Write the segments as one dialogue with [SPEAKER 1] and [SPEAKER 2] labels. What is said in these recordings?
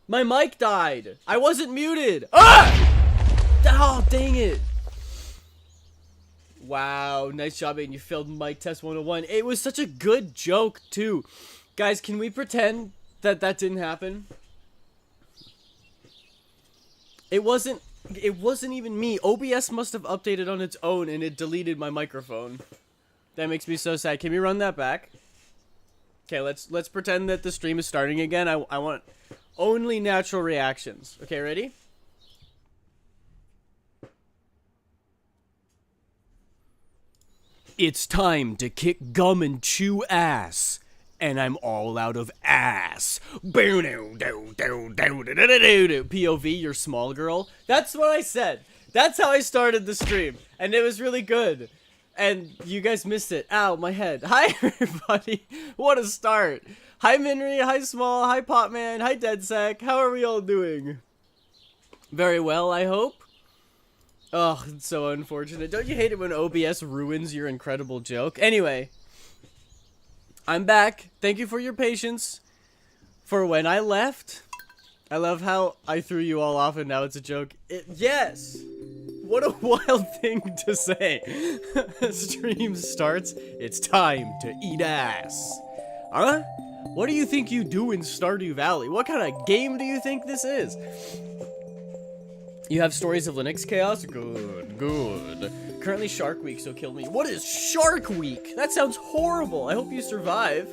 [SPEAKER 1] My mic died. I wasn't muted. Ah! Oh, dang it. Wow, nice job, Aiden. You failed mic test 101. It was such a good joke, too. Guys, can we pretend that that didn't happen? It wasn't even me. OBS must have updated on its own and it deleted my microphone. That makes me so sad. Can we run that back? Okay, let's pretend that the stream is starting again. I want only natural reactions. Okay, ready? It's time to kick gum and chew ass. And I'm all out of ass. POV, you're small girl. That's what I said. That's how I started the stream. And it was really good. And you guys missed it. Ow, my head. Hi, everybody. What a start. Hi, Minry. Hi, Small. Hi, Popman. Hi, Deadsack. How are we all doing? Very well, I hope. Oh, it's so unfortunate. Don't you hate it when OBS ruins your incredible joke? Anyway, I'm back. Thank you for your patience. For when I left, I love how I threw you all off and now it's a joke. Yes! What a wild thing to say. Stream starts. It's time to eat ass. Huh? What do you think you do in Stardew Valley? What kind of game do you think this is? You have stories of Linux chaos? Good, good. Currently Shark Week, so kill me. What is Shark Week? That sounds horrible. I hope you survive.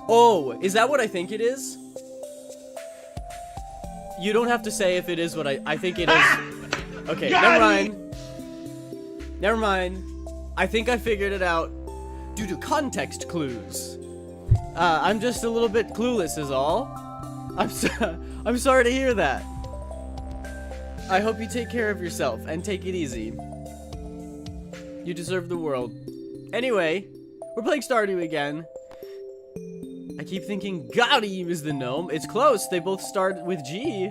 [SPEAKER 1] Oh, is that what I think it is? You don't have to say if it is what I think it is. Okay, never mind. Never mind. I think I figured it out due to context clues. I'm just a little bit clueless is all. I'm sorry to hear that. I hope you take care of yourself and take it easy. You deserve the world. Anyway, we're playing Stardew again. I keep thinking Gotti is the gnome. It's close. They both start with G.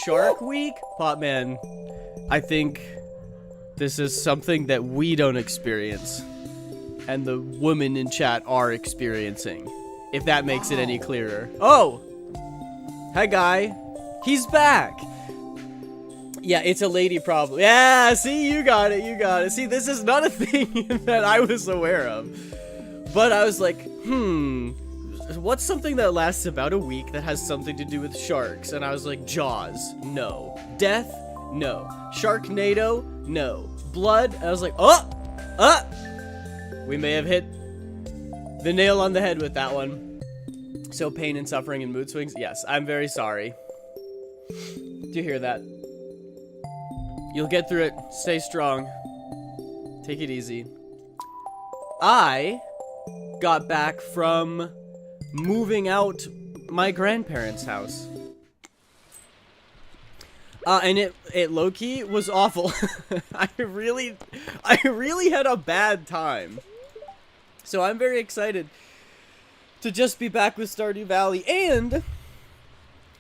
[SPEAKER 1] Shark Week? Popman, I think this is something that we don't experience. And the women in chat are experiencing. If that makes it any clearer. Oh! Hi, guy. He's back! Yeah, it's a lady problem. Yeah, see, you got it, you got it. See, this is not a thing that I was aware of. But I was like, what's something that lasts about a week that has something to do with sharks? And I was like, Jaws, no. Death, no. Sharknado, no. Blood, and I was like, we may have hit the nail on the head with that one. So pain and suffering and mood swings? Yes, I'm very sorry. Do you hear that? You'll get through it. Stay strong. Take it easy. I got back from moving out my grandparents' house. And it low-key was awful. I really had a bad time. So I'm very excited to just be back with Stardew Valley, and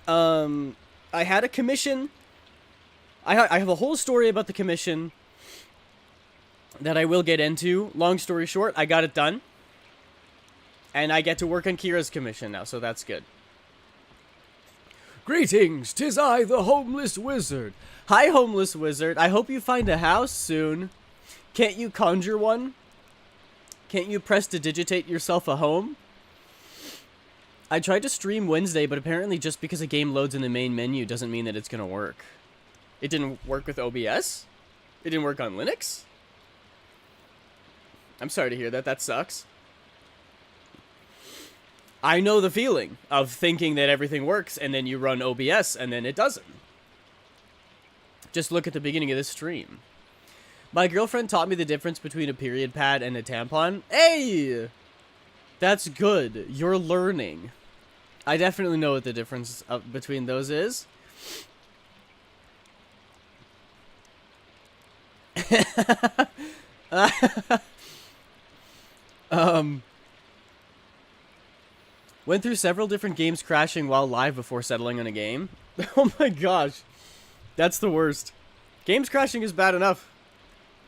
[SPEAKER 1] I had a commission. I have a whole story about the commission that I will get into. Long story short, I got it done, and I get to work on Kira's commission now, so that's good. Greetings, 'tis I, the homeless wizard. Hi, homeless wizard. I hope you find a house soon. Can't you conjure one? Can't you prestidigitate yourself a home? I tried to stream Wednesday, but apparently just because a game loads in the main menu doesn't mean that it's gonna work. It didn't work with OBS? It didn't work on Linux? I'm sorry to hear that. That sucks. I know the feeling of thinking that everything works, and then you run OBS, and then it doesn't. Just look at the beginning of this stream. My girlfriend taught me the difference between a period pad and a tampon. Hey! That's good. You're learning. I definitely know what the difference between those is. Went through several different games crashing while live before settling on a game. Oh my gosh. That's the worst. Games crashing is bad enough.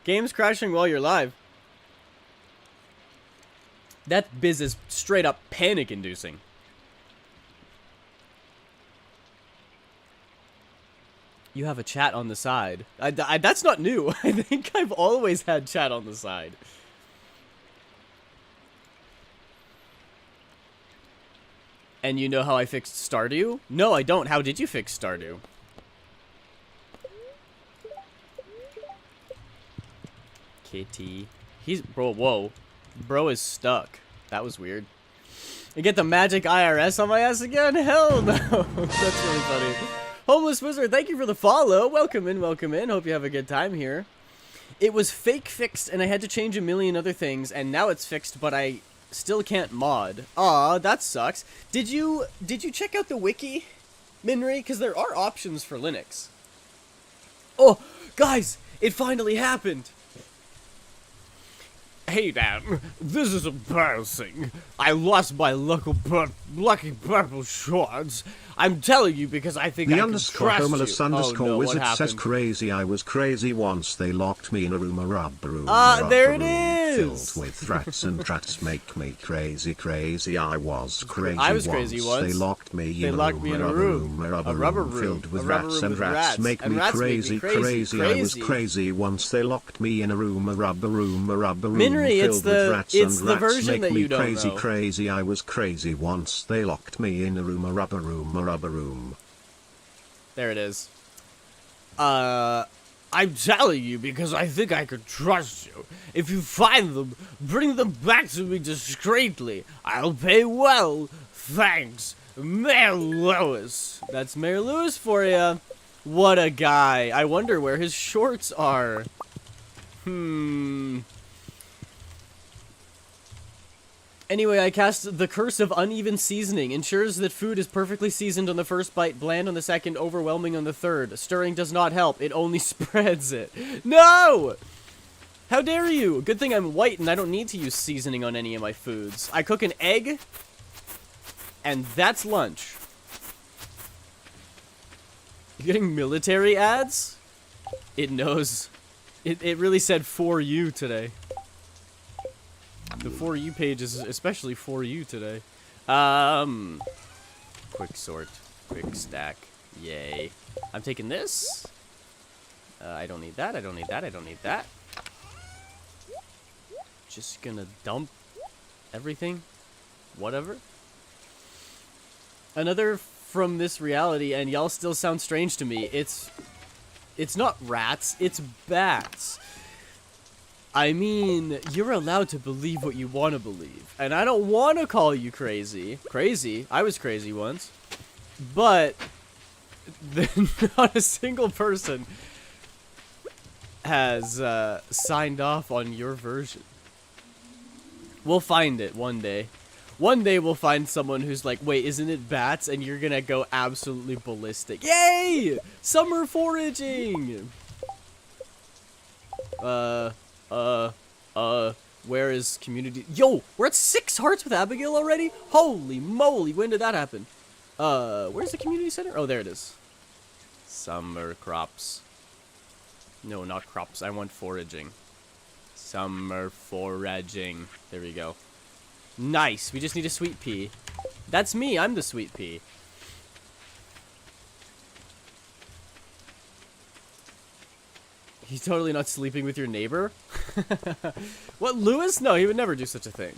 [SPEAKER 1] Games crashing while you're live. That biz is straight up panic-inducing. You have a chat on the side. That's not new. I think I've always had chat on the side. And you know how I fixed Stardew? No, I don't. How did you fix Stardew? Kitty. He's... Bro, whoa. Bro is stuck. That was weird. I get the magic IRS on my ass again? Hell no. That's really funny. Homeless Wizard, thank you for the follow. Welcome in, welcome in. Hope you have a good time here. It was fake fixed, and I had to change a million other things, and now it's fixed, but I still can't mod. Aw, that sucks. Did you check out the wiki, Minri? Because there are options for Linux. Oh, guys, it finally happened. Hey, Dad, this is embarrassing. I lost my lucky purple shorts. I'm telling you because I think I can trust you.
[SPEAKER 2] The homeless
[SPEAKER 1] underscore
[SPEAKER 2] wizard says crazy. I was crazy once. They locked me in a room, a rubber room.
[SPEAKER 1] There it is.
[SPEAKER 2] Filled with rats and rats make me crazy. I was crazy.
[SPEAKER 1] I was crazy once.
[SPEAKER 2] They locked me in a room, a rubber room filled with rats and rats make me crazy. I was crazy once. They locked me in a room, a rubber room
[SPEAKER 1] Minri,
[SPEAKER 2] filled with rats and rats
[SPEAKER 1] version
[SPEAKER 2] make
[SPEAKER 1] that
[SPEAKER 2] me
[SPEAKER 1] you don't know.
[SPEAKER 2] crazy. I was crazy once. They locked me in a room, a rubber room.
[SPEAKER 1] There it is. I'm telling you because I think I could trust you. If you find them, bring them back to me discreetly. I'll pay well. Thanks, Mayor Lewis. That's Mayor Lewis for you. What a guy. I wonder where his shorts are. Anyway, I cast the Curse of Uneven Seasoning. Ensures that food is perfectly seasoned on the first bite, bland on the second, overwhelming on the third. Stirring does not help. It only spreads it. No! How dare you? Good thing I'm white and I don't need to use seasoning on any of my foods. I cook an egg, and that's lunch. You getting military ads? It knows. It really said for you today. The For You page is especially for you today. Quick sort. Quick stack. Yay. I'm taking this. I don't need that. I don't need that. I don't need that. Just gonna dump everything. Whatever. Another from this reality, and y'all still sound strange to me. It's not rats. It's bats. I mean, you're allowed to believe what you want to believe. And I don't want to call you crazy. Crazy. I was crazy once. But not a single person has signed off on your version. We'll find it one day. One day we'll find someone who's like, wait, isn't it bats? And you're gonna go absolutely ballistic. Yay! Summer foraging! Where is community? Yo, we're at 6 hearts with Abigail already? Holy moly, when did that happen? Where's the community center? Oh, there it is. Summer crops. No, not crops. I want foraging. Summer foraging. There we go. Nice. We just need a sweet pea. That's me. I'm the sweet pea. He's totally not sleeping with your neighbor? What, Lewis? No, he would never do such a thing.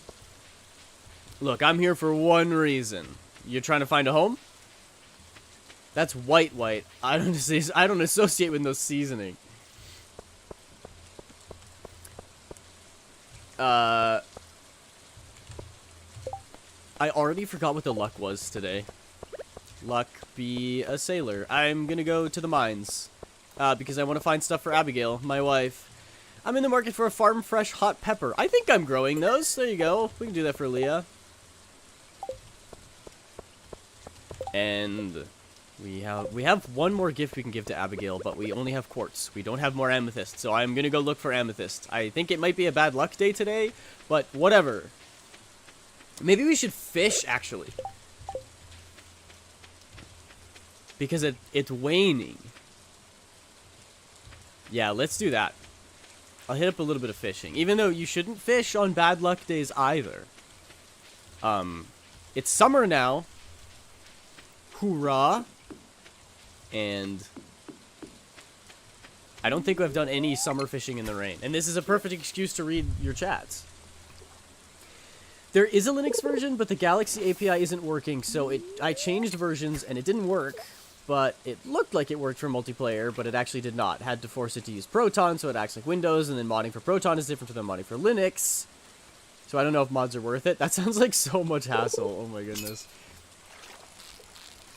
[SPEAKER 1] Look, I'm here for one reason. You're trying to find a home? That's white. I don't associate with no seasoning. I already forgot what the luck was today. Luck be a sailor. I'm gonna go to the mines. Because I want to find stuff for Abigail, my wife. I'm in the market for a farm fresh hot pepper. I think I'm growing those. There you go. We can do that for Leah. And we have one more gift we can give to Abigail, but we only have quartz. We don't have more amethyst, so I'm gonna go look for amethyst. I think it might be a bad luck day today, but whatever. Maybe we should fish, actually. Because it's waning. Yeah, let's do that. I'll hit up a little bit of fishing. Even though you shouldn't fish on bad luck days either. It's summer now. Hoorah. And I don't think I've done any summer fishing in the rain. And this is a perfect excuse to read your chats. There is a Linux version, but the Galaxy API isn't working, so I changed versions and it didn't work. But it looked like it worked for multiplayer, but it actually did not. Had to force it to use Proton, so it acts like Windows, and then modding for Proton is different from modding for Linux. So I don't know if mods are worth it. That sounds like so much hassle. Oh my goodness.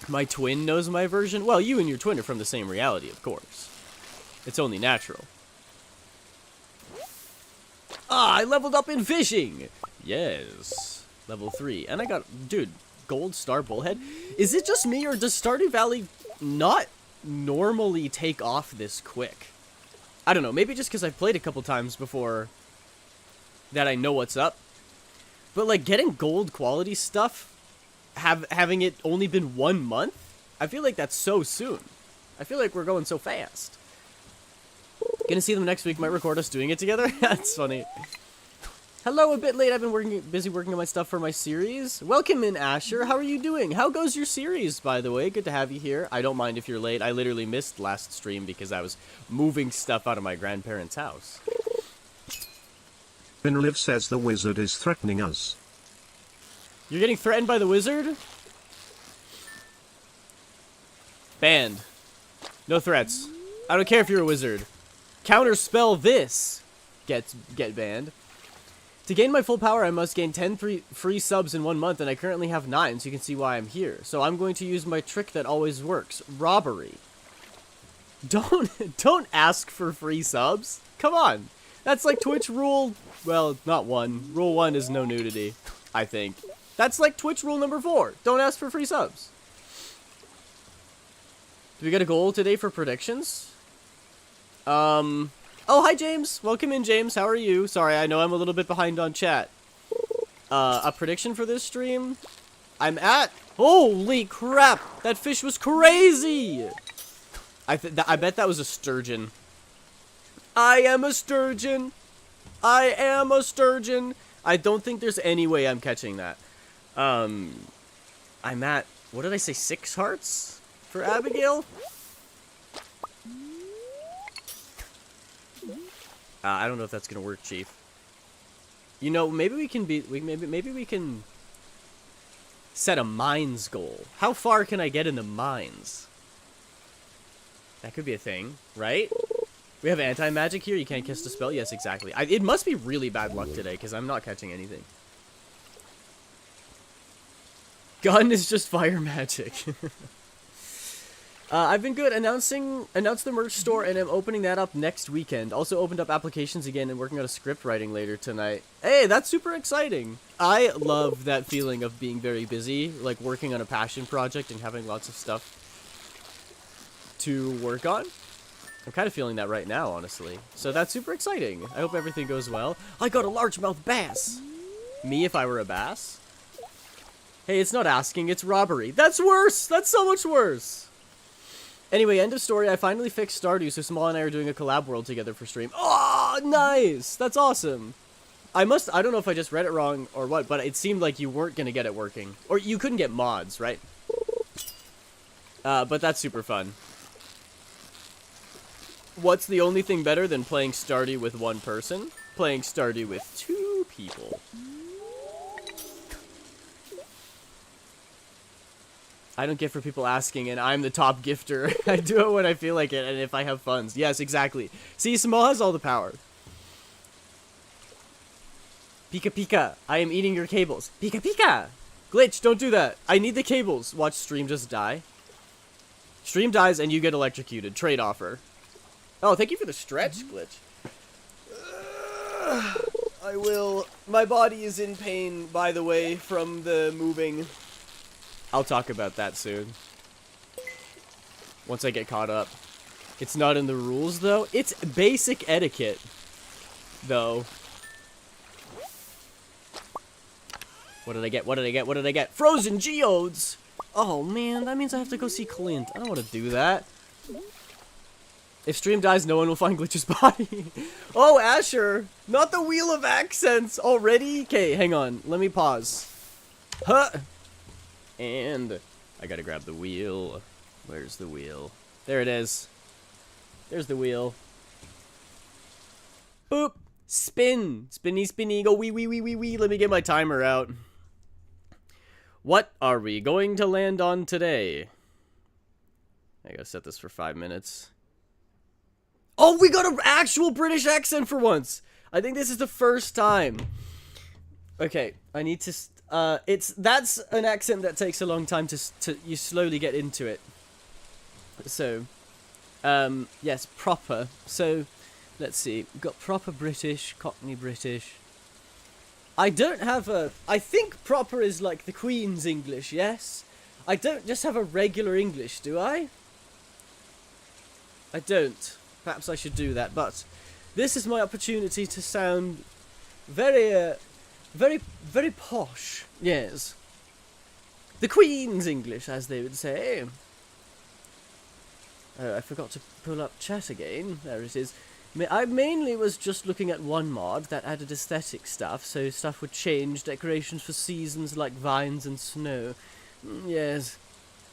[SPEAKER 1] My twin knows my version. Well, you and your twin are from the same reality, of course. It's only natural. Ah, I leveled up in fishing! Yes. Level 3. And I got, dude, gold star bullhead. Is it just me, or does Stardew Valley not normally take off this quick? I don't know. Maybe just because I've played a couple times before that I know what's up. But, like, getting gold quality stuff, having it only been 1 month, I feel like that's so soon. I feel like we're going so fast. Gonna see them next week. Might record us doing it together. That's funny. Hello, a bit late. I've been busy working on my stuff for my series. Welcome in, Asher. How are you doing? How goes your series, by the way? Good to have you here. I don't mind if you're late. I literally missed last stream because I was moving stuff out of my grandparents' house.
[SPEAKER 2] Binliv says the wizard is threatening us.
[SPEAKER 1] You're getting threatened by the wizard? Banned. No threats. I don't care if you're a wizard. Counterspell this. Get banned. To gain my full power, I must gain 10 free subs in 1 month, and I currently have 9, so you can see why I'm here. So I'm going to use my trick that always works. Robbery. Don't ask for free subs. Come on. That's like Twitch rule, well, not 1. Rule 1 is no nudity, I think. That's like Twitch rule number 4. Don't ask for free subs. Do we get a goal today for predictions? Oh, hi, James. Welcome in, James. How are you? Sorry, I know I'm a little bit behind on chat. A prediction for this stream? I'm at... Holy crap! That fish was crazy! I bet that was a sturgeon. I am a sturgeon! I am a sturgeon! I don't think there's any way I'm catching that. I'm at... What did I say? 6 hearts? For Abigail? I don't know if that's gonna work, Chief. You know, maybe we can maybe we can set a mines goal. How far can I get in the mines? That could be a thing, right? We have anti-magic here. You can't cast a spell. Yes, exactly. It must be really bad luck today because I'm not catching anything. Gun is just fire magic. I've been good. Announced the merch store, and I'm opening that up next weekend. Also opened up applications again and working on a script writing later tonight. Hey, that's super exciting. I love that feeling of being very busy, like working on a passion project and having lots of stuff to work on. I'm kind of feeling that right now, honestly. So that's super exciting. I hope everything goes well. I got a largemouth bass. Me if I were a bass? Hey, it's not asking, it's robbery. That's worse! That's so much worse! Anyway, end of story. I finally fixed Stardew, so Small and I are doing a collab world together for stream. Oh, nice! That's awesome. I don't know if I just read it wrong or what, but it seemed like you weren't going to get it working. Or you couldn't get mods, right? But that's super fun. What's the only thing better than playing Stardew with 1 person? Playing Stardew with 2 people. I don't gift for people asking, and I'm the top gifter. I do it when I feel like it, and if I have funds. Yes, exactly. See, Small has all the power. Pika Pika, I am eating your cables. Pika Pika! Glitch, don't do that. I need the cables. Watch stream just die. Stream dies, and you get electrocuted. Trade offer. Oh, thank you for the stretch, Glitch. I will. My body is in pain, by the way, from the moving. I'll talk about that soon. Once I get caught up. It's not in the rules, though. It's basic etiquette, though. What did I get? What did I get? What did I get? Frozen geodes! Oh, man. That means I have to go see Clint. I don't want to do that. If stream dies, no one will find Glitch's body. Oh, Asher. Not the Wheel of Accents already? Okay, hang on. Let me pause. Huh! And I gotta grab the wheel. Where's the wheel? There it is. There's the wheel. Boop! Spin! Spinny, spinny, go wee, wee, wee, wee, wee. Let me get my timer out. What are we going to land on today? I gotta set this for 5 minutes. Oh, we got an actual British accent for once! I think this is the first time. Okay, I need to... that's an accent that takes a long time to you slowly get into it. So, yes, proper. So, let's see. We've got proper British, Cockney British. I don't have a... I think proper is like the Queen's English, yes? I don't just have a regular English, do I? I don't. Perhaps I should do that, but this is my opportunity to sound very, very posh. Yes. The Queen's English, as they would say. Oh, I forgot to pull up chat again. There it is. I mainly was just looking at one mod that added aesthetic stuff, so stuff would change, decorations for seasons like vines and snow. Yes.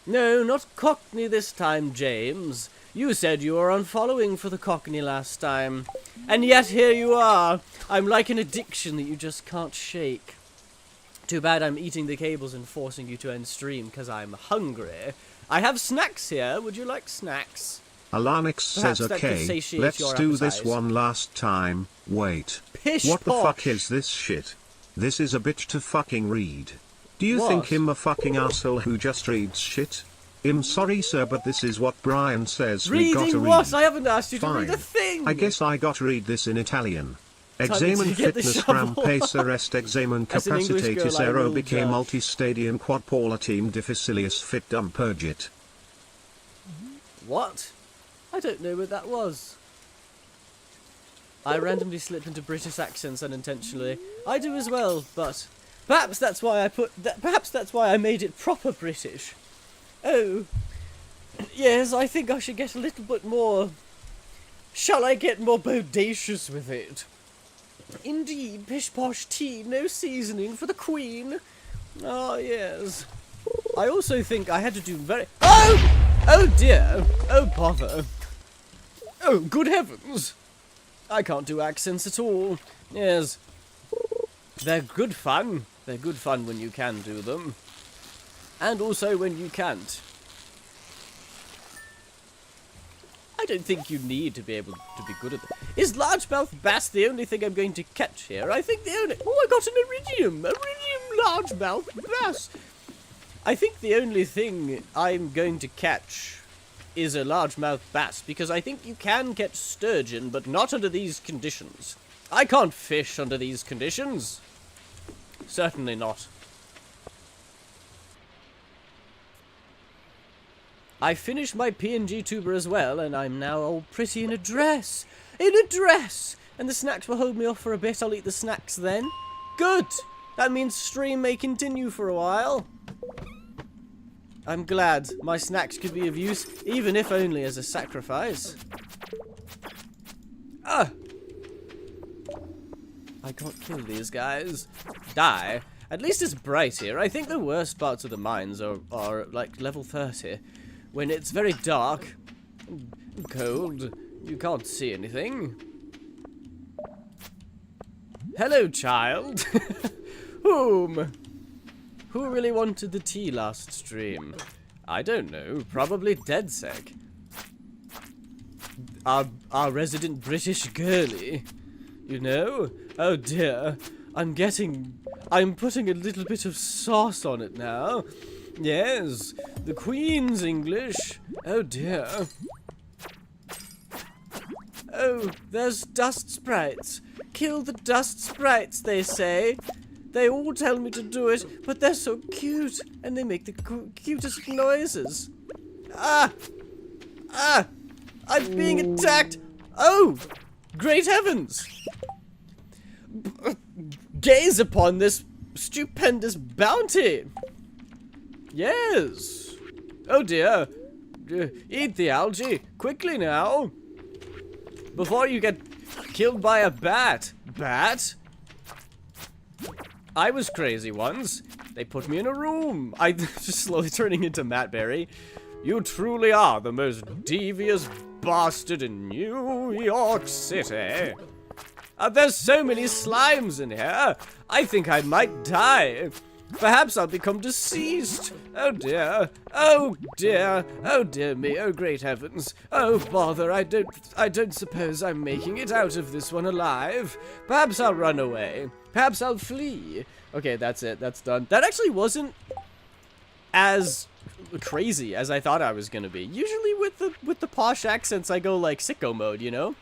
[SPEAKER 1] No, not Cockney this time, James. You said you were unfollowing for the Cockney last time. And yet here you are. I'm like an addiction that you just can't shake. Too bad I'm eating the cables and forcing you to end stream because I'm hungry. I have snacks here. Would you like snacks?
[SPEAKER 2] Alanix says, okay, let's do this one last time. Wait. What the fuck is this shit? This is a bitch to fucking read. Do you think him a fucking asshole who just reads shit? I'm sorry sir, but this is what Brian says we gotta read.
[SPEAKER 1] Reading what? I haven't asked you to read a thing!
[SPEAKER 2] I guess I gotta read this in Italian. Examen fitness gram pacer est examen capacitatis aerobicae multistadium quadpolatim difficilius fit purgit.
[SPEAKER 1] What? I don't know what that was. I randomly slip into British accents unintentionally. I do as well, but perhaps that's why perhaps that's why I made it proper British. Oh, yes, I think I should get a little bit more... Shall I get more bodacious with it? Indeed, pish-posh tea, no seasoning for the Queen. Ah, yes. I also think I had to do very... Oh! Oh dear! Oh bother! Oh, good heavens! I can't do accents at all. Yes. They're good fun. They're good fun when you can do them. And also when you can't. I don't think you need to be able to be good at them. Is largemouth bass the only thing I'm going to catch here? I think the only... Oh, I got an iridium! Iridium largemouth bass! I think the only thing I'm going to catch is a largemouth bass, because I think you can catch sturgeon, but not under these conditions. I can't fish under these conditions. Certainly not. I finished my PNG tuber as well, and I'm now all pretty in a dress. In a dress! And the snacks will hold me off for a bit. I'll eat the snacks then. Good! That means stream may continue for a while. I'm glad my snacks could be of use, even if only as a sacrifice. Ah! I can't kill these guys. Die. At least it's bright here. I think the worst parts of the mines are like level 30. When it's very dark, and cold, you can't see anything. Hello, child. Whom? Who really wanted the tea last stream? I don't know. Probably DeadSec. Our resident British girly. You know? Oh dear. I'm putting a little bit of sauce on it now. Yes, the Queen's English. Oh dear. Oh, there's dust sprites. Kill the dust sprites, they say. They all tell me to do it, but they're so cute, and they make the cutest noises. Ah! Ah! I'm being attacked! Oh! Great heavens! Gaze upon this stupendous bounty! Yes! Oh dear! Eat the algae! Quickly now! Before you get killed by a bat! Bat? I was crazy once. They put me in a room. I just slowly turning into Matt Berry. You truly are the most devious bastard in New York City. There's so many slimes in here. I think I might die. Perhaps I'll become deceased. Oh dear. Oh dear. Oh dear me. Oh great heavens. Oh bother. I don't suppose I'm making it out of this one alive. Perhaps I'll run away. Perhaps I'll flee. Okay, that's it. That's done. That actually wasn't as crazy as I thought I was gonna be. Usually with the posh accents I go like sicko mode, you know?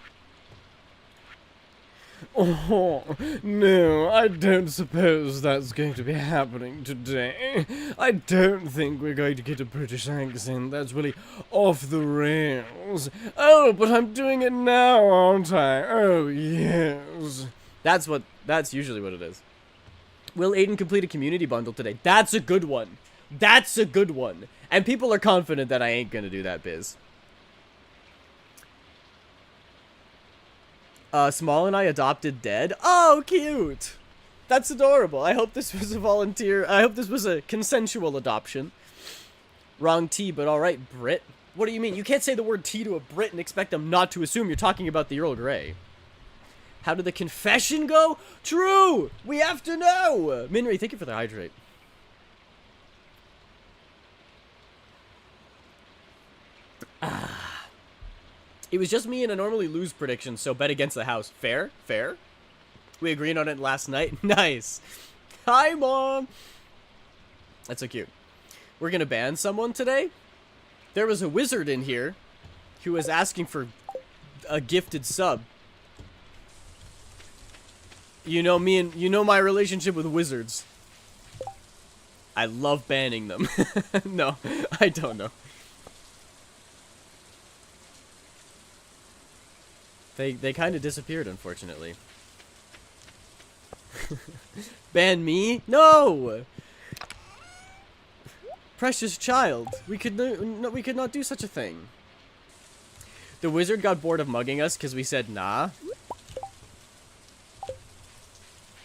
[SPEAKER 1] Oh, no, I don't suppose that's going to be happening today. I don't think we're going to get a British accent that's really off the rails. Oh, but I'm doing it now, aren't I? Oh, yes. That's usually what it is. Will Aiden complete a community bundle today? That's a good one. That's a good one. And people are confident that I ain't gonna do that, Biz. Small and I adopted dead. Oh, cute. That's adorable. I hope this was a volunteer. I hope this was a consensual adoption. Wrong T, but all right, Brit. What do you mean? You can't say the word T to a Brit and expect them not to assume you're talking about the Earl Grey. How did the confession go? True. We have to know. Minri, thank you for the hydrate. It was just me and I normally lose predictions, so bet against the house. Fair? Fair? We agreed on it last night. Nice. Hi, Mom. That's so cute. We're gonna ban someone today? There was a wizard in here who was asking for a gifted sub. You know me and you know my relationship with wizards. I love banning them. No, I don't know. They kind of disappeared, unfortunately. Ban me? No! Precious child. We could not do such a thing. The wizard got bored of mugging us because we said nah.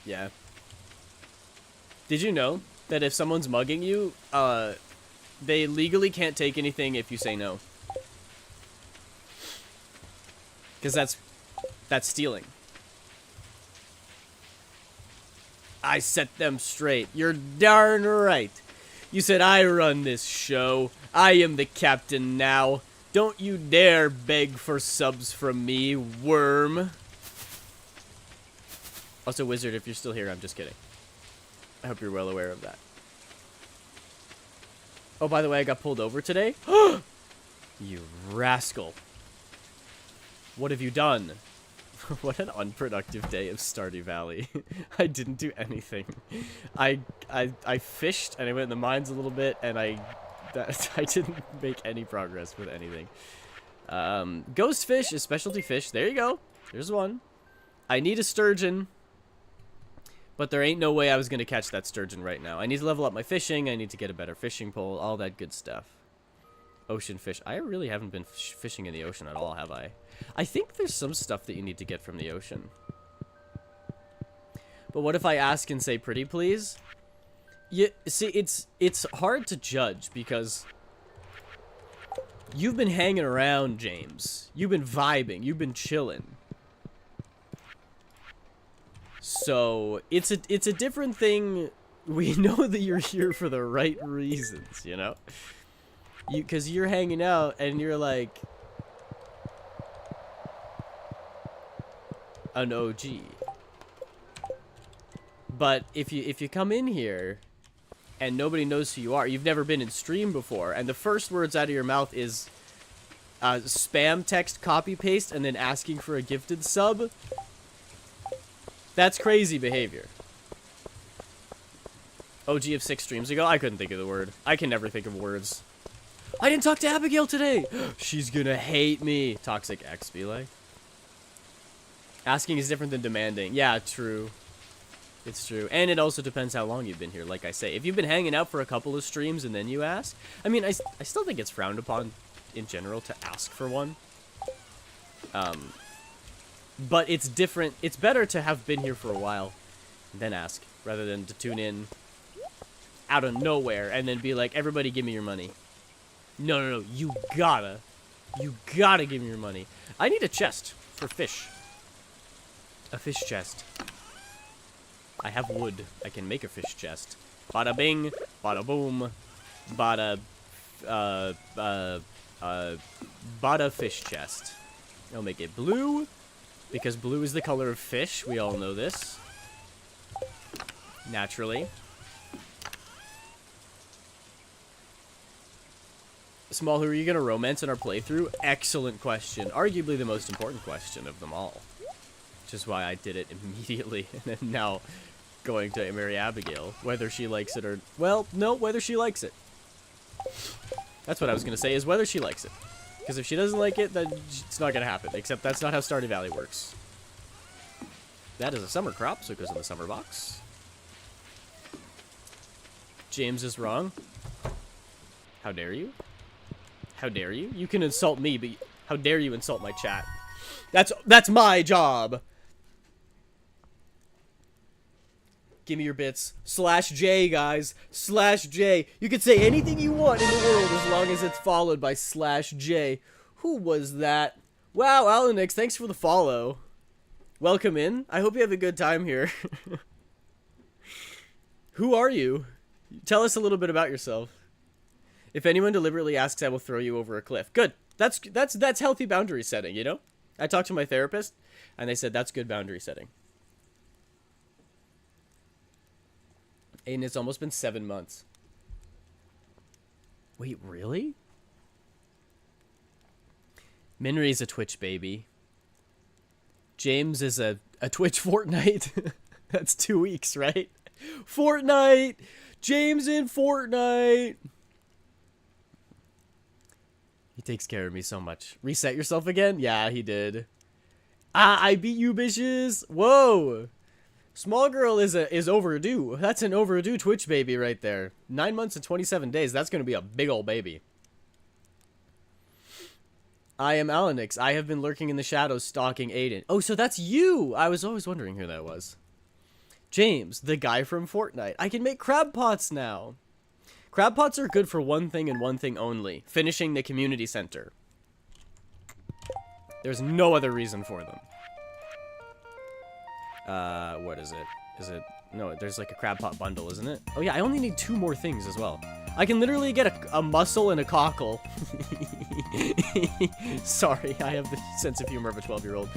[SPEAKER 1] Yeah. Did you know that if someone's mugging you, they legally can't take anything if you say no? Because that's stealing. I set them straight. You're darn right. You said I run this show. I am the captain now. Don't you dare beg for subs from me, worm. Also, wizard, if you're still here, I'm just kidding. I hope you're well aware of that. Oh, by the way, I got pulled over today. You rascal. What have you done? What an unproductive day of Stardew Valley. I didn't do anything. I fished and I went in the mines a little bit and I didn't make any progress with anything. Ghost fish is specialty fish. There you go. There's one. I need a sturgeon. But there ain't no way I was going to catch that sturgeon right now. I need to level up my fishing. I need to get a better fishing pole. All that good stuff. Ocean fish. I really haven't been fishing in the ocean at all, have I? I think there's some stuff that you need to get from the ocean. But what if I ask and say pretty please? Yeah, see, it's hard to judge because you've been hanging around, James. You've been vibing. You've been chilling. So it's a different thing. We know that you're here for the right reasons, you know? Because you're hanging out and you're like an OG. But if you come in here and nobody knows who you are, you've never been in stream before, and the first words out of your mouth is spam text copy paste and then asking for a gifted sub, that's crazy behavior. OG of 6 streams ago, I couldn't think of the word. I can never think of words. I didn't talk to Abigail today. She's gonna hate me. Toxic X be like. Asking is different than demanding. Yeah, true. It's true. And it also depends how long you've been here, like I say. If you've been hanging out for a couple of streams and then you ask, I mean, I still think it's frowned upon in general to ask for one. But it's different. It's better to have been here for a while and then ask, rather than to tune in out of nowhere and then be like, everybody give me your money. No, you gotta give me your money. I need a chest for fish. A fish chest. I have wood. I can make a fish chest. Bada bing, bada boom, bada, bada fish chest. I'll make it blue, because blue is the color of fish. We all know this. Naturally. Small, who are you going to romance in our playthrough? Excellent question. Arguably the most important question of them all. Which is why I did it immediately. And then now going to marry Abigail. Whether she likes it or... Well, no, whether she likes it. That's what I was going to say, is whether she likes it. Because if she doesn't like it, then it's not going to happen. Except that's not how Stardew Valley works. That is a summer crop, so it goes in the summer box. James is wrong. How dare you? How dare you? You can insult me, but how dare you insult my chat? That's my job. Give me your bits. /J, guys. /J. You can say anything you want in the world as long as it's followed by /J. Who was that? Wow, Alanix, thanks for the follow. Welcome in. I hope you have a good time here. Who are you? Tell us a little bit about yourself. If anyone deliberately asks, I will throw you over a cliff. Good. That's healthy boundary setting, you know? I talked to my therapist, and they said that's good boundary setting. Aiden, it's almost been 7 months. Wait, really? Minry's a Twitch baby. James is a Twitch Fortnite. That's 2 weeks, right? Fortnite! James in Fortnite! He takes care of me so much. Reset yourself again? Yeah, he did. I beat you, bitches! Whoa! Small girl is overdue. That's an overdue Twitch baby right there. 9 months and 27 days. That's going to be a big old baby. I am Alanix. I have been lurking in the shadows stalking Aiden. Oh, so that's you! I was always wondering who that was. James, the guy from Fortnite. I can make crab pots now. Crab pots are good for one thing and one thing only. Finishing the community center. There's no other reason for them. What is it? Is it... No, there's like a crab pot bundle, isn't it? Oh yeah, I only need 2 more things as well. I can literally get a mussel and a cockle. Sorry, I have the sense of humor of a 12-year-old.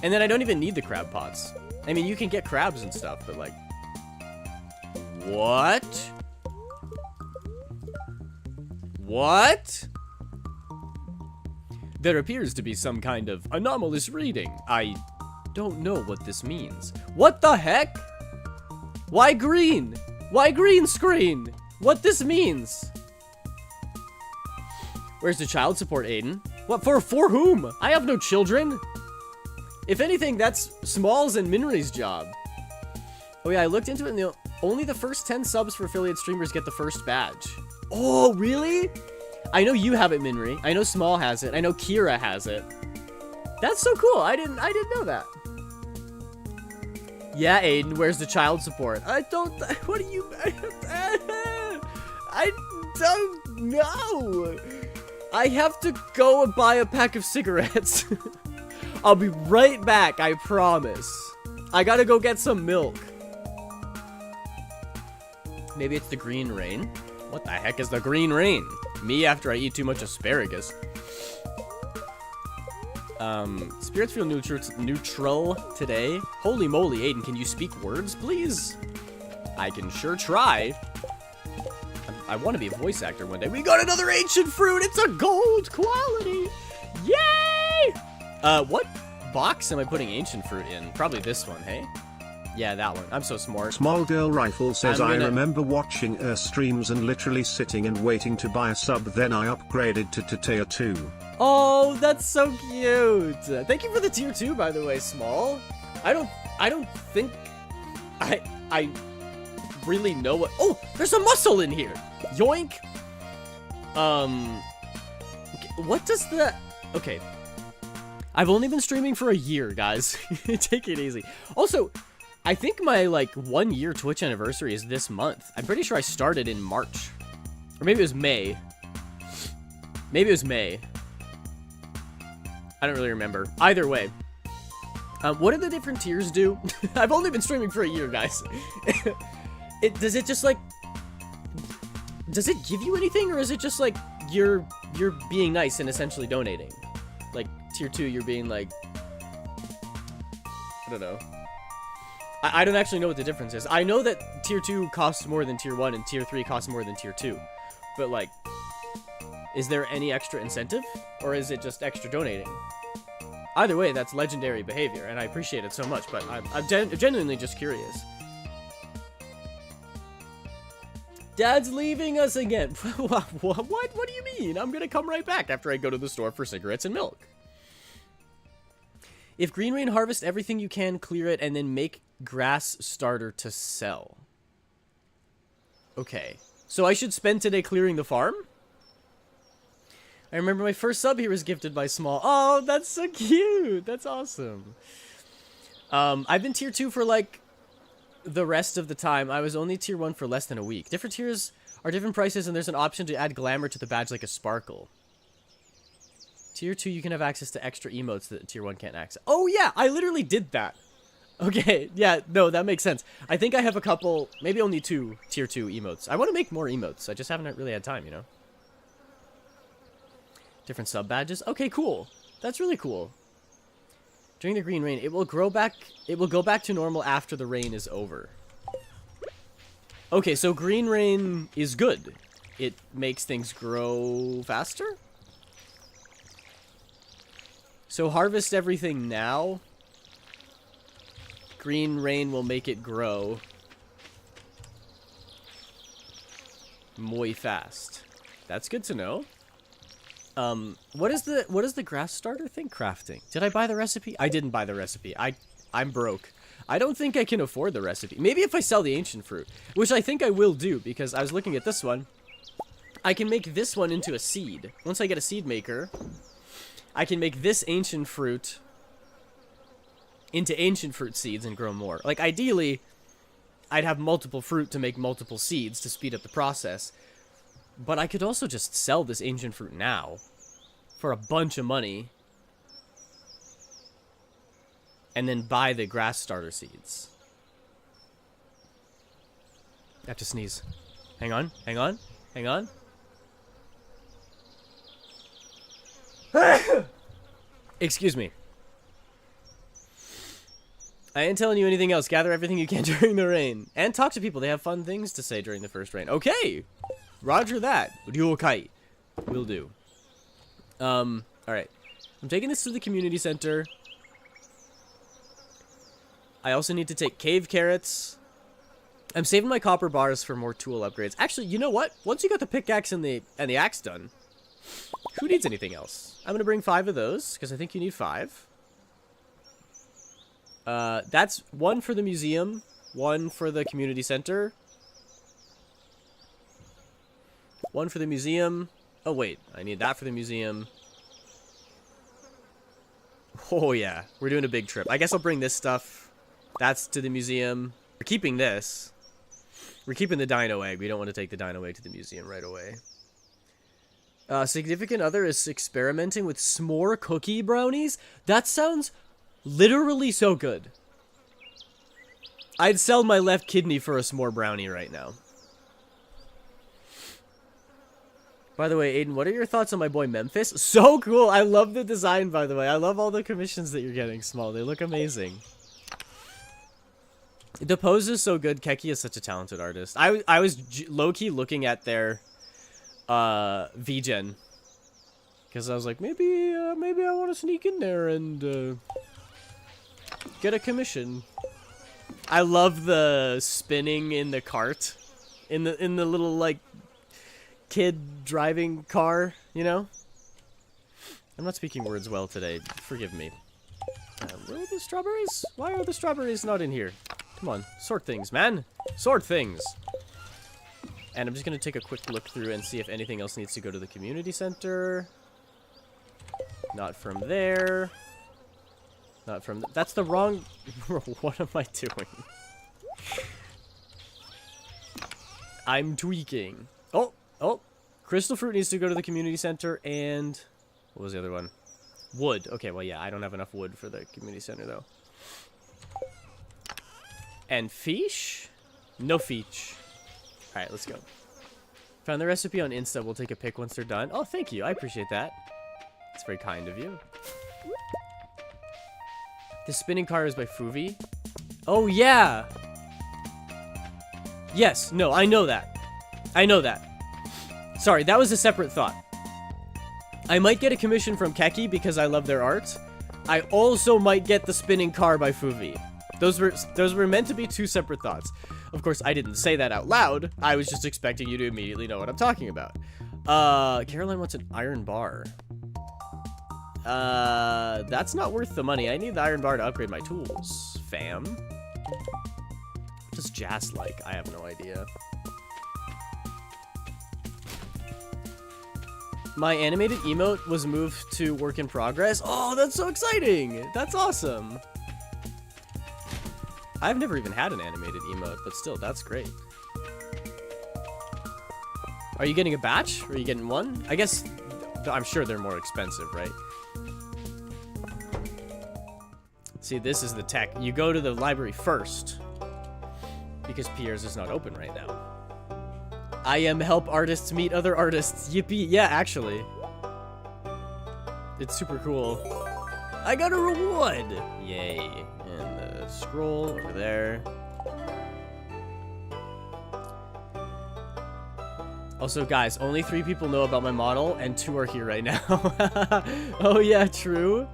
[SPEAKER 1] And then I don't even need the crab pots. I mean, you can get crabs and stuff, but like... What? What? There appears to be some kind of anomalous reading. I don't know what this means. What the heck? Why green? Why green screen? What this means? Where's the child support, Aiden? What, for whom? I have no children. If anything, that's Smalls and Minry's job. Oh yeah, I looked into it and only the first 10 subs for affiliate streamers get the first badge. Oh, really? I know you have it, Minry. I know Small has it. I know Kira has it. That's so cool. I didn't know that. Yeah, Aiden, where's the child support? I don't... What do you... I don't know. I have to go and buy a pack of cigarettes. I'll be right back, I promise. I gotta go get some milk. Maybe it's the green rain? What the heck is the green rain? Me after I eat too much asparagus. Spirits feel neutral today. Holy moly, Aiden, can you speak words, please? I can sure try. I want to be a voice actor one day. We got another ancient fruit! It's a gold quality! Yay! What box am I putting ancient fruit in? Probably this one, hey? Yeah, that one. I'm so smart. Small
[SPEAKER 2] Girl Rifle says, I remember watching her streams and literally sitting and waiting to buy a sub, then I upgraded to tier 2.
[SPEAKER 1] Oh, that's so cute. Thank you for the tier 2, by the way, Small. I don't think I really know what... Oh, there's a mussel in here. Yoink. What does the... Okay. I've only been streaming for a year, guys. Take it easy. Also, I think my, like, 1-year Twitch anniversary is this month. I'm pretty sure I started in March. Or maybe it was May. Maybe it was May. I don't really remember. Either way. What do the different tiers do? I've only been streaming for a year, guys. Does it just, like... Does it give you anything, or is it just, like, you're being nice and essentially donating? Like, tier 2, you're being, like... I don't know. I don't actually know what the difference is. I know that tier 2 costs more than tier 1 and tier 3 costs more than tier 2. But, like, is there any extra incentive? Or is it just extra donating? Either way, that's legendary behavior, and I appreciate it so much, but I'm genuinely just curious. Dad's leaving us again. What? What do you mean? I'm gonna come right back after I go to the store for cigarettes and milk. If Green Rain, harvest everything you can, clear it, and then make grass starter to sell. Okay. So I should spend today clearing the farm? I remember my first sub here was gifted by Small. Oh, that's so cute. That's awesome. I've been tier 2 for, like, the rest of the time. I was only tier 1 for less than a week. Different tiers are different prices, and there's an option to add glamour to the badge like a sparkle. Tier 2, you can have access to extra emotes that tier 1 can't access. Oh, yeah, I literally did that. Okay, yeah, no, that makes sense. I think I have a couple, maybe only 2 tier 2 emotes. I want to make more emotes. I just haven't really had time, you know? Different sub badges. Okay, cool. That's really cool. During the green rain, it will go back to normal after the rain is over. Okay, so green rain is good. It makes things grow faster? So harvest everything now. Green rain will make it grow muy fast. That's good to know. What is the grass starter thing? Crafting. Did I buy the recipe? I didn't buy the recipe. I'm broke. I don't think I can afford the recipe. Maybe if I sell the ancient fruit, which I think I will do because I was looking at this one. I can make this one into a seed. Once I get a seed maker, I can make this ancient fruit into ancient fruit seeds and grow more. Like, ideally, I'd have multiple fruit to make multiple seeds to speed up the process. But I could also just sell this ancient fruit now for a bunch of money and then buy the grass starter seeds. I have to sneeze. Hang on, hang on, hang on. Excuse me. I ain't telling you anything else. Gather everything you can during the rain. And talk to people. They have fun things to say during the first rain. Okay! Roger that. Ryokai. Will do. Alright. I'm taking this to the community center. I also need to take cave carrots. I'm saving my copper bars for more tool upgrades. Actually, you know what? Once you got the pickaxe and the axe done, who needs anything else? I'm gonna bring 5 of those, because I think you need 5. That's 1 for the museum, 1 for the community center. 1 for the museum. Oh, wait. I need that for the museum. Oh, yeah. We're doing a big trip. I guess I'll bring this stuff. That's to the museum. We're keeping this. We're keeping the dino egg. We don't want to take the dino egg to the museum right away. Significant other is experimenting with s'more cookie brownies. That sounds literally so good. I'd sell my left kidney for a s'more brownie right now. By the way, Aiden, what are your thoughts on my boy Memphis? So cool. I love the design, by the way. I love all the commissions that you're getting, Small. They look amazing. The pose is so good. Keki is such a talented artist. I was low-key looking at their vgen. Because I was like, maybe I want to sneak in there and get a commission. I love the spinning in the cart. In the little, like, kid driving car, you know? I'm not speaking words well today. Forgive me. Where are the strawberries? Why are the strawberries not in here? Come on, sort things, man. Sort things. And I'm just going to take a quick look through and see if anything else needs to go to the community center. Not from there. From that's the wrong. What am I doing? I'm tweaking. Oh, crystal fruit needs to go to the community center, and what was the other one? Wood. Okay, well, yeah, I don't have enough wood for the community center, though. And fish? No fish. All right, let's go. Found the recipe on Insta. We'll take a pic once they're done. Oh, thank you. I appreciate that. It's very kind of you. The spinning car is by Fuvi. Oh, yeah. Yes. No, I know that. I know that. Sorry, that was a separate thought. I might get a commission from Keki because I love their art. I also might get the spinning car by Fuvi. Those were meant to be two separate thoughts. Of course, I didn't say that out loud. I was just expecting you to immediately know what I'm talking about. Caroline wants an iron bar. That's not worth the money. I need the iron bar to upgrade my tools, fam. What does Jazz like? I have no idea. My animated emote was moved to work in progress. Oh, that's so exciting! That's awesome. I've never even had an animated emote, but still, that's great. Are you getting a batch? Or are you getting one? I guess, I'm sure they're more expensive, right? See, this is the tech. You go to the library first, because Pierre's is not open right now. I am help artists meet other artists. Yippee. Yeah, actually. It's super cool. I got a reward! Yay. And the scroll over there. Also, guys, only 3 people know about my model, and 2 are here right now. Oh, yeah, true.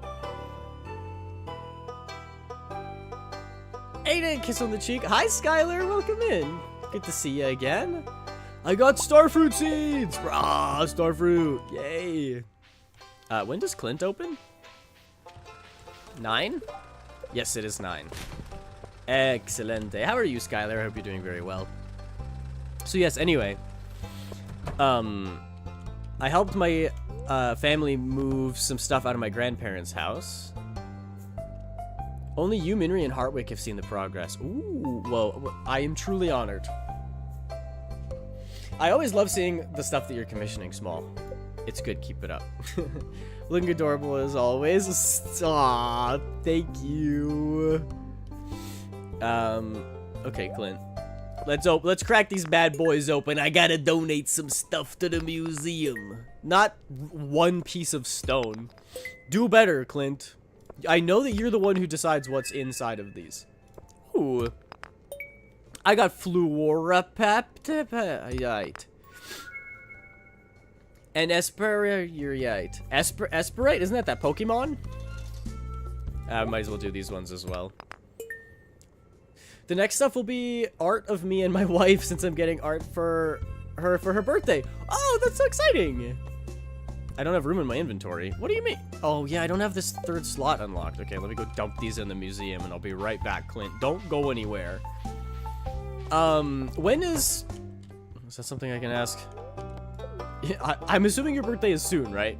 [SPEAKER 1] Aiden, kiss on the cheek. Hi, Skylar. Welcome in. Good to see you again. I got starfruit seeds! Ah, starfruit! Yay! When does Clint open? 9? Yes, it is 9. Excelente. How are you, Skylar? I hope you're doing very well. So yes, anyway. I helped my family move some stuff out of my grandparents' house. Only you, Minri, and Hartwick have seen the progress. Ooh, well, I am truly honored. I always love seeing the stuff that you're commissioning small. It's good, keep it up. Looking adorable as always. Aww, thank you. Okay, Clint. Let's crack these bad boys open. I gotta donate some stuff to the museum. Not one piece of stone. Do better, Clint. I know that you're the one who decides what's inside of these. Ooh. I got fluorapeptide. And esperite. Esperite? Isn't that Pokemon? Might as well do these ones as well. The next stuff will be art of me and my wife, since I'm getting art for her birthday. Oh, that's so exciting! I don't have room in my inventory. What do you mean? Oh, yeah, I don't have this 3rd slot unlocked. Okay, let me go dump these in the museum, and I'll be right back, Clint. Don't go anywhere. When is that something I can ask? I'm assuming your birthday is soon, right?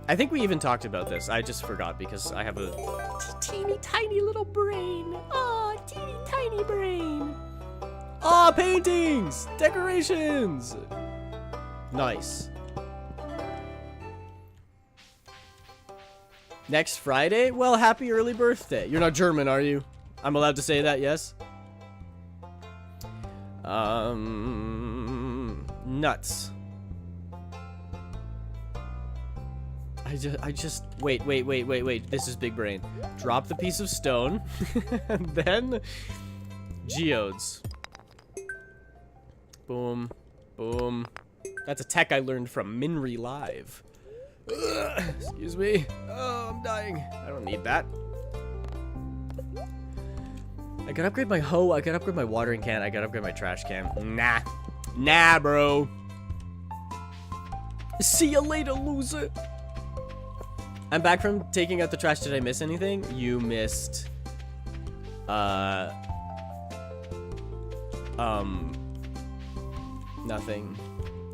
[SPEAKER 1] I think we even talked about this. I just forgot because I have a teeny tiny little brain. Aw, teeny tiny brain. Aw, paintings! Decorations! Nice. Next Friday? Well, happy early birthday. You're not German, are you? I'm allowed to say that, yes? Nuts. I just, wait. This is big brain. Drop the piece of stone. And then, geodes. Boom. Boom. That's a tech I learned from Minri Live. Ugh, excuse me. Oh, I'm dying. I don't need that. I gotta upgrade my hoe. I gotta upgrade my watering can. I gotta upgrade my trash can. Nah. Nah, bro. See you later, loser. I'm back from taking out the trash. Did I miss anything? You missed... nothing.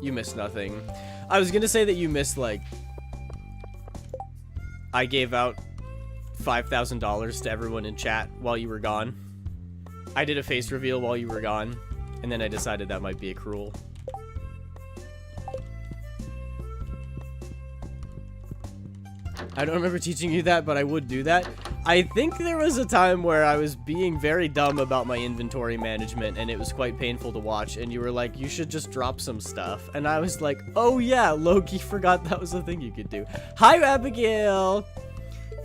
[SPEAKER 1] You missed nothing. I was gonna say that you missed, like... I gave out $5,000 to everyone in chat while you were gone. I did a face reveal while you were gone, and then I decided that might be cruel. I don't remember teaching you that, but I would do that. I think there was a time where I was being very dumb about my inventory management, and it was quite painful to watch, and you were like, you should just drop some stuff. And I was like, oh yeah, Loki forgot that was a thing you could do. Hi, Abigail!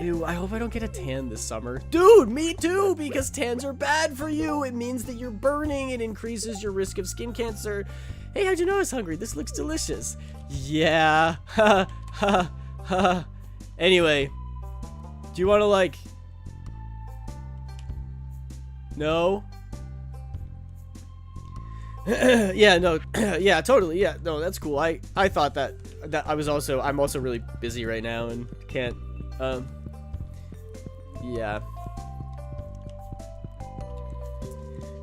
[SPEAKER 1] Ew, I hope I don't get a tan this summer. Dude, me too, because tans are bad for you. It means that you're burning. It increases your risk of skin cancer. Hey, how'd you know I was hungry? This looks delicious. Yeah. Ha, ha, ha. Anyway, do you want to, like... No? Yeah, no. Yeah, totally. Yeah, no, that's cool. I thought that I'm also really busy right now and can't, yeah.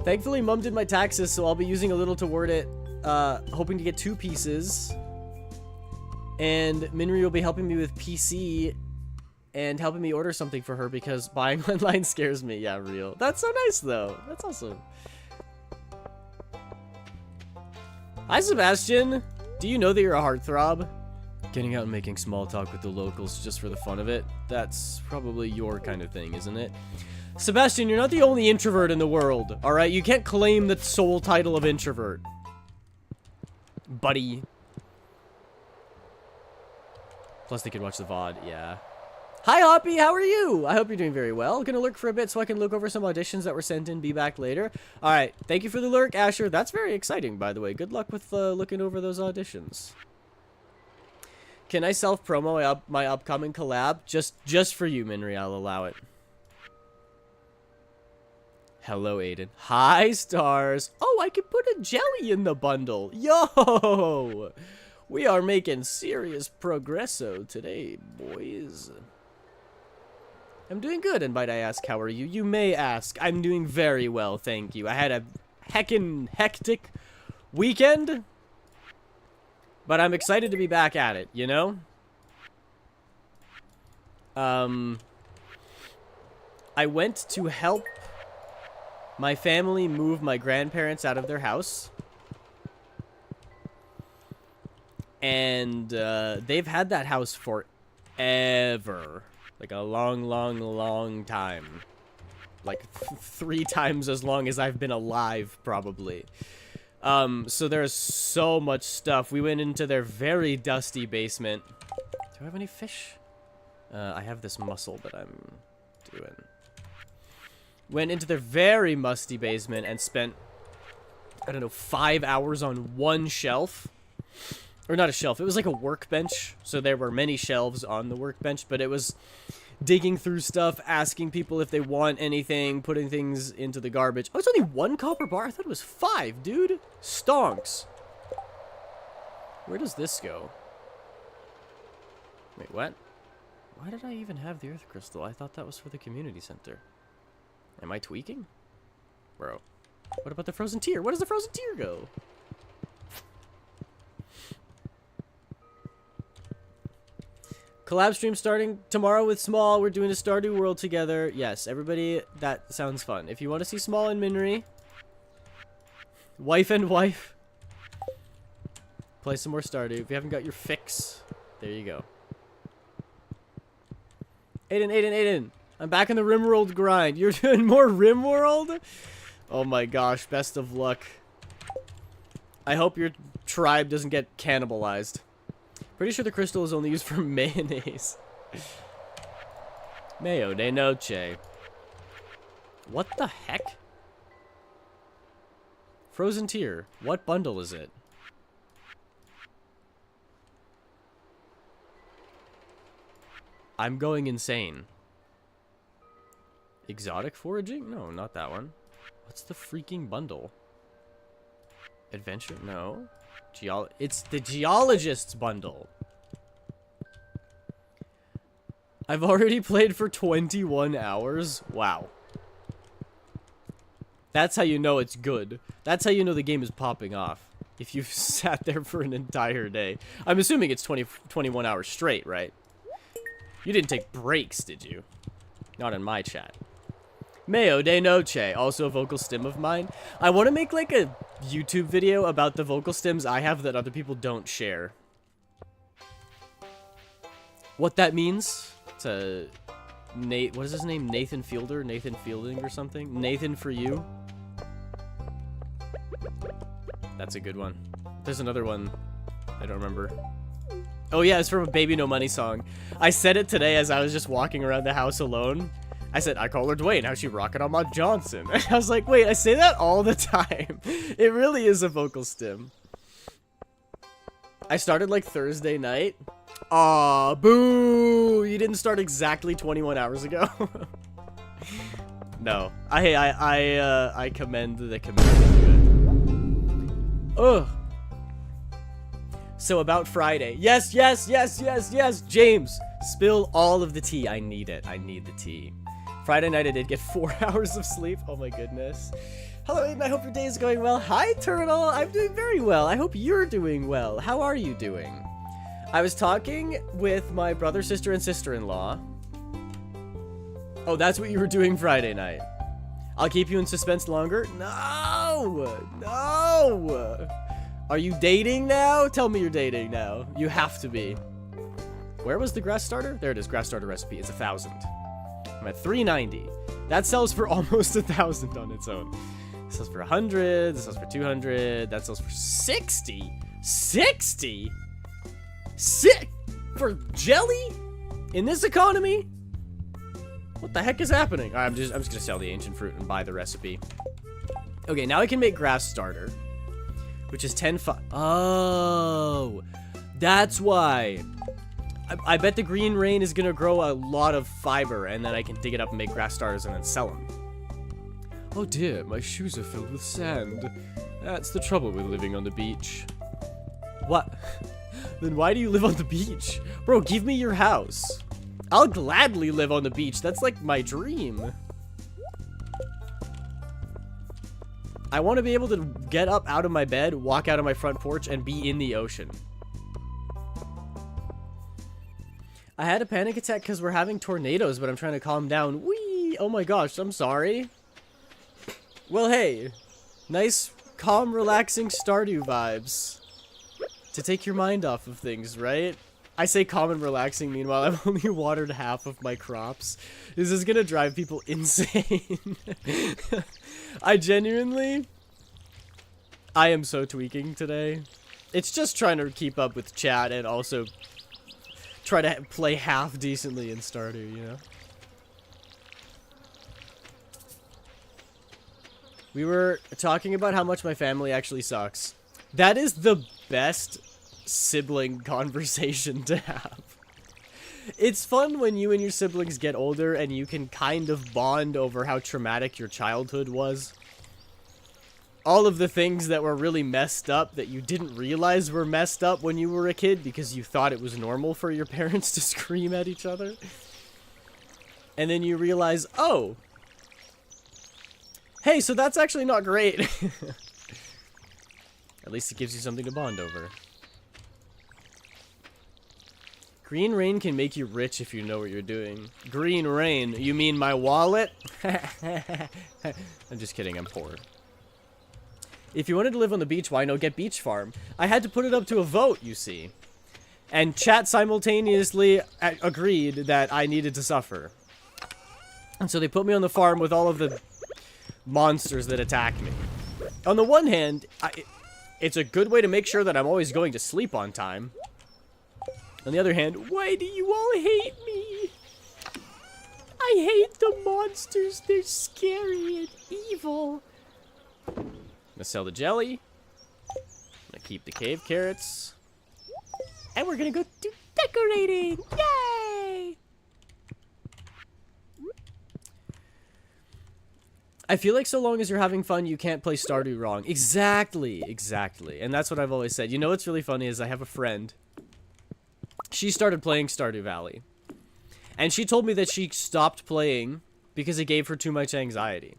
[SPEAKER 1] Thankfully, Mom did my taxes, so I'll be using a little toward it, hoping to get 2 pieces. And Minri will be helping me with PC and helping me order something for her because buying online scares me. Yeah, real. That's so nice, though. That's awesome. Hi, Sebastian. Do you know that you're a heartthrob? Getting out and making small talk with the locals just for the fun of it. That's probably your kind of thing, isn't it? Sebastian, you're not the only introvert in the world, alright? You can't claim the sole title of introvert. Buddy. Plus they could watch the VOD, yeah. Hi, Hoppy, how are you? I hope you're doing very well. Gonna lurk for a bit so I can look over some auditions that were sent in, be back later. Alright, thank you for the lurk, Asher. That's very exciting, by the way. Good luck with looking over those auditions. Can I self-promo my upcoming collab? Just for you, Minri, I'll allow it. Hello, Aiden. Hi, stars. Oh, I can put a jelly in the bundle. Yo! We are making serious progresso today, boys. I'm doing good, and might I ask, how are you? You may ask. I'm doing very well, thank you. I had a heckin' hectic weekend, but I'm excited to be back at it, you know? I went to help my family move my grandparents out of their house. And they've had that house forever. Like a long time. Like 3 times as long as I've been alive, probably. So there's so much stuff. We went into their very dusty basement. Do I have any fish? I have this mussel that I'm doing. Went into their very musty basement and spent, I don't know, 5 hours on one shelf. Or not a shelf, it was like a workbench. So there were many shelves on the workbench, but it was digging through stuff, asking people if they want anything, putting things into the garbage. Oh, it's only 1 copper bar? I thought it was 5, dude. Stonks. Where does this go? Wait, what? Why did I even have the earth crystal? I thought that was for the community center. Am I tweaking? Bro. What about the frozen tear? Where does the frozen tear go? Collab stream starting tomorrow with Small. We're doing a Stardew World together. Yes, everybody, that sounds fun. If you want to see Small and Minri, wife and wife, play some more Stardew. If you haven't got your fix, there you go. Aiden. I'm back in the Rimworld grind. You're doing more Rimworld? Oh my gosh, best of luck. I hope your tribe doesn't get cannibalized. Pretty sure the crystal is only used for mayonnaise. Mayo de noche. What the heck? Frozen tear. What bundle is it? I'm going insane. Exotic foraging? No, not that one. What's the freaking bundle? Adventure? No. It's the Geologist's bundle. I've already played for 21 hours. Wow. That's how you know it's good. That's how you know the game is popping off. If you've sat there for an entire day. I'm assuming it's 21 hours straight, right? You didn't take breaks, did you? Not in my chat. Mayo de noche, also a vocal stim of mine. I want to make like a YouTube video about the vocal stims I have that other people don't share. What that means? It's a Nate. What is his name? Nathan Fielder, Nathan Fielding or something. Nathan for you. That's a good one. There's another one. I don't remember. Oh yeah, it's from a Baby No Money song. I said it today as I was just walking around the house alone. I said, I call her Dwayne. How's she rocking on my Johnson? And I was like, wait, I say that all the time. It really is a vocal stim. I started like Thursday night. Aw, boo! You didn't start exactly 21 hours ago. No, I commend the commitment. Ugh. So about Friday. Yes. James, spill all of the tea. I need it. I need the tea. Friday night I did get 4 hours of sleep. Oh my goodness. Hello Aiden, I hope your day is going well. Hi Turtle, I'm doing very well. I hope you're doing well. How are you doing? I was talking with my brother, sister, and sister-in-law. Oh, that's what you were doing Friday night. I'll keep you in suspense longer. No! Are you dating now? Tell me you're dating now. You have to be. Where was the grass starter? There it is, grass starter recipe. It's 1,000. I'm at 390. That sells for almost 1,000 on its own. This sells for 100. This sells for 200. That sells for 60. 60? Sick for jelly in this economy? What the heck is happening? All right, I'm just gonna sell the ancient fruit and buy the recipe. Okay, now I can make grass starter, which is 10. Oh, that's why. I bet the green rain is gonna grow a lot of fiber, and then I can dig it up and make grass starters and then sell them. Oh dear, my shoes are filled with sand. That's the trouble with living on the beach. What? Then why do you live on the beach? Bro, give me your house. I'll gladly live on the beach. That's like my dream. I want to be able to get up out of my bed, walk out of my front porch, and be in the ocean. I had a panic attack because we're having tornadoes, but I'm trying to calm down. Whee! Oh my gosh, I'm sorry. Well, hey. Nice, calm, relaxing Stardew vibes. To take your mind off of things, right? I say calm and relaxing, meanwhile I've only watered half of my crops. This is gonna drive people insane. I am so tweaking today. It's just trying to keep up with chat and also try to play half decently in Stardew, you know? We were talking about how much my family actually sucks. That is the best sibling conversation to have. It's fun when you and your siblings get older and you can kind of bond over how traumatic your childhood was. All of the things that were really messed up that you didn't realize were messed up when you were a kid because you thought it was normal for your parents to scream at each other. And then you realize, oh, hey, so that's actually not great. At least it gives you something to bond over. Green rain can make you rich if you know what you're doing. Green rain? You mean my wallet? I'm just kidding, I'm poor. If you wanted to live on the beach, why not get Beach Farm? I had to put it up to a vote, you see. And chat simultaneously agreed that I needed to suffer. And so they put me on the farm with all of the monsters that attack me. On the one hand, it's a good way to make sure that I'm always going to sleep on time. On the other hand, why do you all hate me? I hate the monsters. They're scary and evil. I'm gonna sell the jelly. I'm gonna keep the cave carrots. And we're gonna go do decorating. Yay! I feel like so long as you're having fun, you can't play Stardew wrong. Exactly. And that's what I've always said. You know what's really funny is I have a friend. She started playing Stardew Valley. And she told me that she stopped playing because it gave her too much anxiety.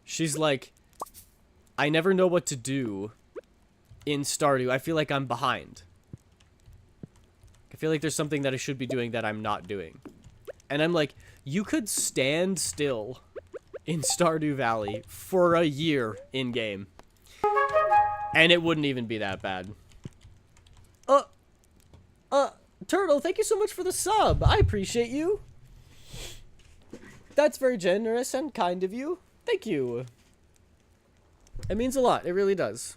[SPEAKER 1] She's like, I never know what to do in Stardew. I feel like I'm behind. I feel like there's something that I should be doing that I'm not doing. And I'm like, You could stand still in Stardew Valley for a year in-game. And it wouldn't even be that bad. Turtle, thank you so much for the sub. I appreciate you. That's very generous and kind of you. Thank you. It means a lot. It really does.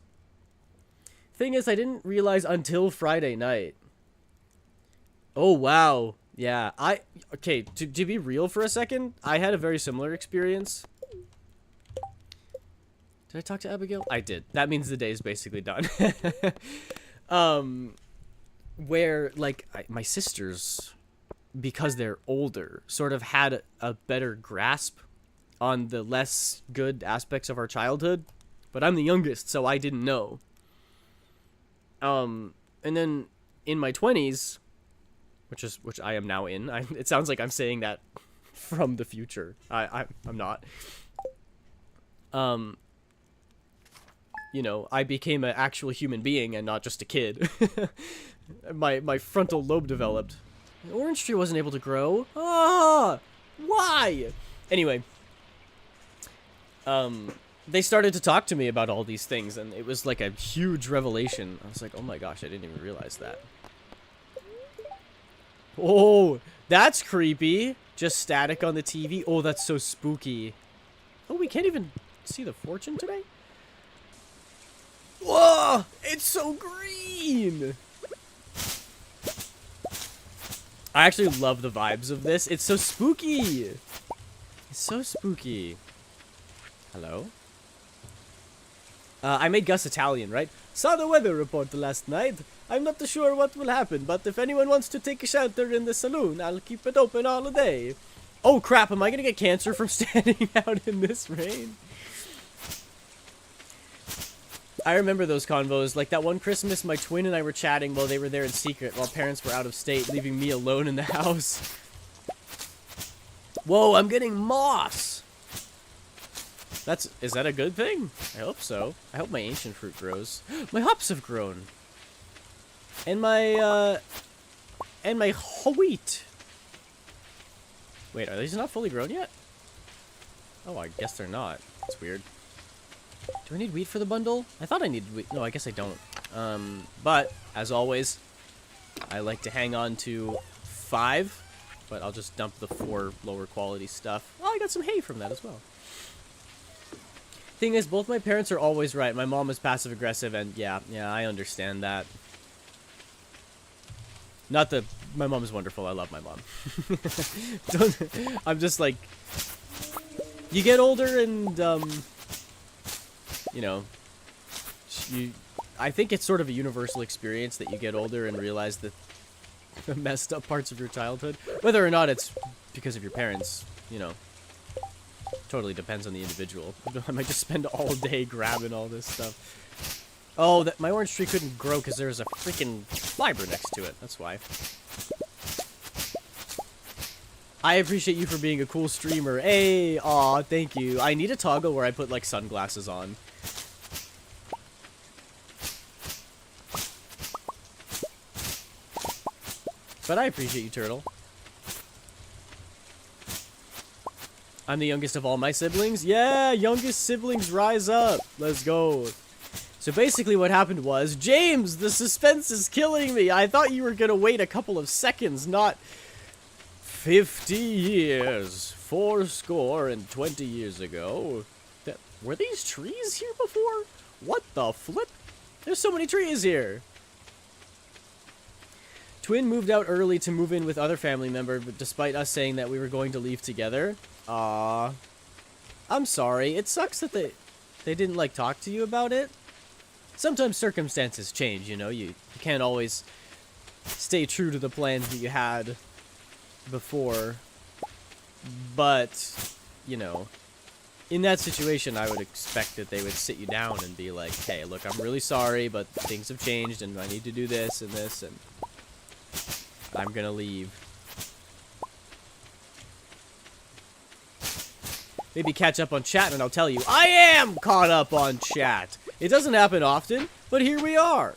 [SPEAKER 1] Thing is, I didn't realize until Friday night. Oh, wow. Yeah, okay, to be real for a second, I had a very similar experience. Did I talk to Abigail? I did. That means the day is basically done. Where, like, my sisters, because they're older, sort of had a better grasp on the less good aspects of our childhood. But I'm the youngest, so I didn't know. And then in my 20s, which I am now in. It sounds like I'm saying that from the future. I'm not. You know, I became an actual human being and not just a kid. my frontal lobe developed. The orange tree wasn't able to grow. Ah, why? Anyway, they started to talk to me about all these things, and it was like a huge revelation. I was like, oh my gosh, I didn't even realize that. Oh, that's creepy. Just static on the TV. Oh, that's so spooky. Oh, we can't even see the fortune today? Whoa! It's so green! I actually love the vibes of this. It's so spooky. It's so spooky. Hello? I made Gus Italian, right? Saw the weather report last night. I'm not sure what will happen, but if anyone wants to take a shelter in the saloon, I'll keep it open all day. Oh crap, am I gonna get cancer from standing out in this rain? I remember those convos. Like that one Christmas, my twin and I were chatting while they were there in secret, while parents were out of state, leaving me alone in the house. Whoa, I'm getting moss! Is that a good thing? I hope so. I hope my ancient fruit grows. My hops have grown. And my wheat. Wait, are these not fully grown yet? Oh, I guess they're not. That's weird. Do I need wheat for the bundle? I thought I needed wheat. No, I guess I don't. But, as always, I like to hang on to 5, but I'll just dump the 4 lower quality stuff. Well, I got some hay from that as well. Thing is, both my parents are always right. My mom is passive aggressive, and yeah, I understand that. Not that my mom is wonderful. I love my mom. I'm just like, you get older, and you know, I think it's sort of a universal experience that you get older and realize that the messed up parts of your childhood, whether or not it's because of your parents, you know. Totally depends on the individual. I might just spend all day grabbing all this stuff. Oh, my orange tree couldn't grow because there was a freaking fiber next to it. That's why. I appreciate you for being a cool streamer. Hey, aw, thank you. I need a toggle where I put, like, sunglasses on. But I appreciate you, Turtle. I'm the youngest of all my siblings. Yeah, youngest siblings rise up. Let's go. So basically what happened was, James, the suspense is killing me. I thought you were going to wait a couple of seconds, not 50 years. 420 years ago. Were these trees here before? What the flip? There's so many trees here. Twin moved out early to move in with other family member, but despite us saying that we were going to leave together. Aww. I'm sorry. It sucks that they didn't, like, talk to you about it. Sometimes circumstances change, you know? You can't always stay true to the plans that you had before. But, you know, in that situation, I would expect that they would sit you down and be like, hey, look, I'm really sorry, but things have changed, and I need to do this and this, and I'm gonna leave. Maybe catch up on chat and I'll tell you, I am caught up on chat. It doesn't happen often, but here we are.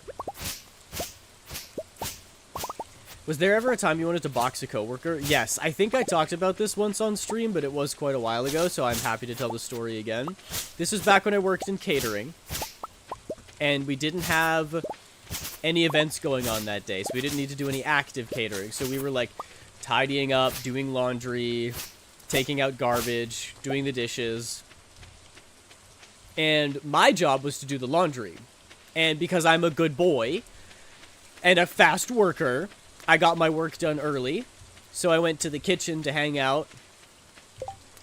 [SPEAKER 1] Was there ever a time you wanted to box a coworker? Yes, I think I talked about this once on stream, but it was quite a while ago, so I'm happy to tell the story again. This was back when I worked in catering, and we didn't have any events going on that day, so we didn't need to do any active catering. So we were like tidying up, doing laundry, taking out garbage, doing the dishes, and my job was to do the laundry. And because I'm a good boy and a fast worker, I got my work done early, so I went to the kitchen to hang out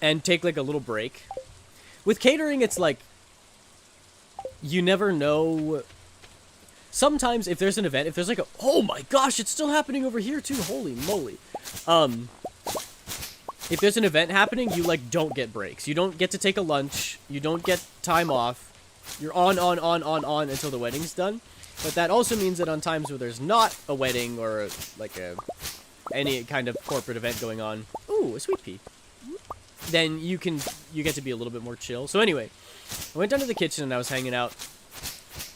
[SPEAKER 1] and take like a little break. With catering, it's like, you never know. Sometimes if there's an event, if there's like a, oh my gosh, it's still happening over here too, holy moly. If there's an event happening, you like don't get breaks. You don't get to take a lunch, you don't get time off. You're on until the wedding's done. But that also means that on times where there's not a wedding or like any kind of corporate event going on, ooh, a sweet pea, then you get to be a little bit more chill. So anyway, I went down to the kitchen and I was hanging out,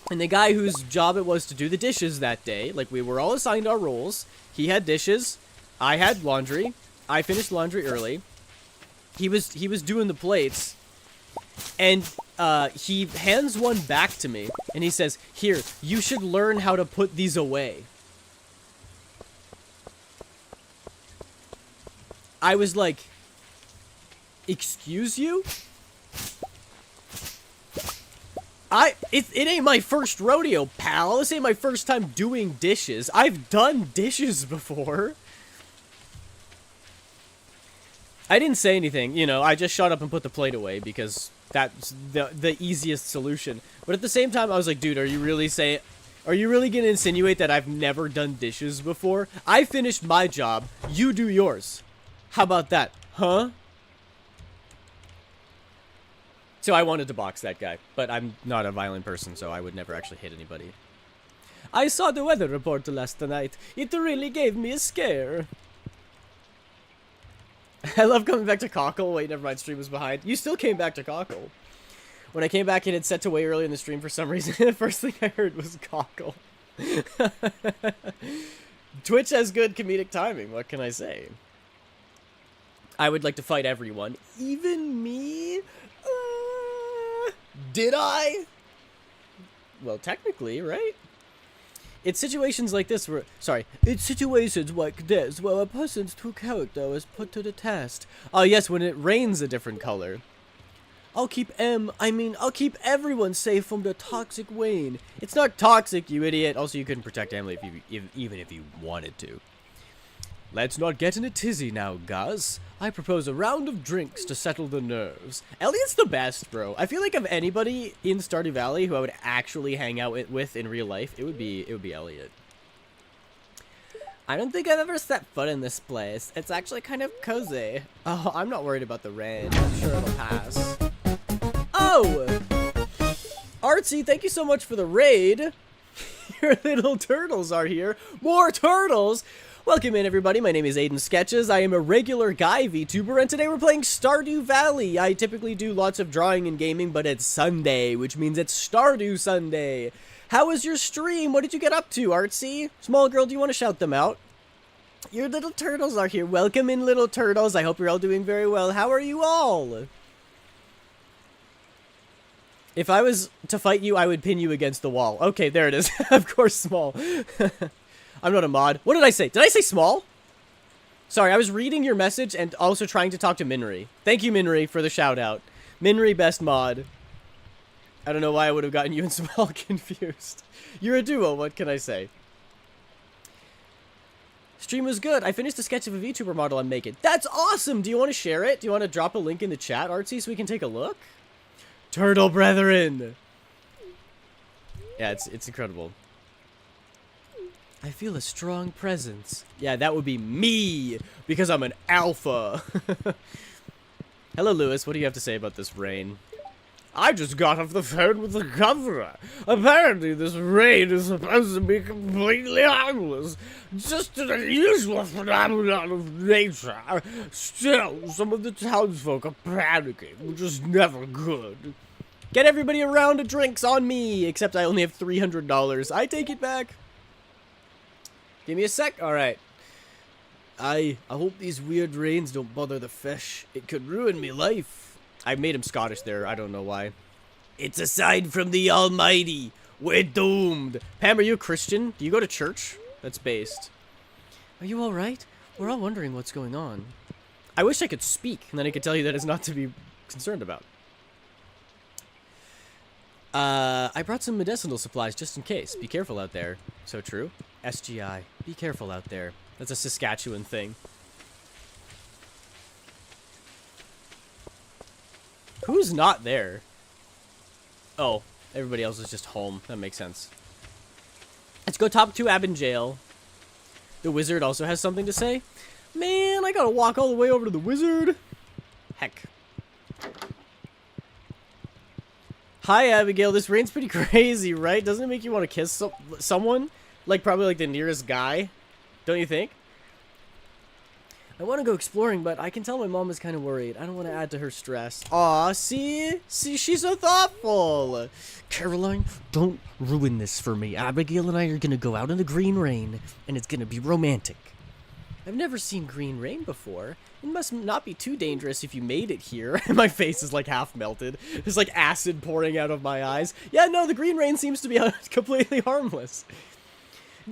[SPEAKER 1] and the guy whose job it was to do the dishes that day, like we were all assigned our roles. He had dishes, I had laundry. I finished laundry early. He was doing the plates, and he hands one back to me, and he says, "Here, you should learn how to put these away." I was like, "Excuse you?" It ain't my first rodeo, pal. This ain't my first time doing dishes. I've done dishes before. I didn't say anything, you know, I just shut up and put the plate away because that's the easiest solution. But at the same time, I was like, dude, are you really gonna insinuate that I've never done dishes before? I finished my job, you do yours. How about that, huh? So I wanted to box that guy, but I'm not a violent person, so I would never actually hit anybody. I saw the weather report last night. It really gave me a scare. I love coming back to Cockle. Wait, never mind, stream was behind. You still came back to Cockle. When I came back, it had set to way early in the stream for some reason. The first thing I heard was Cockle. Twitch has good comedic timing, what can I say? I would like to fight everyone. Even me? Did I? Well, technically, right? It's situations like this where, it's situations like this where a person's true character is put to the test. Oh yes, when it rains a different color. I'll keep everyone safe from the toxic Wayne. It's not toxic, you idiot. Also, you couldn't protect Emily even if you wanted to. Let's not get in a tizzy now, guys. I propose a round of drinks to settle the nerves. Elliot's the best, bro. I feel like of anybody in Stardew Valley who I would actually hang out with in real life, it would be Elliot. I don't think I've ever set foot in this place. It's actually kind of cozy. Oh, I'm not worried about the rain. I'm sure it'll pass. Oh! Artsy, thank you so much for the raid. Your little turtles are here. More turtles! Welcome in, everybody. My name is Aiden Sketches. I am a regular guy VTuber, and today we're playing Stardew Valley. I typically do lots of drawing and gaming, but it's Sunday, which means it's Stardew Sunday. How was your stream? What did you get up to, Artsy? Small girl, do you want to shout them out? Your little turtles are here. Welcome in, little turtles. I hope you're all doing very well. How are you all? If I was to fight you, I would pin you against the wall. Okay, there it is. Of course, Small. I'm not a mod. What did I say? Did I say Small? Sorry, I was reading your message and also trying to talk to Minri. Thank you, Minri, for the shout out. Minri, best mod. I don't know why I would have gotten you and Small confused. You're a duo, what can I say? Stream was good. I finished a sketch of a VTuber model I'm making. That's awesome! Do you want to share it? Do you want to drop a link in the chat, Artsy, so we can take a look? Turtle brethren! Yeah, it's incredible. I feel a strong presence. Yeah, that would be me, because I'm an alpha. Hello, Lewis. What do you have to say about this rain? I just got off the phone with the governor. Apparently, this rain is supposed to be completely harmless. Just an unusual phenomenon of nature. Still, some of the townsfolk are panicking, which is never good. Get everybody a round of drinks on me, except I only have $300. I take it back. Give me a sec. All right. I hope these weird rains don't bother the fish. It could ruin me life. I made him Scottish there. I don't know why. It's a sign from the Almighty. We're doomed. Pam, are you a Christian? Do you go to church? That's based. Are you all right? We're all wondering what's going on. I wish I could speak, and then I could tell you that it's not to be concerned about. I brought some medicinal supplies just in case. Be careful out there. So true. SGI. Be careful out there. That's a Saskatchewan thing. Who's not there? Oh, everybody else is just home. That makes sense. Let's go top 2 ab in jail. The wizard also has something to say. Man, I gotta walk all the way over to the wizard. Heck. Hi, Abigail. This rain's pretty crazy, right? Doesn't it make you want to kiss someone? Like, probably like the nearest guy. Don't you think? I want to go exploring, but I can tell my mom is kind of worried. I don't want to add to her stress. Aw, see? See, she's so thoughtful. Caroline, don't ruin this for me. Abigail and I are going to go out in the green rain, and it's going to be romantic. I've never seen green rain before. It must not be too dangerous if you made it here. My face is like half melted. There's like acid pouring out of my eyes. Yeah, no, the green rain seems to be completely harmless.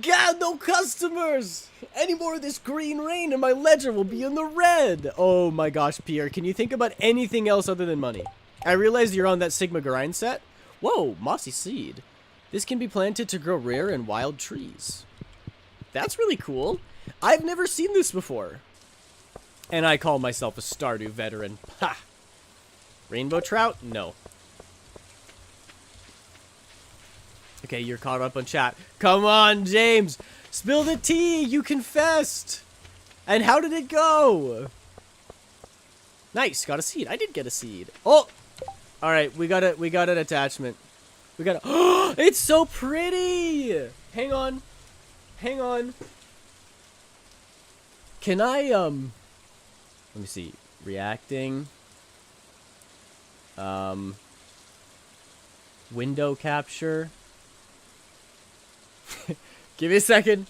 [SPEAKER 1] God, no customers! Any more of this green rain and my ledger will be in the red! Oh my gosh, Pierre, can you think about anything else other than money? I realize you're on that Sigma grind set. Whoa, mossy seed. This can be planted to grow rare and wild trees. That's really cool. I've never seen this before. And I call myself a Stardew veteran. Ha! Rainbow trout? No. Okay, you're caught up on chat. Come on, James! Spill the tea! You confessed! And how did it go? Nice, got a seed. I did get a seed. Oh! Alright, we got an attachment. We got a it's so pretty! Hang on. Hang on. Can I, let me see. Reacting. Window capture. Give me a second.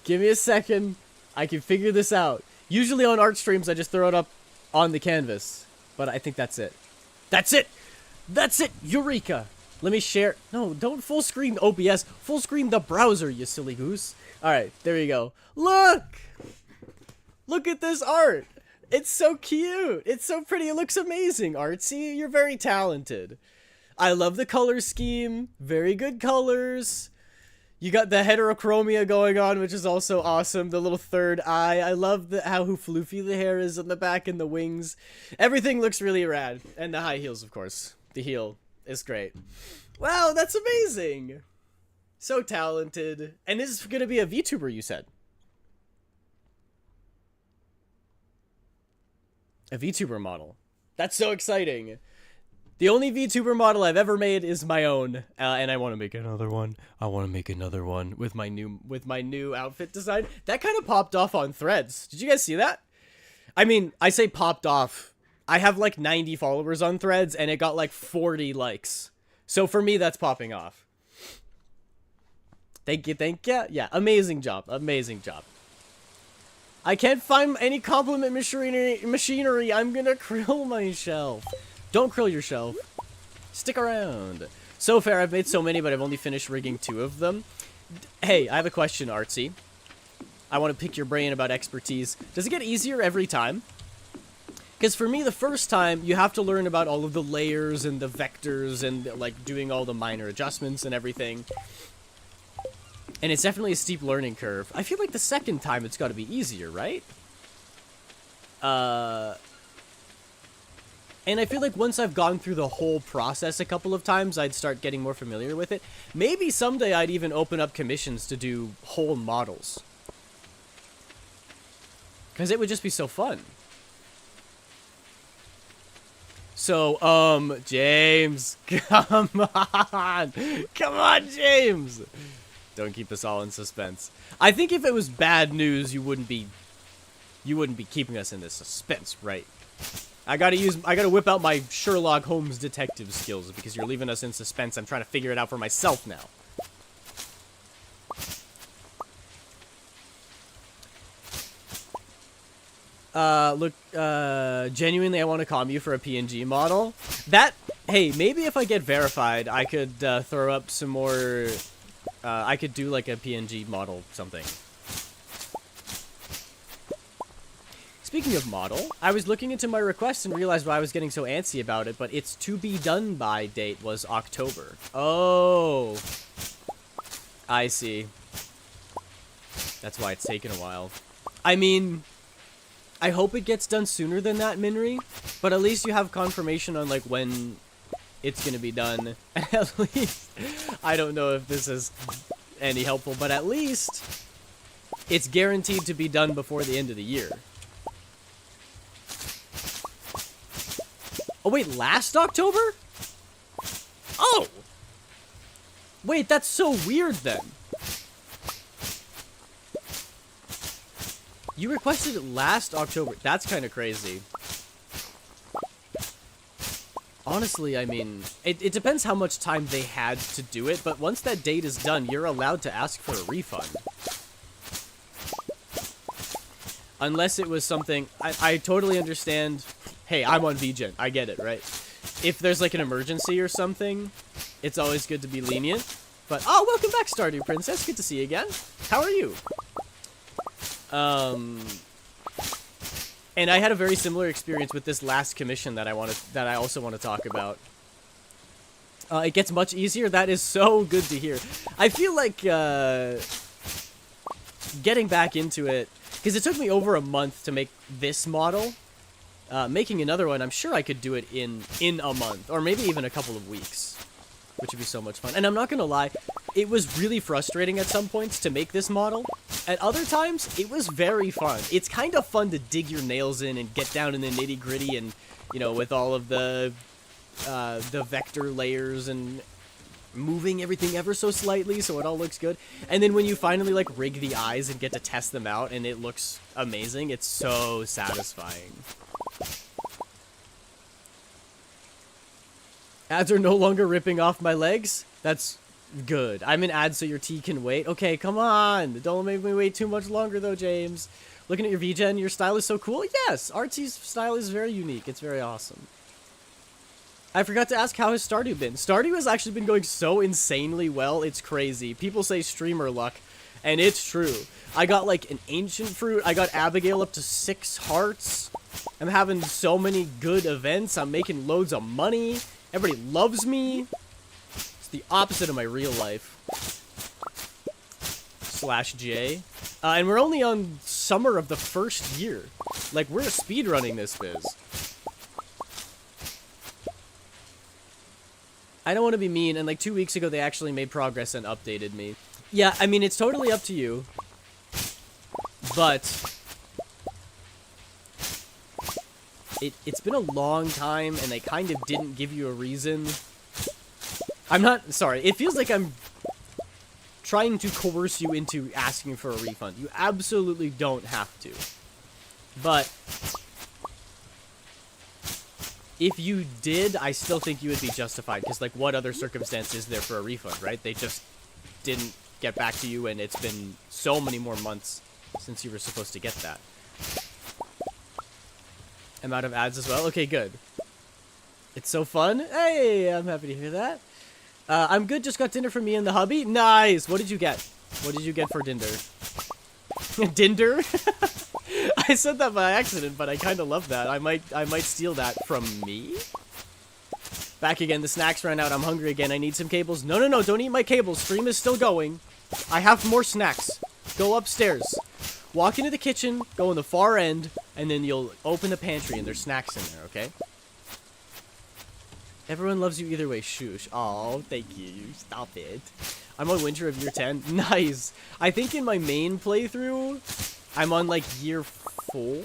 [SPEAKER 1] Give me a second. I can figure this out. Usually on art streams, I just throw it up on the canvas. But I think that's it. That's it! That's it! Eureka! Let me share. No, don't full screen OBS. Full screen the browser, you silly goose. Alright, there you go. Look! Look at this art! It's so cute! It's so pretty. It looks amazing, Artsy. You're very talented. I love the color scheme. Very good colors. You got the heterochromia going on, which is also awesome. The little third eye. I love how floofy the hair is on the back and the wings. Everything looks really rad. And the high heels, of course. The heel is great. Wow, that's amazing. So talented. And this is going to be a VTuber, you said. A VTuber model. That's so exciting. The only VTuber model I've ever made is my own, and I want to make another one. I want to make another one with my new outfit design. That kind of popped off on Threads. Did you guys see that? I mean, I say popped off. I have like 90 followers on Threads, and it got like 40 likes. So for me, that's popping off. Thank you, thank you. Yeah, amazing job, amazing job. I can't find any compliment machinery. I'm gonna krill myself. Don't krill your shelf. Stick around. So far, I've made so many, but I've only finished rigging 2 of them. Hey, I have a question, Artsy. I want to pick your brain about expertise. Does it get easier every time? Because for me, the first time, you have to learn about all of the layers and the vectors and, like, doing all the minor adjustments and everything. And it's definitely a steep learning curve. I feel like the second time, it's got to be easier, right? And I feel like once I've gone through the whole process a couple of times, I'd start getting more familiar with it. Maybe someday I'd even open up commissions to do whole models. Because it would just be so fun. So, James, come on. Come on, James. Don't keep us all in suspense. I think if it was bad news, you wouldn't be keeping us in this suspense, right? I gotta whip out my Sherlock Holmes detective skills because you're leaving us in suspense. I'm trying to figure it out for myself now. Look, genuinely, I want to calm you for a PNG model. That, hey, maybe if I get verified, I could throw up some more. I could do like a PNG model something. Speaking of model, I was looking into my request and realized why I was getting so antsy about it, but its to be done by date was October. Oh, I see. That's why it's taken a while. I mean, I hope it gets done sooner than that, Minri, but at least you have confirmation on like when it's gonna be done. At least, I don't know if this is any helpful, but at least it's guaranteed to be done before the end of the year. Oh wait, last October? Oh! Wait, that's so weird then. You requested it last October. That's kind of crazy. Honestly, I mean, it depends how much time they had to do it, but once that date is done, you're allowed to ask for a refund. Unless it was something... I totally understand... Hey, I'm on vgen. I get it, right? If there's like an emergency or something, it's always good to be lenient. But, oh, welcome back, Stardew Princess. Good to see you again. How are you? And I had a very similar experience with this last commission that I also want to talk about. It gets much easier. That is so good to hear. I feel like getting back into it, because it took me over a month to make this model. Making another one, I'm sure I could do it in a month, or maybe even a couple of weeks, which would be so much fun. And I'm not gonna lie, it was really frustrating at some points to make this model. At other times, it was very fun. It's kind of fun to dig your nails in and get down in the nitty-gritty, and, you know, with all of the vector layers and moving everything ever so slightly so it all looks good. And then when you finally, like, rig the eyes and get to test them out and it looks amazing, it's so satisfying. Ads are no longer ripping off my legs? That's good. I'm in ads so your tea can wait. Okay, come on. Don't make me wait too much longer though, James. Looking at your vgen, your style is so cool. Yes, Artsy's style is very unique. It's very awesome. I forgot to ask, how has Stardew been? Stardew has actually been going so insanely well. It's crazy. People say streamer luck, and it's true. I got like an ancient fruit. I got Abigail up to 6 hearts. I'm having so many good events. I'm making loads of money. Everybody loves me. It's the opposite of my real life. /J. And we're only on summer of the first year. Like, we're speedrunning this biz. I don't want to be mean, and like 2 weeks ago they actually made progress and updated me. Yeah, I mean, it's totally up to you. But it's been a long time, and they kind of didn't give you a reason. I'm not... Sorry, it feels like I'm trying to coerce you into asking for a refund. You absolutely don't have to. But if you did, I still think you would be justified, because, like, what other circumstance is there for a refund, right? They just didn't get back to you, and it's been so many more months since you were supposed to get that. I'm out of ads as well? Okay, good. It's so fun. Hey, I'm happy to hear that. I'm good, just got dinner for me and the hubby. Nice! What did you get? What did you get for dinner? Dinder? I said that by accident, but I kind of love that. I might steal that from me. Back again, the snacks ran out. I'm hungry again. I need some cables. No, don't eat my cables. Stream is still going. I have more snacks. Go upstairs. Walk into the kitchen, go in the far end, and then you'll open the pantry and there's snacks in there, okay? Everyone loves you either way, shoosh. Oh, thank you. Stop it. I'm on winter of year 10. Nice. I think in my main playthrough, I'm on like year 4?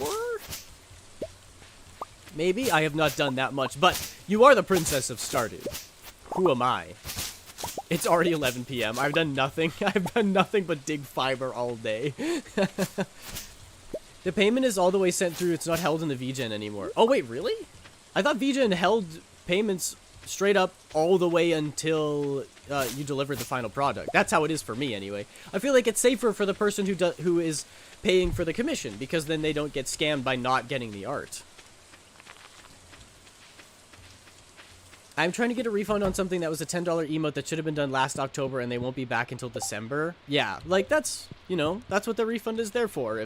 [SPEAKER 1] Maybe? I have not done that much, but you are the princess of Stardew. Who am I? It's already 11 p.m. I've done nothing. I've done nothing but dig fiber all day. The payment is all the way sent through. It's not held in the vgen anymore. Oh, wait, really? I thought vgen held payments straight up all the way until you deliver the final product. That's how it is for me, anyway. I feel like it's safer for the person who is paying for the commission, because then they don't get scammed by not getting the art. I'm trying to get a refund on something that was a $10 emote that should have been done last October, and they won't be back until December. Yeah, like, that's, you know, that's what the refund is there for.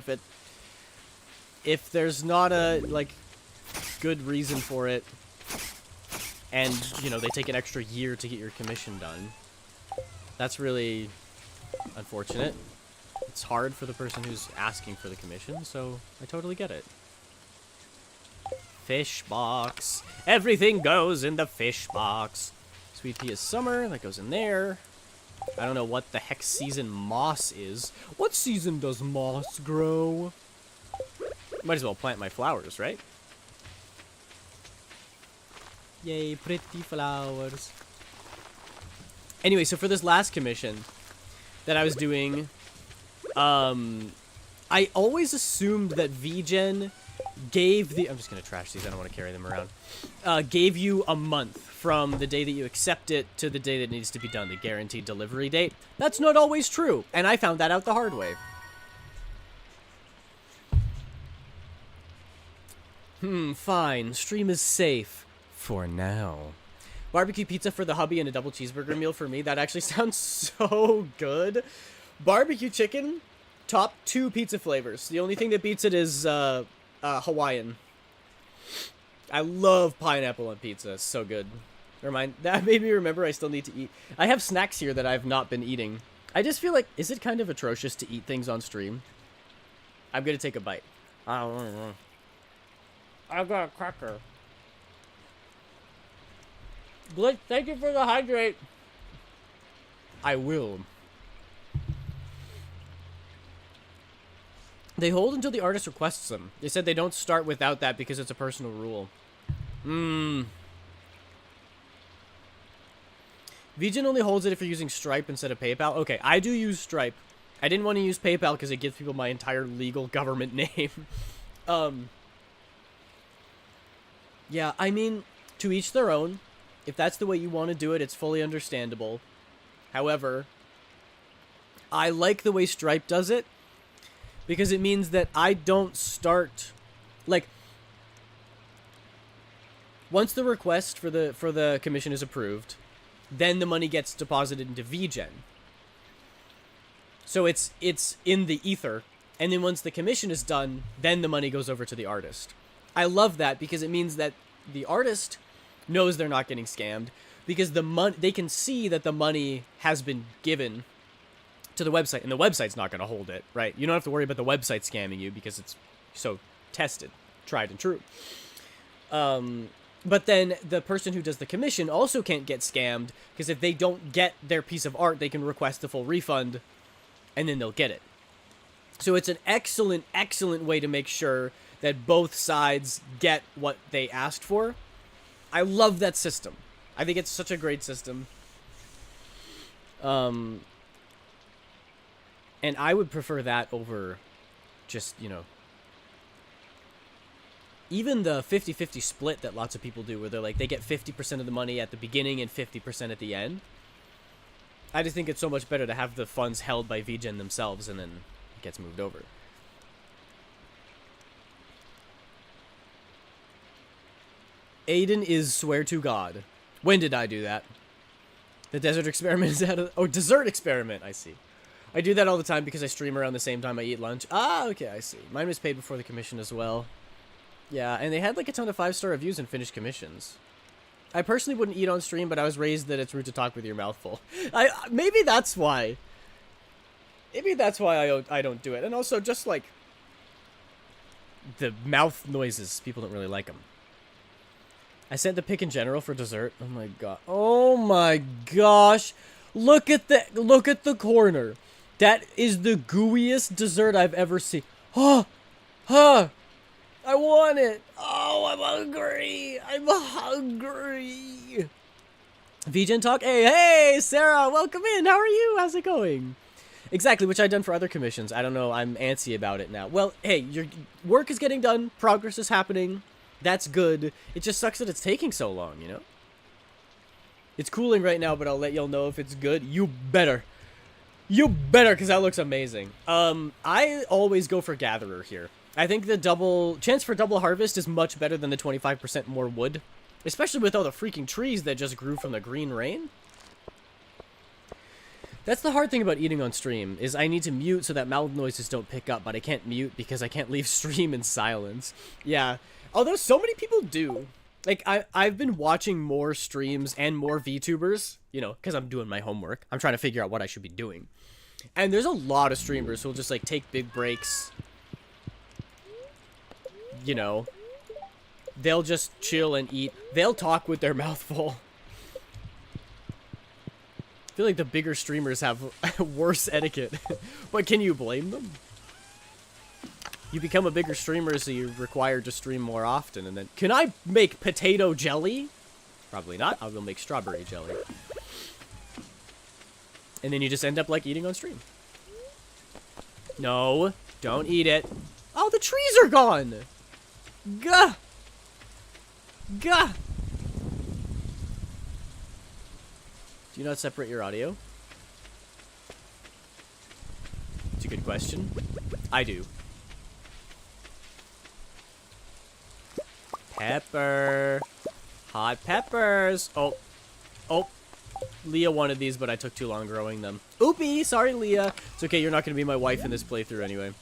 [SPEAKER 1] If there's not a, like, good reason for it, and, you know, they take an extra year to get your commission done, that's really unfortunate. It's hard for the person who's asking for the commission, so I totally get it. Fish box. Everything goes in the fish box. Sweet pea is summer. That goes in there. I don't know what the heck season moss is. What season does moss grow? Might as well plant my flowers, right? Yay, pretty flowers. Anyway, so for this last commission that I was doing, I always assumed that vgen gave the... I'm just going to trash these. I don't want to carry them around. Gave you a month from the day that you accept it to the day that it needs to be done, the guaranteed delivery date. That's not always true, and I found that out the hard way. Fine. Stream is safe. For now. Barbecue pizza for the hubby and a double cheeseburger meal for me. That actually sounds so good. Barbecue chicken, top 2 pizza flavors. The only thing that beats it is Hawaiian. I love pineapple on pizza. It's so good. Never mind. That made me remember I still need to eat. I have snacks here that I've not been eating. I just feel like, is it kind of atrocious to eat things on stream? I'm gonna take a bite. I got a cracker. Glitch, thank you for the hydrate. I will. They hold until the artist requests them. They said they don't start without that because it's a personal rule. vgen only holds it if you're using Stripe instead of PayPal. Okay, I do use Stripe. I didn't want to use PayPal because it gives people my entire legal government name. Yeah, I mean, to each their own. If that's the way you want to do it, it's fully understandable. However, I like the way Stripe does it because it means that I don't start, like, once the request for the commission is approved, then the money gets deposited into vgen. So it's in the ether, and then once the commission is done, then the money goes over to the artist. I love that because it means that the artist knows they're not getting scammed because they can see that the money has been given to the website, and the website's not going to hold it, right? You don't have to worry about the website scamming you because it's so tested, tried and true. But then the person who does the commission also can't get scammed because if they don't get their piece of art, they can request the full refund and then they'll get it. So it's an excellent, excellent way to make sure that both sides get what they asked for. I love that system. I think it's such a great system. And I would prefer that over just, you know, even the 50-50 split that lots of people do where they're like, they get 50% of the money at the beginning and 50% at the end. I just think it's so much better to have the funds held by vgen themselves and then it gets moved over. Aiden is swear to God. When did I do that? The desert experiment is out of... Oh, dessert experiment, I see. I do that all the time because I stream around the same time I eat lunch. Ah, okay, I see. Mine was paid before the commission as well. Yeah, and they had like a ton of 5-star reviews and finished commissions. I personally wouldn't eat on stream, but I was raised that it's rude to talk with your mouth full. Maybe that's why. Maybe that's why I don't do it. And also just like... the mouth noises, people don't really like them. I sent the pick in general for dessert. Oh my god. Oh my gosh. Look at the corner. That is the gooeyest dessert I've ever seen. Oh, I want it. Oh, I'm hungry. I'm hungry. vgen talk. Hey, Sarah, welcome in. How are you? How's it going? Exactly, which I've done for other commissions. I don't know. I'm antsy about it now. Well, hey, your work is getting done. Progress is happening. That's good. It just sucks that it's taking so long, you know? It's cooling right now, but I'll let y'all know if it's good. You better. You better, because that looks amazing. I always go for Gatherer here. I think the chance for double harvest is much better than the 25% more wood. Especially with all the freaking trees that just grew from the green rain. That's the hard thing about eating on stream, is I need to mute so that mouth noises don't pick up, but I can't mute because I can't leave stream in silence. Yeah, although so many people do. Like, I've been watching more streams and more VTubers, you know, because I'm doing my homework. I'm trying to figure out what I should be doing. And there's a lot of streamers who'll just, like, take big breaks. You know, they'll just chill and eat. They'll talk with their mouth full. I feel like the bigger streamers have worse etiquette. But can you blame them? You become a bigger streamer, so you're required to stream more often, and then... Can I make potato jelly? Probably not. I will make strawberry jelly. And then you just end up, like, eating on stream. No, don't eat it. Oh, the trees are gone! Gah! Gah! Do you not separate your audio? It's a good question. I do. Pepper. Hot peppers. Oh. Oh. Leah wanted these, but I took too long growing them. Oopie! Sorry, Leah. It's okay, you're not going to be my wife in this playthrough anyway.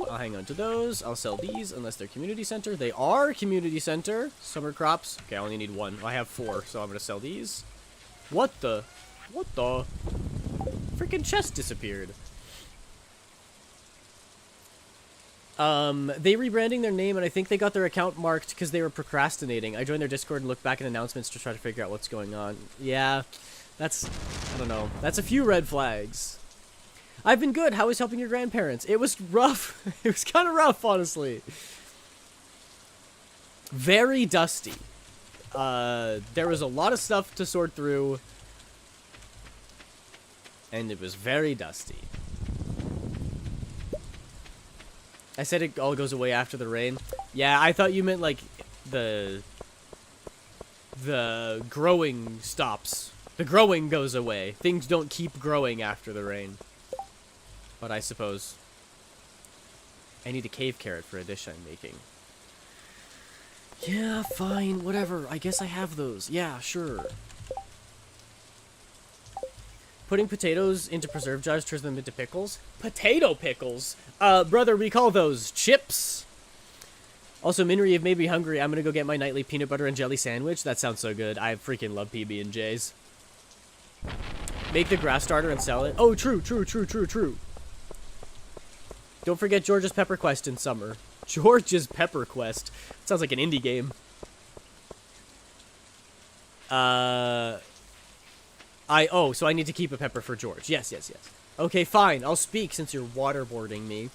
[SPEAKER 1] I'll hang on to those. I'll sell these unless they're community center. They are community center. Summer crops. Okay, I only need one. I have 4, so I'm going to sell these. What the? What the? Freaking chest disappeared. They rebranding their name, and I think they got their account marked because they were procrastinating. I joined their Discord and looked back at announcements to try to figure out what's going on. Yeah, that's... I don't know. That's a few red flags. I've been good. How was helping your grandparents? It was rough. It was kind of rough, honestly. Very dusty. There was a lot of stuff to sort through. And it was very dusty. I said it all goes away after the rain. Yeah, I thought you meant, like, the growing stops. The growing goes away. Things don't keep growing after the rain. But I suppose I need a cave carrot for a dish I'm making. Yeah, fine, whatever. I guess I have those. Yeah, sure. Putting potatoes into preserve jars turns them into pickles. Potato pickles? Brother, we call those chips. Also, Minri, you've made me hungry. I'm gonna go get my nightly peanut butter and jelly sandwich. That sounds so good. I freaking love PB&Js. Make the grass starter and sell it. Oh, true. Don't forget George's Pepper Quest in summer. George's Pepper Quest. Sounds like an indie game. So I need to keep a pepper for George. Yes. Okay, fine. I'll speak since you're waterboarding me.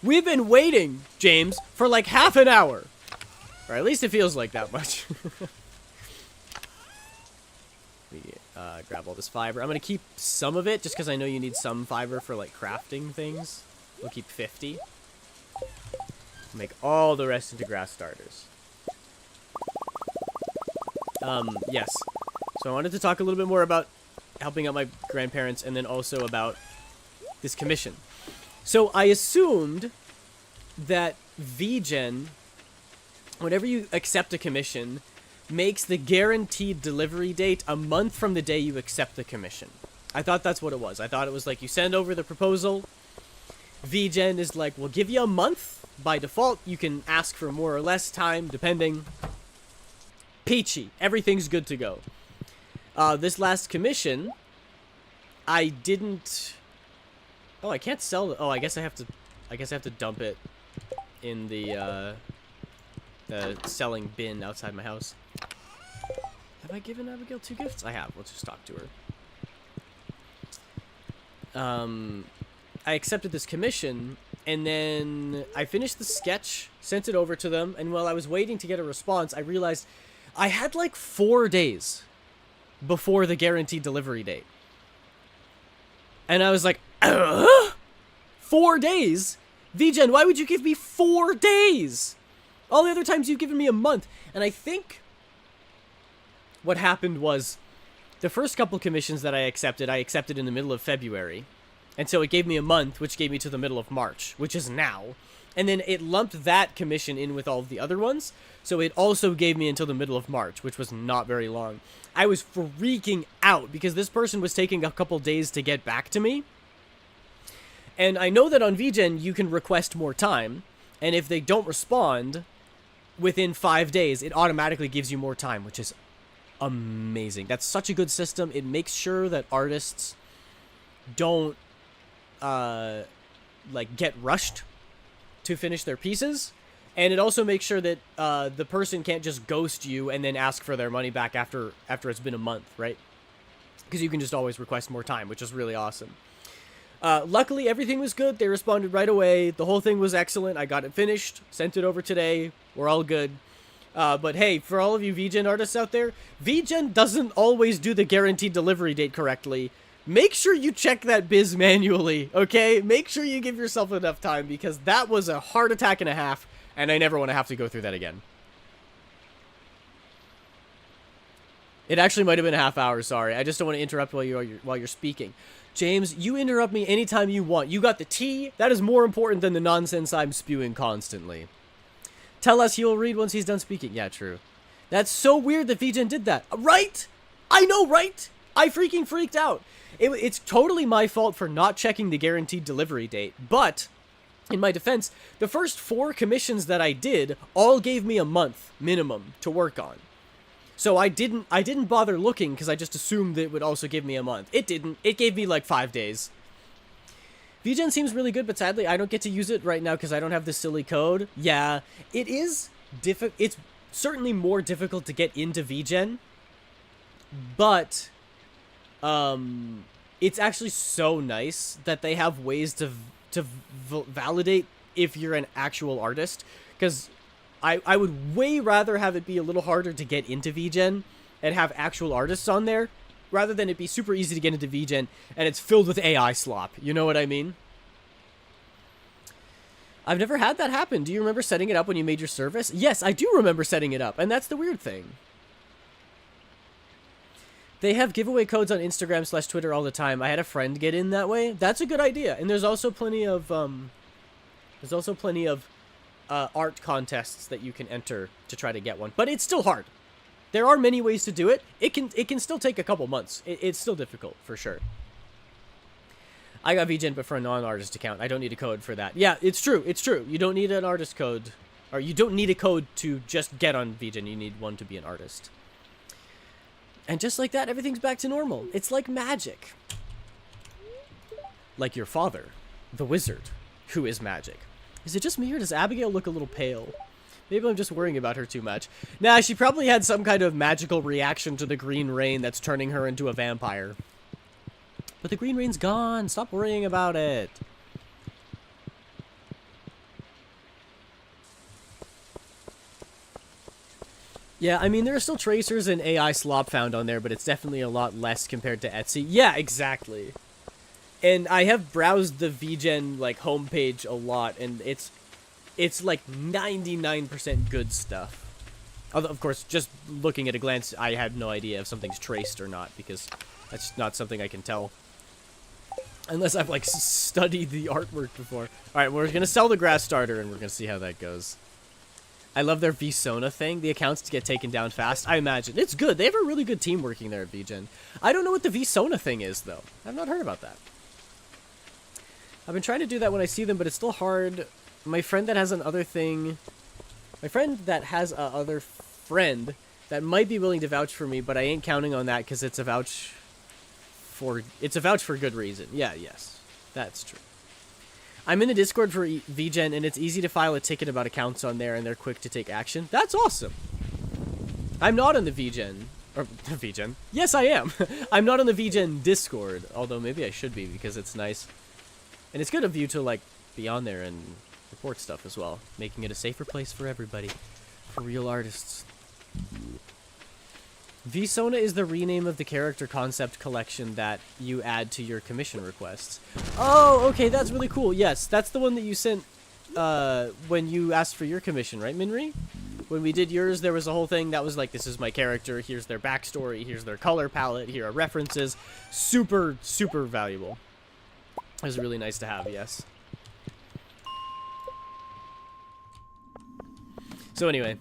[SPEAKER 1] We've been waiting, James, for like half an hour. Or at least it feels like that much. Grab all this fiber. I'm going to keep some of it just because I know you need some fiber for like crafting things. We'll keep 50. Make all the rest into grass starters. Yes. So I wanted to talk a little bit more about helping out my grandparents and then also about this commission. So I assumed that vgen, whenever you accept a commission, makes the guaranteed delivery date a month from the day you accept the commission. I thought that's what it was. I thought it was like you send over the proposal. vgen is like, we'll give you a month. By default, you can ask for more or less time, depending. Peachy. Everything's good to go. This last commission, I didn't... Oh, I can't sell... Oh, I guess I have to dump it in the selling bin outside my house. Have I given Abigail 2 gifts? I have. Let's just talk to her. I accepted this commission, and then I finished the sketch, sent it over to them, and while I was waiting to get a response, I realized I had like 4 days before the guaranteed delivery date. And I was like, 4 days? vgen, why would you give me 4 days? All the other times you've given me a month. And I think what happened was the first couple commissions that I accepted in the middle of February. And so it gave me a month, which gave me to the middle of March, which is now. And then it lumped that commission in with all of the other ones. So it also gave me until the middle of March, which was not very long. I was freaking out because this person was taking a couple days to get back to me. And I know that on vgen you can request more time. And if they don't respond within 5 days, it automatically gives you more time, which is amazing. That's such a good system. It makes sure that artists don't like get rushed to finish their pieces, and it also makes sure that the person can't just ghost you and then ask for their money back after it's been a month, right? Because you can just always request more time, which is really awesome. Luckily, everything was good. They responded right away. The whole thing was excellent. I got it finished, sent it over today. We're all good. But hey, for all of you vgen artists out there, vgen doesn't always do the guaranteed delivery date correctly. Make sure you check that biz manually, okay? Make sure you give yourself enough time, because that was a heart attack and a half, and I never want to have to go through that again. It actually might have been a half hour, sorry. I just don't want to interrupt while you're speaking. James, you interrupt me anytime you want. You got the tea. That is more important than the nonsense I'm spewing constantly. Tell us he will read once he's done speaking. Yeah, true. That's so weird that vgen did that. Right? I know, right? I freaking freaked out. It's totally my fault for not checking the guaranteed delivery date, but in my defense, the first 4 commissions that I did all gave me a month minimum to work on. So I didn't bother looking because I just assumed that it would also give me a month. It didn't. It gave me like 5 days. vgen seems really good, but sadly I don't get to use it right now because I don't have the silly code. Yeah, it is it's certainly more difficult to get into vgen, but it's actually so nice that they have ways to validate if you're an actual artist, because I would way rather have it be a little harder to get into vgen and have actual artists on there, rather than it be super easy to get into vgen and it's filled with AI slop. You know what I mean? I've never had that happen. Do you remember setting it up when you made your service? Yes, I do remember setting it up, and that's the weird thing. They have giveaway codes on Instagram/Twitter all the time. I had a friend get in that way. That's a good idea. And there's also plenty of art contests that you can enter to try to get one. But it's still hard. There are many ways to do it. It can still take a couple months. It's still difficult, for sure. I got vgen, but for a non-artist account. I don't need a code for that. Yeah, it's true. It's true. You don't need an artist code. Or you don't need a code to just get on vgen. You need one to be an artist. And just like that, everything's back to normal. It's like magic. Like your father, the wizard, who is magic. Is it just me, or does Abigail look a little pale? Maybe I'm just worrying about her too much. Nah, she probably had some kind of magical reaction to the green rain that's turning her into a vampire. But the green rain's gone. Stop worrying about it. Yeah, I mean, there are still tracers and AI slop found on there, but it's definitely a lot less compared to Etsy. Yeah, exactly. And I have browsed the vgen, like, homepage a lot, and it's like 99% good stuff. Although, of course, just looking at a glance, I had no idea if something's traced or not, because that's not something I can tell. Unless I've, like, studied the artwork before. Alright, we're gonna sell the grass starter, and we're gonna see how that goes. I love their VSona thing. The accounts get taken down fast. I imagine. It's good. They have a really good team working there at vgen. I don't know what the VSona thing is, though. I've not heard about that. I've been trying to do that when I see them, but it's still hard. My friend that has another thing... My friend that has a other friend that might be willing to vouch for me, but I ain't counting on that because it's a vouch for... It's a vouch for good reason. Yeah, yes. That's true. I'm in the Discord for vgen, and it's easy to file a ticket about accounts on there, and they're quick to take action. That's awesome. I'm not on the vgen. Or, vgen? Yes, I am. I'm not on the vgen Discord, although maybe I should be, because it's nice. And it's good of you to, like, be on there and report stuff as well, making it a safer place for everybody. For real artists. VSona is the rename of the character concept collection that you add to your commission requests. Oh, okay, that's really cool. Yes, that's the one that you sent when you asked for your commission, right, Minri? When we did yours, there was a whole thing that was like, this is my character, here's their backstory, here's their color palette, here are references. Super, super valuable. It was really nice to have, yes. So anyway,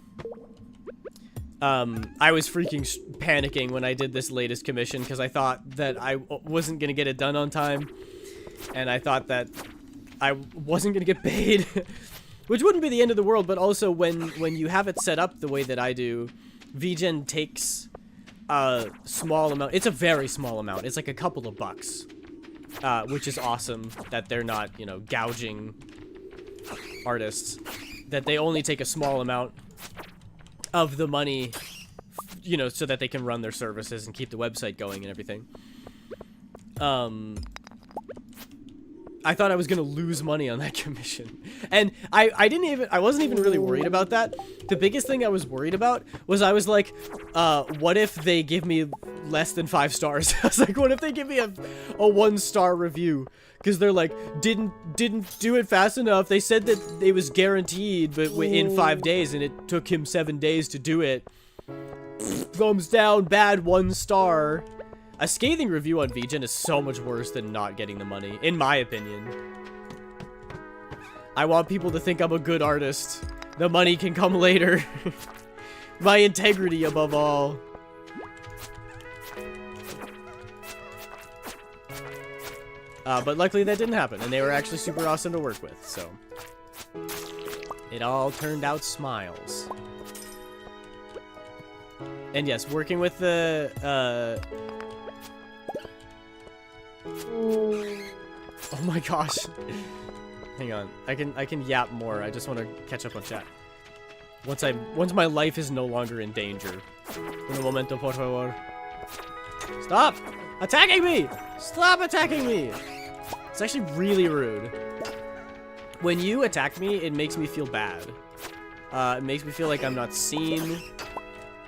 [SPEAKER 1] I was freaking panicking when I did this latest commission because I thought that I wasn't going to get it done on time. And I thought that I wasn't going to get paid. Which wouldn't be the end of the world, but also when you have it set up the way that I do, vgen takes a small amount. It's a very small amount. It's like a couple of bucks, which is awesome that they're not, you know, gouging artists. That they only take a small amount of the money, you know, so that they can run their services and keep the website going and everything. I thought I was gonna lose money on that commission, and I wasn't even really worried about that. The biggest thing I was worried about was I was like, what if they give me less than 5 stars? I was like, what if they give me a 1-star review? Because they're like, didn't do it fast enough. They said that it was guaranteed, but in 5 days, and it took him 7 days to do it. Thumbs down, bad 1 star. A scathing review on vgen is so much worse than not getting the money, in my opinion. I want people to think I'm a good artist. The money can come later. My integrity above all. But luckily that didn't happen, and they were actually super awesome to work with, so. It all turned out smiles. And yes, working with the, oh my gosh. Hang on. I can yap more. I just want to catch up on chat. Once my life is no longer in danger. Un momento, por favor. Stop attacking me! Stop attacking me! It's actually really rude. When you attack me, it makes me feel bad. It makes me feel like I'm not seen.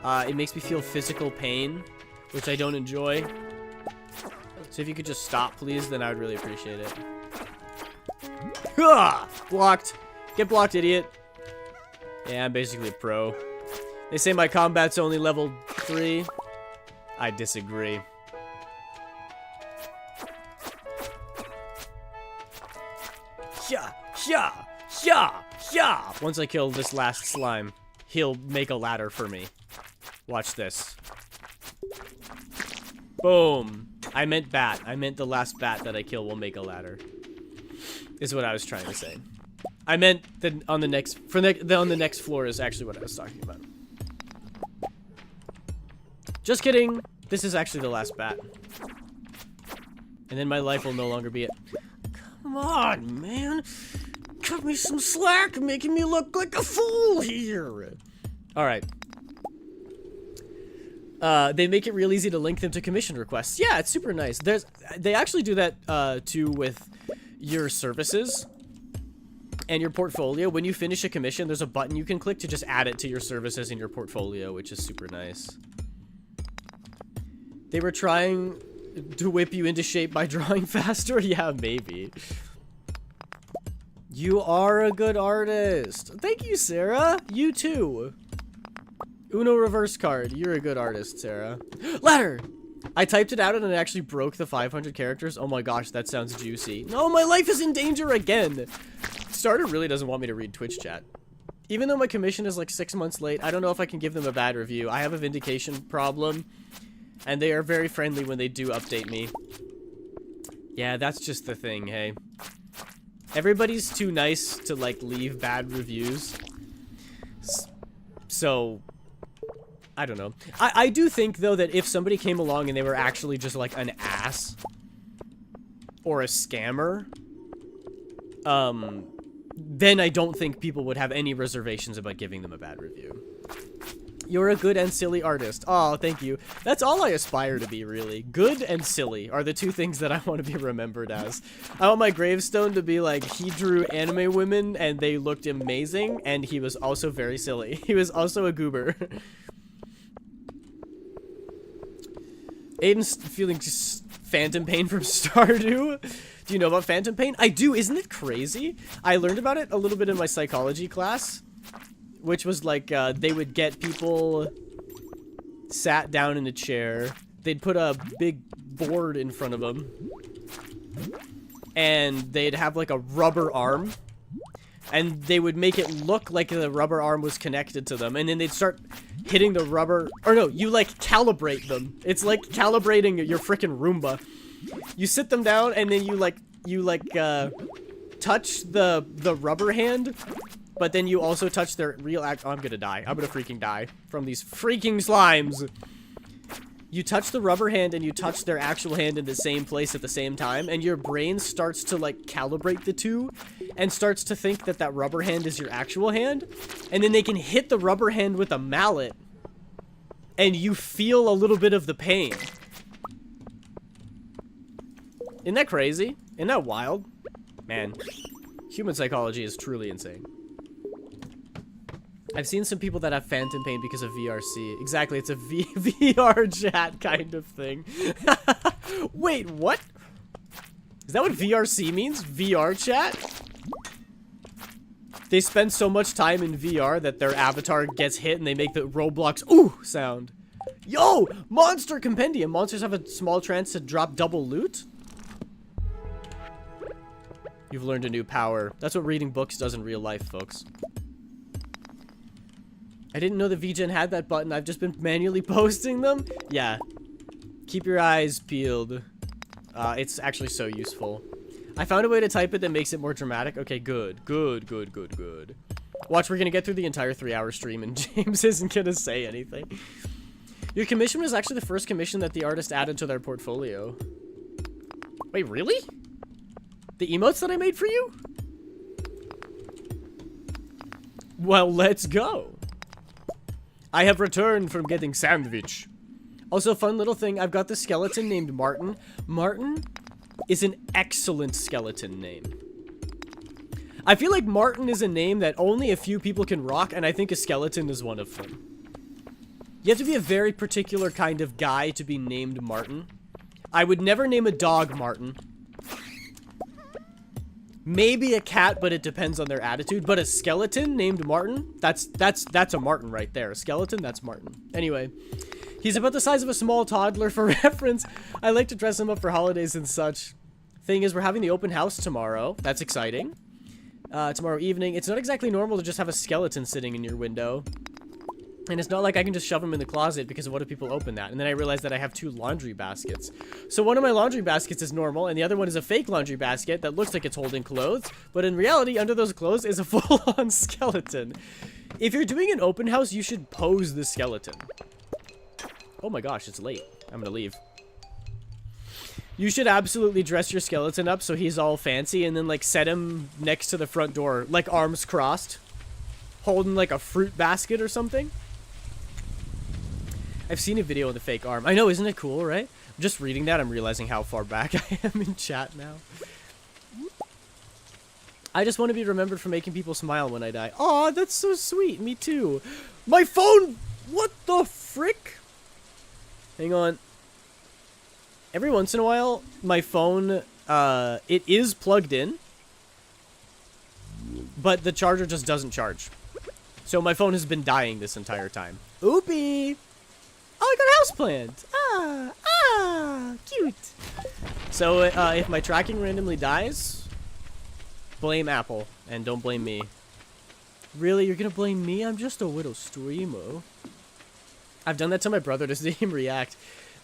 [SPEAKER 1] It makes me feel physical pain, which I don't enjoy. So if you could just stop, please, then I would really appreciate it. Ah! Blocked. Get blocked, idiot. Yeah, I'm basically a pro. They say my combat's only level 3. I disagree. Yeah, yeah, yeah, yeah. Once I kill this last slime, he'll make a ladder for me. Watch this. Boom. I meant bat. I meant the last bat that I kill will make a ladder. Is what I was trying to say. I meant that on the next on the next floor is actually what I was talking about. Just kidding. This is actually the last bat. And then my life will no longer be it. Come on, man. Cut me some slack, making me look like a fool here. All right. They make it real easy to link them to commission requests. Yeah, it's super nice. They actually do that too with your services and your portfolio. When you finish a commission, there's a button you can click to just add it to your services in your portfolio, which is super nice. They were trying to whip you into shape by drawing faster? Yeah, maybe. You are a good artist. Thank you, Sarah. You too. Uno reverse card. You're a good artist, Sarah. Ladder! I typed it out and it actually broke the 500 characters. Oh my gosh, that sounds juicy. No, my life is in danger again. Starter really doesn't want me to read Twitch chat. Even though my commission is like 6 months late, I don't know if I can give them a bad review. I have a vindication problem, and they are very friendly when they do update me. Yeah, that's just the thing, hey. Everybody's too nice to, like, leave bad reviews. So, I don't know. I do think, though, that if somebody came along and they were actually just, like, an ass or a scammer, then I don't think people would have any reservations about giving them a bad review. You're a good and silly artist. Oh, thank you. That's all I aspire to be, really. Good and silly are the two things that I want to be remembered as. I want my gravestone to be like, he drew anime women and they looked amazing, and he was also very silly. He was also a goober. Aiden's feeling just phantom pain from Stardew. Do you know about phantom pain? I do. Isn't it crazy? I learned about it a little bit in my psychology class. which was like, they would get people sat down in a chair. They'd put a big board in front of them. And they'd have like a rubber arm. And they would make it look like the rubber arm was connected to them. And then they'd start hitting the rubber... Or no, you like calibrate them. It's like calibrating your frickin' Roomba. You sit them down and then you touch the rubber hand. But then you also touch their real act... Oh, I'm gonna die. I'm gonna freaking die from these freaking slimes. You touch the rubber hand and you touch their actual hand in the same place at the same time, and your brain starts to, like, calibrate the two and starts to think that that rubber hand is your actual hand, and then they can hit the rubber hand with a mallet, and you feel a little bit of the pain. Isn't that crazy? Isn't that wild? Man, human psychology is truly insane. I've seen some people that have phantom pain because of VRC. Exactly, it's a VR chat kind of thing. Wait, what? Is that what VRC means? VR chat? They spend so much time in VR that their avatar gets hit and they make the Roblox ooh sound. Yo! Monster Compendium! Monsters have a small chance to drop double loot? You've learned a new power. That's what reading books does in real life, folks. I didn't know the vgen had that button. I've just been manually posting them. Yeah. Keep your eyes peeled. It's actually so useful. I found a way to type it that makes it more dramatic. Okay, good. Good, good, good, good. Watch, we're gonna get through the entire 3-hour stream and James isn't gonna say anything. Your commission was actually the first commission that the artist added to their portfolio. Wait, really? The emotes that I made for you? Well, let's go. I have returned from getting sandwich. Also, fun little thing, I've got this skeleton named Martin. Martin is an excellent skeleton name. I feel like Martin is a name that only a few people can rock, and I think a skeleton is one of them. You have to be a very particular kind of guy to be named Martin. I would never name a dog Martin. Maybe a cat, but it depends on their attitude. But a skeleton named Martin, that's a Martin right there. A skeleton, that's Martin. Anyway, he's about the size of a small toddler for reference. I like to dress him up for holidays and such. Thing is, we're having the open house tomorrow. That's exciting. Tomorrow evening. It's not exactly normal to just have a skeleton sitting in your window. And it's not like I can just shove them in the closet because what if people open that? And then I realized that I have 2 laundry baskets. So one of my laundry baskets is normal, and the other one is a fake laundry basket that looks like it's holding clothes. But in reality, under those clothes is a full-on skeleton. If you're doing an open house, you should pose the skeleton. Oh my gosh, it's late. I'm gonna leave. You should absolutely dress your skeleton up so he's all fancy and then, like, set him next to the front door, like, arms crossed. Holding, like, a fruit basket or something. I've seen a video of the fake arm. I know, isn't it cool, right? Just reading that, I'm realizing how far back I am in chat now. I just want to be remembered for making people smile when I die. Aw, that's so sweet. Me too. My phone! What the frick? Hang on. Every once in a while, my phone, it is plugged in. But the charger just doesn't charge. So my phone has been dying this entire time. Oopie! Oh, I got a houseplant. Cute. So, if my tracking randomly dies, blame Apple, and don't blame me. Really? You're gonna blame me? I'm just a little streamer. I've done that to my brother to see him react.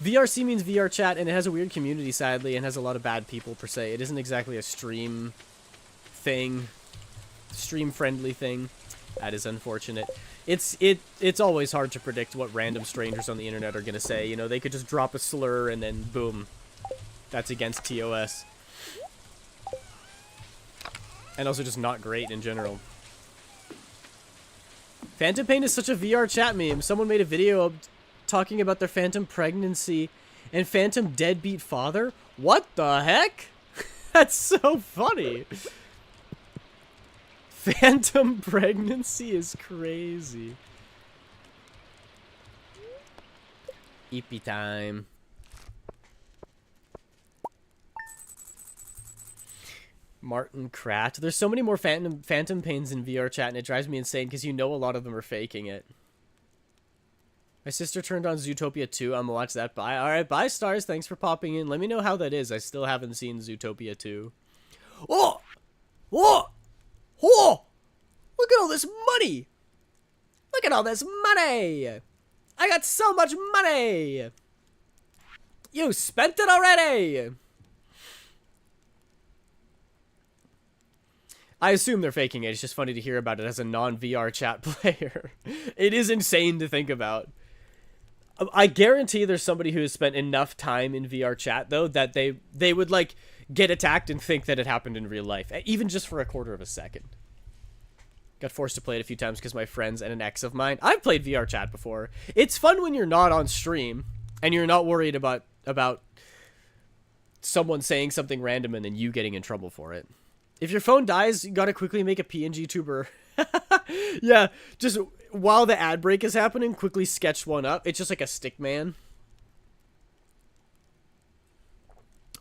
[SPEAKER 1] VRC means VR chat, and it has a weird community, sadly, and has a lot of bad people, per se. It isn't exactly a stream thing. Stream-friendly thing. That is unfortunate. It's always hard to predict what random strangers on the internet are gonna say. You know, they could just drop a slur and then boom. That's against TOS. And also just not great in general. Phantom pain is such a VR chat meme. Someone made a video talking about their phantom pregnancy and phantom deadbeat father. What the heck? That's so funny. Phantom pregnancy is crazy. Eepy time. Martin Krat. There's so many more phantom pains in VR chat, and it drives me insane because you know a lot of them are faking it. My sister turned on Zootopia 2. I'm gonna watch that. Bye. Alright, bye, Stars. Thanks for popping in. Let me know how that is. I still haven't seen Zootopia 2. Oh! Oh! Oh! Look at all this money! Look at all this money! I got so much money! You spent it already! I assume they're faking it. It's just funny to hear about it as a non-VR chat player. It is insane to think about. I guarantee there's somebody who has spent enough time in VR chat, though, that they would, like, get attacked and think that it happened in real life. Even just for a quarter of a second. Got forced to play it a few times because my friends and an ex of mine. I've played VR chat before. It's fun when you're not on stream and you're not worried about someone saying something random and then you getting in trouble for it. If your phone dies, you gotta quickly make a PNG tuber. Yeah, just while the ad break is happening, quickly sketch one up. It's just like a stick man.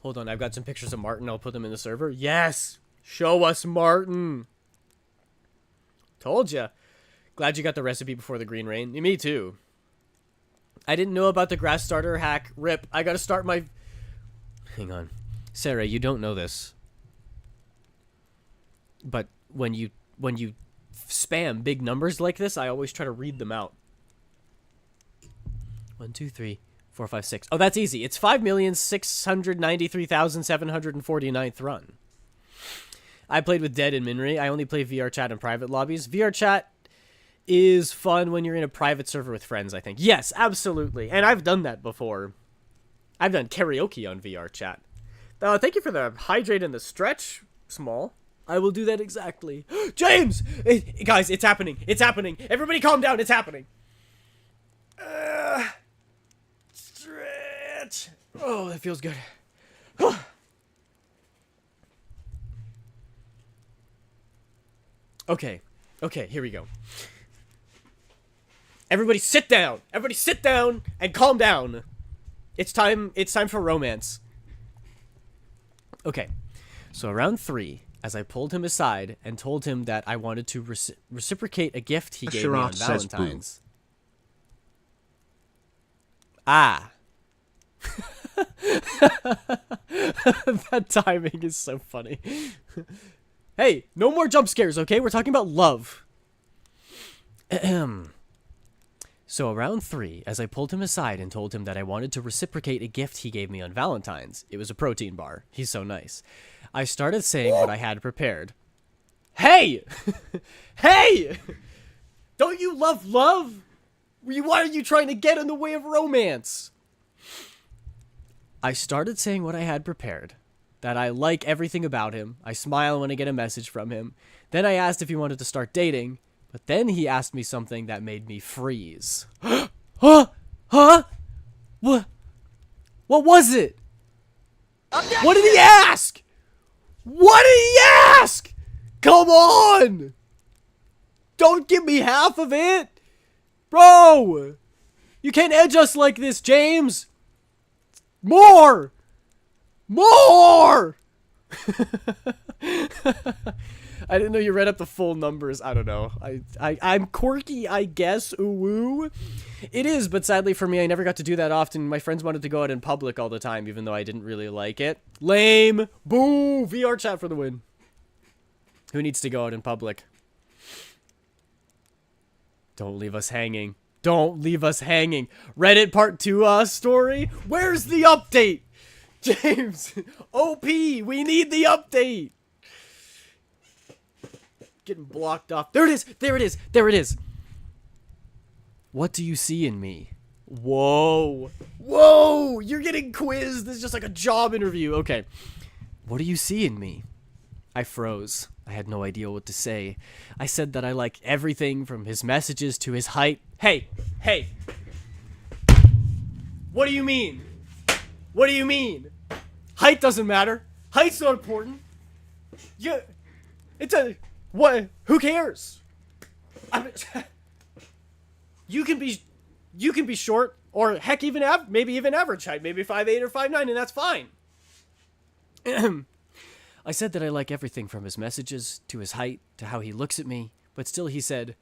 [SPEAKER 1] Hold on, I've got some pictures of Martin. I'll put them in the server. Yes! Show us Martin! Told ya. Glad you got the recipe before the green rain. Me too. I didn't know about the grass starter hack. Rip. I gotta start my... Hang on. Sarah, you don't know this. But when you spam big numbers like this, I always try to read them out. 1, 2, 3, 4, 5, 6. Oh, that's easy. It's 5,693,749th run. I played with Dead and Minri. I only play VR chat in private lobbies. VR chat is fun when you're in a private server with friends, I think. Yes, absolutely. And I've done that before. I've done karaoke on VR chat. Thank you for the hydrate and the stretch, Small. I will do that exactly. James! Guys, it's happening. It's happening. Everybody calm down. It's happening. Stretch. Oh, that feels good. Okay. Okay, here we go. Everybody sit down. Everybody sit down and calm down. It's time for romance. Okay. So around 3, as I pulled him aside and told him that I wanted to reciprocate a gift he gave me on Valentine's. Ah. That timing is so funny. Hey, no more jump scares, okay? We're talking about love. So around 3, as I pulled him aside and told him that I wanted to reciprocate a gift he gave me on Valentine's. It was a protein bar. He's so nice. I started saying what I had prepared. Hey! Hey! Don't you love love? Why are you trying to get in the way of romance? I started saying what I had prepared. That I like everything about him. I smile when I get a message from him. Then I asked if he wanted to start dating. But then he asked me something that made me freeze. Huh? Huh? What was it? What did he ask? What did he ask? Come on! Don't give me half of it! Bro! You can't edge us like this, James! More! More! I didn't know you read up the full numbers. I don't know. I'm quirky, I guess. Ooh woo. It is, but sadly for me, I never got to do that often. My friends wanted to go out in public all the time, even though I didn't really like it. Lame. Boo. VR chat for the win. Who needs to go out in public? Don't leave us hanging. Don't leave us hanging. Reddit part 2 story? Where's the update? James. OP. We need the update. Getting blocked off. There it is. There it is. There it is. What do you see in me? Whoa. Whoa. You're getting quizzed. This is just like a job interview. Okay. What do you see in me? I froze. I had no idea what to say. I said that I like everything from his messages to his height. Hey. Hey. What do you mean? What do you mean? Height doesn't matter. Height's not important. Yeah. It's a... What? Who cares? I mean, you can be short, or heck, even maybe even average height, maybe 5'8" or 5'9", and that's fine. I said that I like everything from his messages, to his height, to how he looks at me, but still he said,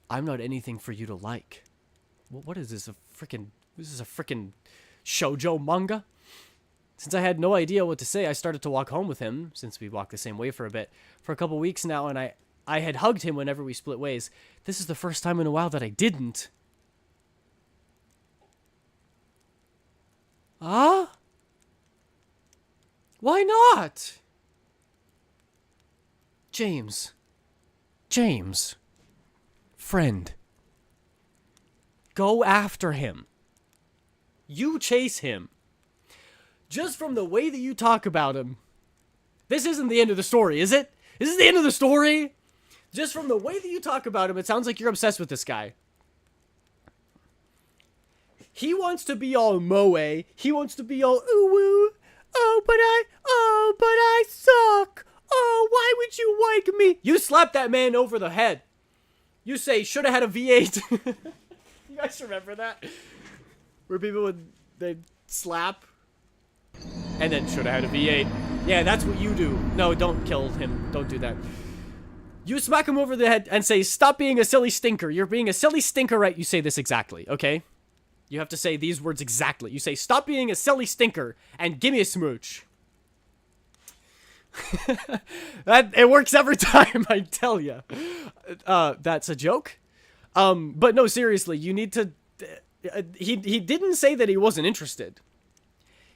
[SPEAKER 1] I'm not anything for you to like. What is this, this is a frickin' shoujo manga? Since I had no idea what to say, I started to walk home with him, since we walked the same way for a bit, for a couple weeks now, and I had hugged him whenever we split ways. This is the first time in a while that I didn't. Huh? Why not? James. Friend. Go after him. You chase him. Just from the way that you talk about him. This isn't the end of the story, is it? Is this the end of the story? Just from the way that you talk about him, it sounds like you're obsessed with this guy. He wants to be all moe. He wants to be all ooh-woo. Oh, but I suck. Oh, why would you like me? You slap that man over the head. You say, should have had a V8. You guys remember that? Where people they'd slap. And then should have had a V8. Yeah, that's what you do. No, don't kill him. Don't do that. You smack him over the head and say, stop being a silly stinker. You're being a silly stinker, right? You say this exactly, okay? You have to say these words exactly. You say, stop being a silly stinker and give me a smooch. It works every time, I tell you. That's a joke. But no, seriously, you need to... He didn't say that he wasn't interested.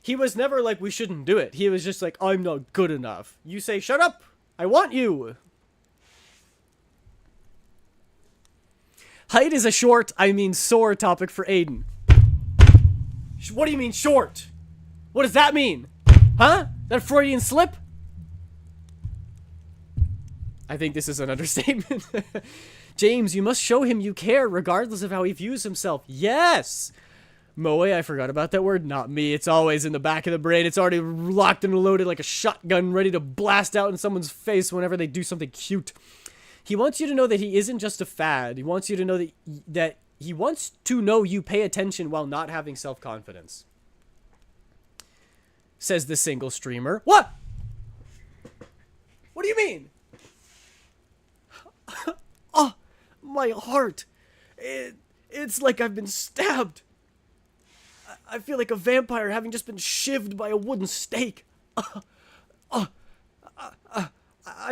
[SPEAKER 1] He was never like, we shouldn't do it. He was just like, I'm not good enough. You say, shut up. I want you. Height is a short, I mean sore topic for Aiden. What do you mean short? What does that mean? Huh? That Freudian slip? I think this is an understatement. James, you must show him you care regardless of how he views himself. Yes! Moe, I forgot about that word. Not me. It's always in the back of the brain. It's already locked and loaded like a shotgun ready to blast out in someone's face whenever they do something cute. He wants you to know that he isn't just a fad. He wants you to know that he wants to know you pay attention while not having self-confidence. Says the single streamer. What? What do you mean? Oh, my heart. It's like I've been stabbed. I feel like a vampire having just been shivved by a wooden stake. I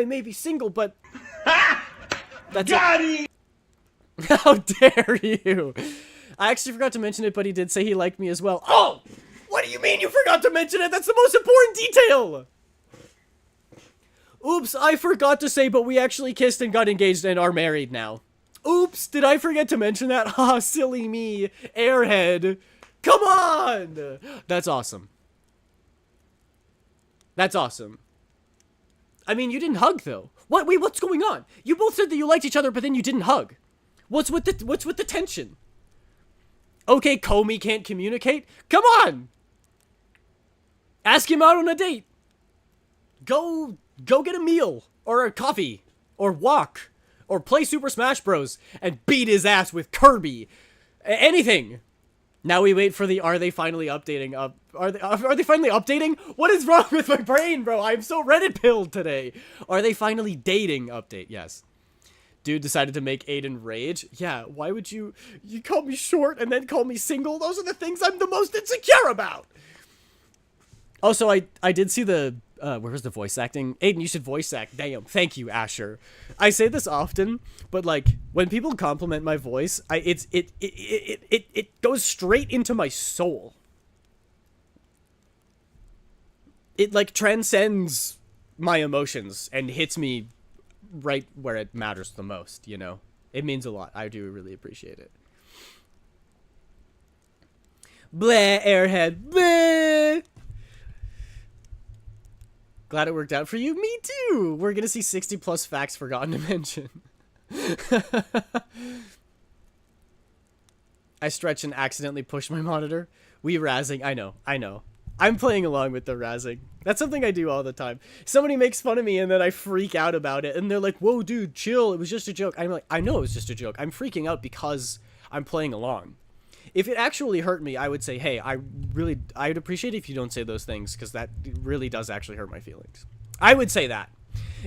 [SPEAKER 1] may be single, but... That's Daddy! How dare you? I actually forgot to mention it, but he did say he liked me as well. Oh! What do you mean you forgot to mention it? That's the most important detail! Oops, I forgot to say, but we actually kissed and got engaged and are married now. Oops, did I forget to mention that? Ha, silly me. Airhead. Come on! That's awesome. That's awesome. I mean, you didn't hug, though. What? Wait, what's going on? You both said that you liked each other, but then you didn't hug. What's with the tension? Okay, Comey can't communicate? Come on! Ask him out on a date. Go get a meal, or a coffee, or walk, or play Super Smash Bros. And beat his ass with Kirby. Anything. Now we wait for the are they finally updating up? Are they finally updating? What is wrong with my brain, bro? I'm so Reddit pilled today. Are they finally dating update? Yes. Dude decided to make Aiden rage. Yeah, why would you call me short and then call me single? Those are the things I'm the most insecure about. Also, I did see the where was the voice acting? Aiden, you should voice act. Damn. Thank you, Asher. I say this often, but like when people compliment my voice, it goes straight into my soul. It like transcends my emotions and hits me right where it matters the most, you know? It means a lot. I do really appreciate it. Bleh, airhead. Bleh. Glad it worked out for you. Me too. We're gonna see 60 plus facts forgotten to mention. I stretch and accidentally push my monitor. We razzing. I know. I'm playing along with the razzing. That's something I do all the time. Somebody makes fun of me and then I freak out about it. And they're like, whoa, dude, chill. It was just a joke. I'm like, I know it was just a joke. I'm freaking out because I'm playing along. If it actually hurt me, I would say, hey, I'd appreciate it if you don't say those things because that really does actually hurt my feelings. I would say that.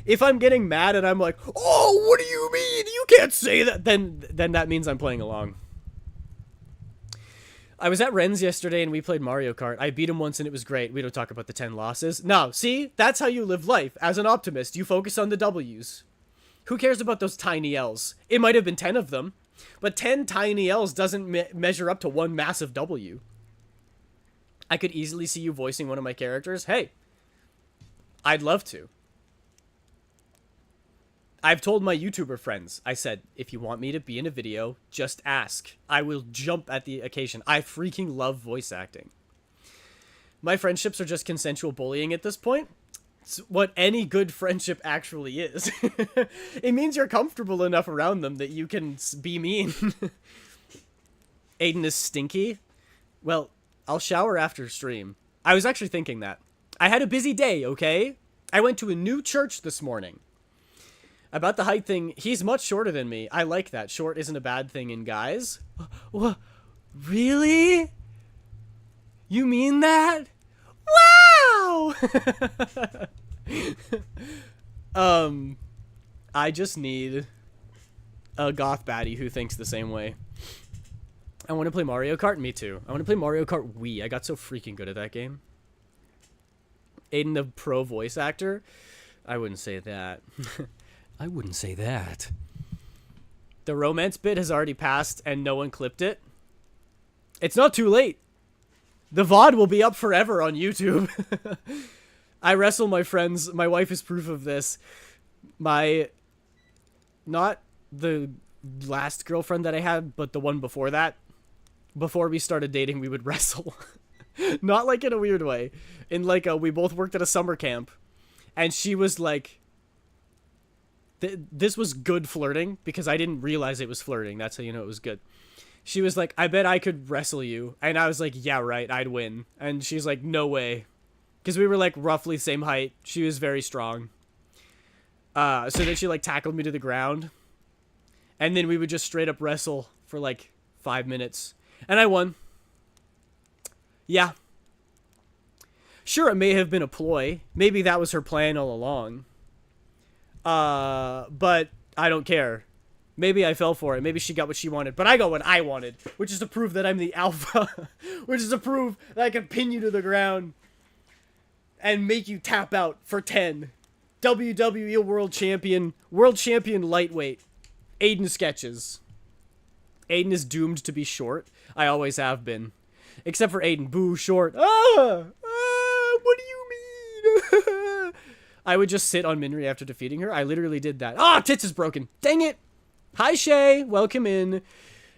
[SPEAKER 1] If I'm getting mad and I'm like, oh, what do you mean? You can't say that. Then that means I'm playing along. I was at Ren's yesterday and we played Mario Kart. I beat him once and it was great. We don't talk about the 10 losses. No, see? That's how you live life. As an optimist, you focus on the W's. Who cares about those tiny L's? It might have been 10 of them, but 10 tiny L's doesn't measure up to one massive W. I could easily see you voicing one of my characters. Hey, I'd love to. I've told my YouTuber friends, I said, if you want me to be in a video, just ask. I will jump at the occasion. I freaking love voice acting. My friendships are just consensual bullying at this point. It's what any good friendship actually is. It means you're comfortable enough around them that you can be mean. Aiden is stinky. Well, I'll shower after stream. I was actually thinking that. I had a busy day, okay? I went to a new church this morning. About the height thing, he's much shorter than me. I like that. Short isn't a bad thing in guys. What? Really? You mean that? Wow! I just need a goth baddie who thinks the same way. I want to play Mario Kart. Me too. I want to play Mario Kart Wii. I got so freaking good at that game. Aiden, the pro voice actor? I wouldn't say that. I wouldn't say that. The romance bit has already passed and no one clipped it. It's not too late. The VOD will be up forever on YouTube. I wrestle my friends. My wife is proof of this. Not the last girlfriend that I had, but the one before that. Before we started dating, we would wrestle. Not like in a weird way. In like we both worked at a summer camp. And she was like... This was good flirting because I didn't realize it was flirting. That's how you know it was good. She was like, I bet I could wrestle you. And I was like, yeah, right, I'd win. And she's like, no way. Because we were like roughly same height. She was very strong. So then she like tackled me to the ground. And then we would just straight up wrestle for like 5 minutes. And I won. Yeah. Sure, it may have been a ploy. Maybe that was her plan all along. But I don't care. Maybe I fell for it. Maybe she got what she wanted. But I got what I wanted, which is to prove that I'm the alpha. Which is to prove that I can pin you to the ground and make you tap out for 10. WWE World Champion lightweight. Aiden sketches. Aiden is doomed to be short. I always have been. Except for Aiden. Boo, short. What do you mean? I would just sit on Minri after defeating her. I literally did that. Ah, tits is broken. Dang it. Hi, Shay. Welcome in.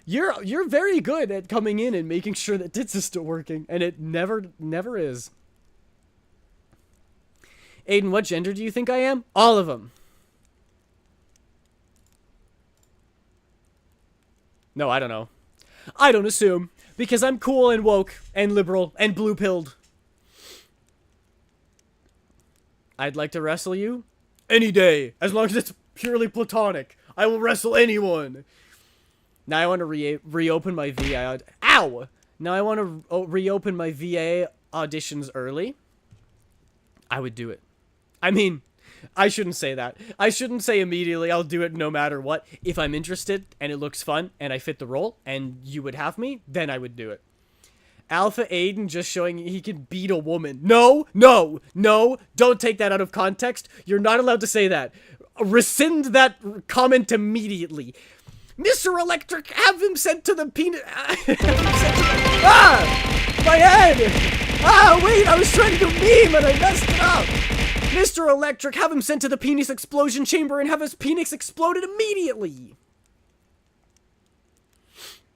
[SPEAKER 1] You're very good at coming in and making sure that tits is still working. And it never is. Aiden, what gender do you think I am? All of them. No, I don't know. I don't assume. Because I'm cool and woke and liberal and blue-pilled. I'd like to wrestle you any day, as long as it's purely platonic. I will wrestle anyone. Now I want to reopen my VA. Ow! Now I want to reopen my VA auditions early. I would do it. I mean, I shouldn't say that. I shouldn't say immediately I'll do it no matter what. If I'm interested and it looks fun and I fit the role and you would have me, then I would do it. Alpha Aiden just showing he can beat a woman. No, no, no. Don't take that out of context. You're not allowed to say that. Rescind that comment immediately. Mr. Electric, have him sent to the penis. Ah! My head! Ah, wait, I was trying to do meme and I messed it up. Mr. Electric, have him sent to the penis explosion chamber and have his penis exploded immediately.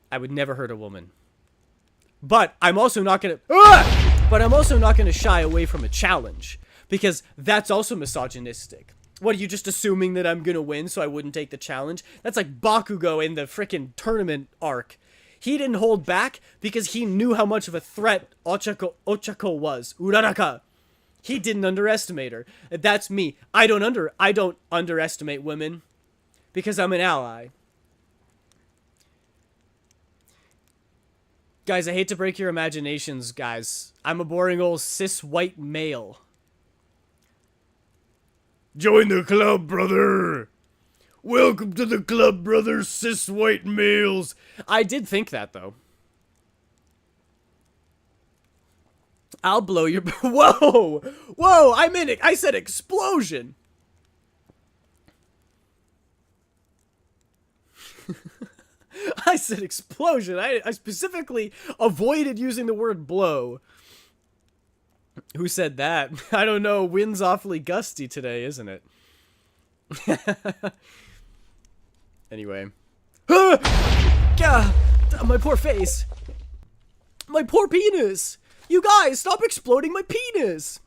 [SPEAKER 1] I would never hurt a woman. But I'm also not gonna shy away from a challenge, because that's also misogynistic. What, are you just assuming that I'm gonna win so I wouldn't take the challenge? That's like Bakugo in the frickin' tournament arc. He didn't hold back because he knew how much of a threat Ochako was. Uraraka. He didn't underestimate her. That's me. I don't underestimate women because I'm an ally. Guys, I hate to break your imaginations, guys. I'm a boring old cis white male. Join the club, brother. Welcome to the club, brother, cis white males. I did think that, though. I'll blow your... Whoa! Whoa, I said explosion. I said explosion. I specifically avoided using the word blow. Who said that? I don't know. Wind's awfully gusty today, isn't it? Anyway. God, my poor face. My poor penis. You guys, stop exploding my penis.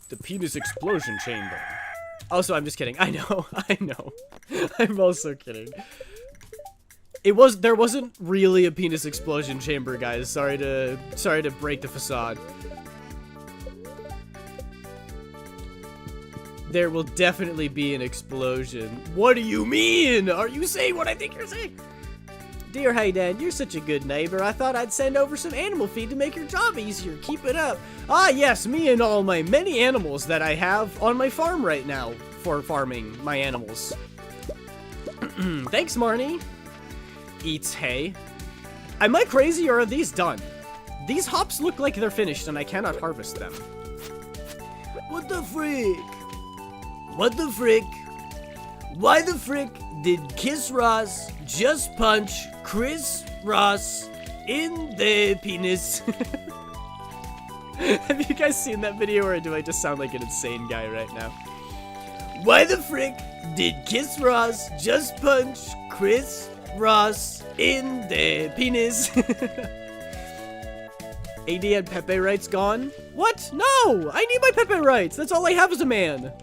[SPEAKER 1] The penis explosion chamber. Also, I'm just kidding. I know. I know. I'm also kidding. There wasn't really a penis explosion chamber, guys. Sorry to break the facade. There will definitely be an explosion. What do you mean? Are you saying what I think you're saying? Dear Hayden, you're such a good neighbor. I thought I'd send over some animal feed to make your job easier. Keep it up. Ah, yes, me and all my many animals that I have on my farm right now for farming my animals. Thanks, Marnie. Eats hay. Am I crazy or are these done? These hops look like they're finished and I cannot harvest them. What the frick? What the frick? Why the frick did Kiss Ross just punch Chris Ross in the penis? Have you guys seen that video or do I just sound like an insane guy right now? Why the frick did Kiss Ross just punch Chris Ross in the penis? AD and Pepe rights gone? What? No! I need my Pepe rights! That's all I have as a man!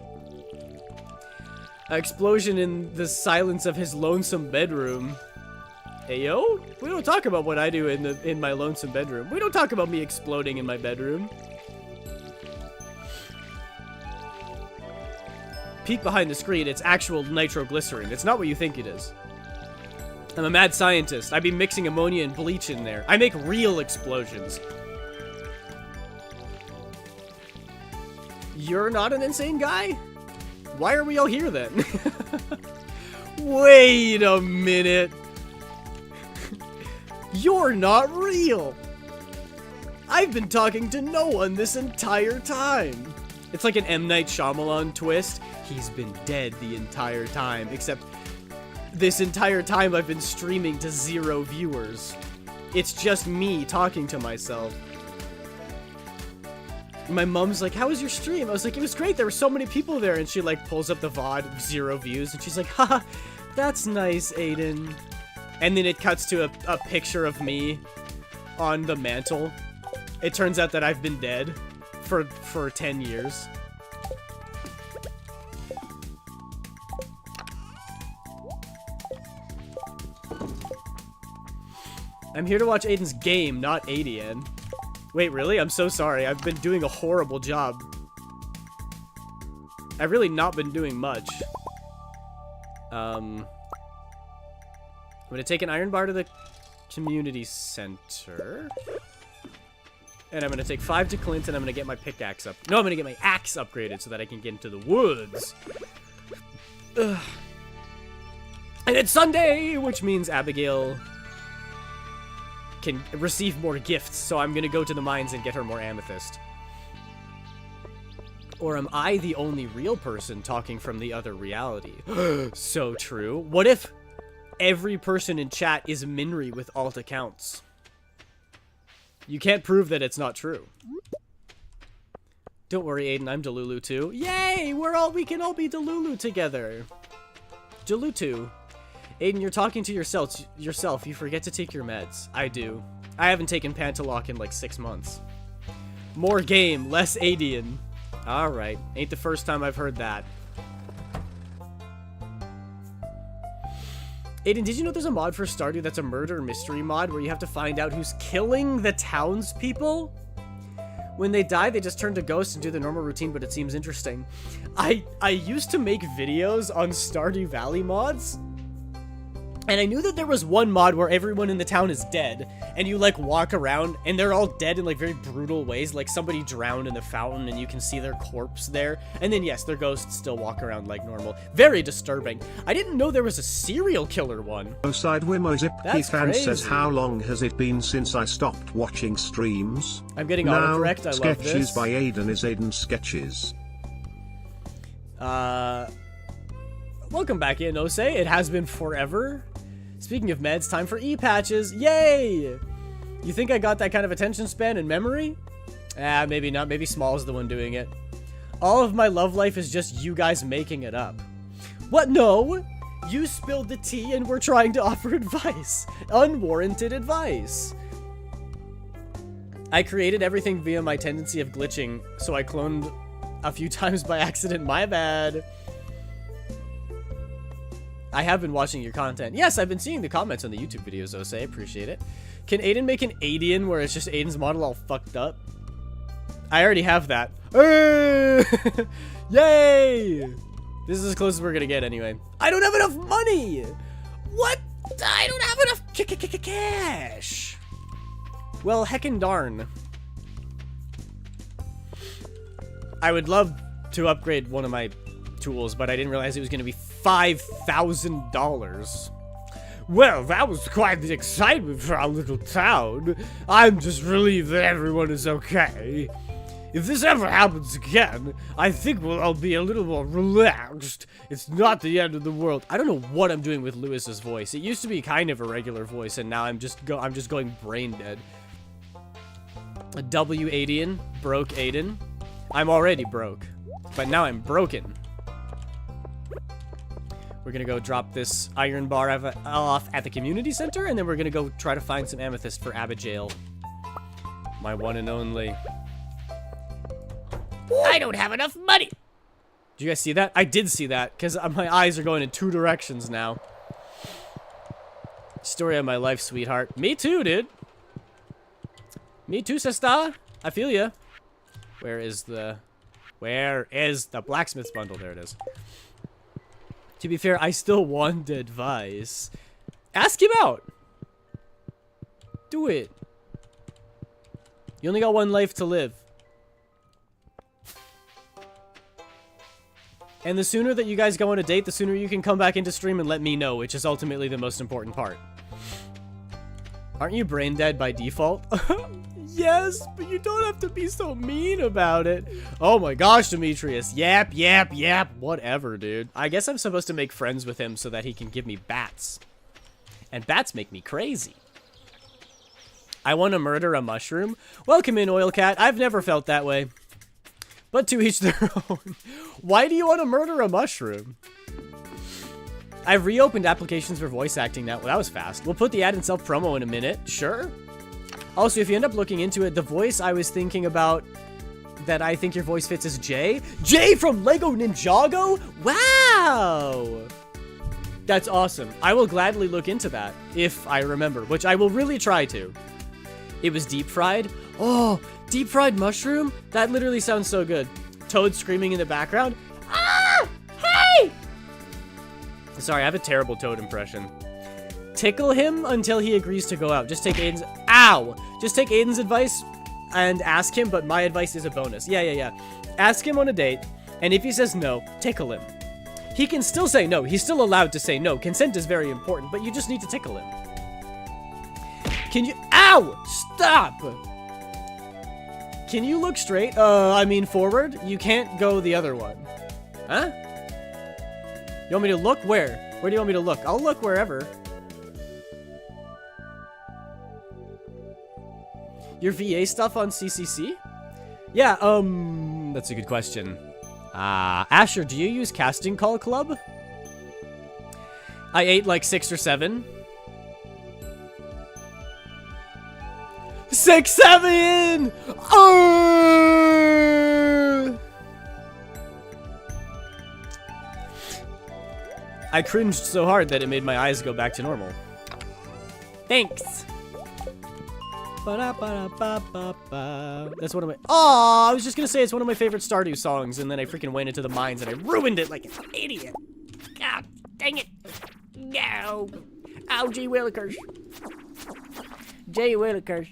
[SPEAKER 1] Explosion in the silence of his lonesome bedroom. Hey yo, we don't talk about what I do in my lonesome bedroom. We don't talk about me exploding in my bedroom. Peek behind the screen, it's actual nitroglycerin. It's not what you think it is. I'm a mad scientist. I be mixing ammonia and bleach in there. I make real explosions. You're not an insane guy? Why are we all here then? Wait a minute. You're not real. I've been talking to no one this entire time. It's like an M. Night Shyamalan twist. He's been dead the entire time, except this entire time I've been streaming to 0 viewers. It's just me talking to myself. My mom's like, how was your stream? I was like, it was great. There were so many people there. And she like pulls up the VOD, 0 views. And she's like, haha, that's nice, Aiden. And then it cuts to a picture of me on the mantle. It turns out that I've been dead for 10 years. I'm here to watch Aiden's game, not ADN. Wait, really? I'm so sorry. I've been doing a horrible job. I've really not been doing much. I'm gonna take an iron bar to the community center. And I'm gonna take 5 to Clint, and I'm gonna get my pickaxe up. No, I'm gonna get my axe upgraded so that I can get into the woods. Ugh. And it's Sunday, which means Abigail can receive more gifts, so I'm gonna go to the mines and get her more amethyst. Or am I the only real person talking from the other reality? So true. What if every person in chat is Minri with alt accounts? You can't prove that it's not true. Don't worry, Aiden, I'm Delulu too. Yay! We can all be Delulu together. Delutu. Aiden, you're talking to yourself. You forget to take your meds. I do. I haven't taken Pantalock in like 6 months. More game, less Adian. Alright. Ain't the first time I've heard that. Aiden, did you know there's a mod for Stardew that's a murder mystery mod where you have to find out who's killing the townspeople? When they die, they just turn to ghosts and do the normal routine, but it seems interesting. I used to make videos on Stardew Valley mods. And I knew that there was one mod where everyone in the town is dead, and you, like, walk around, and they're all dead in, like, very brutal ways. Like, somebody drowned in the fountain, and you can see their corpse there. And then, yes, their ghosts still walk around like normal. Very disturbing. I didn't know there was a serial killer one.
[SPEAKER 2] Side Wimo Zipkey fan says, how long has it been since I stopped watching streams?
[SPEAKER 1] I'm getting autocorrect, I love this.
[SPEAKER 2] Sketches by Aiden is Aiden Sketches.
[SPEAKER 1] Welcome back in, Ose. It has been forever. Speaking of meds, time for e-patches. Yay! You think I got that kind of attention span and memory? Ah, maybe not. Maybe Small is the one doing it. All of my love life is just you guys making it up. What? No! You spilled the tea and we're trying to offer advice. Unwarranted advice. I created everything via my tendency of glitching, so I cloned a few times by accident. My bad. I have been watching your content. Yes, I've been seeing the comments on the YouTube videos, Ose. I appreciate it. Can Aiden make an Aidian where it's just Aiden's model all fucked up? I already have that. Yay! This is as close as we're gonna get anyway. I don't have enough money! What? I don't have enough cash! Well, heckin' darn. I would love to upgrade one of my tools, but I didn't realize it was gonna be $5,000. Well, that was quite the excitement for our little town. I'm just relieved that everyone is okay. If this ever happens again, I think we'll all be a little more relaxed. It's not the end of the world. I don't know what I'm doing with Lewis's voice. It used to be kind of a regular voice, and now I'm just going brain dead. A W Adian, broke Aiden. I'm already broke, but now I'm broken. We're gonna go drop this iron bar off at the community center, and then we're gonna go try to find some amethyst for Abigail. My one and only. I don't have enough money! Did you guys see that? I did see that, because my eyes are going in 2 directions now. Story of my life, sweetheart. Me too, dude. Me too, sister. I feel ya. Where is the blacksmith's bundle? There it is. To be fair, I still want advice. Ask him out. Do it. You only got one life to live. And the sooner that you guys go on a date, the sooner you can come back into stream and let me know, which is ultimately the most important part. Aren't you brain dead by default? Yes, but you don't have to be so mean about it. Oh my gosh, Demetrius. Yap, yap, yap. Whatever, dude. I guess I'm supposed to make friends with him so that he can give me bats. And bats make me crazy. I want to murder a mushroom? Welcome in, Oil Cat. I've never felt that way. But to each their own. Why do you want to murder a mushroom? I've reopened applications for voice acting now. Well, that was fast. We'll put the ad in self-promo in a minute. Sure. Also, if you end up looking into it, the voice I was thinking about that I think your voice fits is Jay. Jay from Lego Ninjago? Wow! That's awesome. I will gladly look into that, if I remember, which I will really try to. It was deep fried? Oh, deep fried mushroom? That literally sounds so good. Toad screaming in the background. Ah! Hey! Sorry, I have a terrible Toad impression. Tickle him until he agrees to go out. Just take Aiden's... Ow! Just take Aiden's advice and ask him, but my advice is a bonus. Yeah. Ask him on a date, and if he says no, tickle him. He can still say no. He's still allowed to say no. Consent is very important, but you just need to tickle him. Can you... Ow! Stop! Can you look straight? I mean forward? You can't go the other one. Huh? You want me to look? Where? Where do you want me to look? I'll look wherever. Your VA stuff on CCC? Yeah, that's a good question. Asher, do you use Casting Call Club? I ate like 6 or 7. 6, 7! I cringed so hard that it made my eyes go back to normal. Thanks. That's one of my... Oh, I was just gonna say it's one of my favorite Stardew songs, and then I freaking went into the mines and I ruined it like an idiot. God dang it. No. Oh, gee willikers. Gee willikers.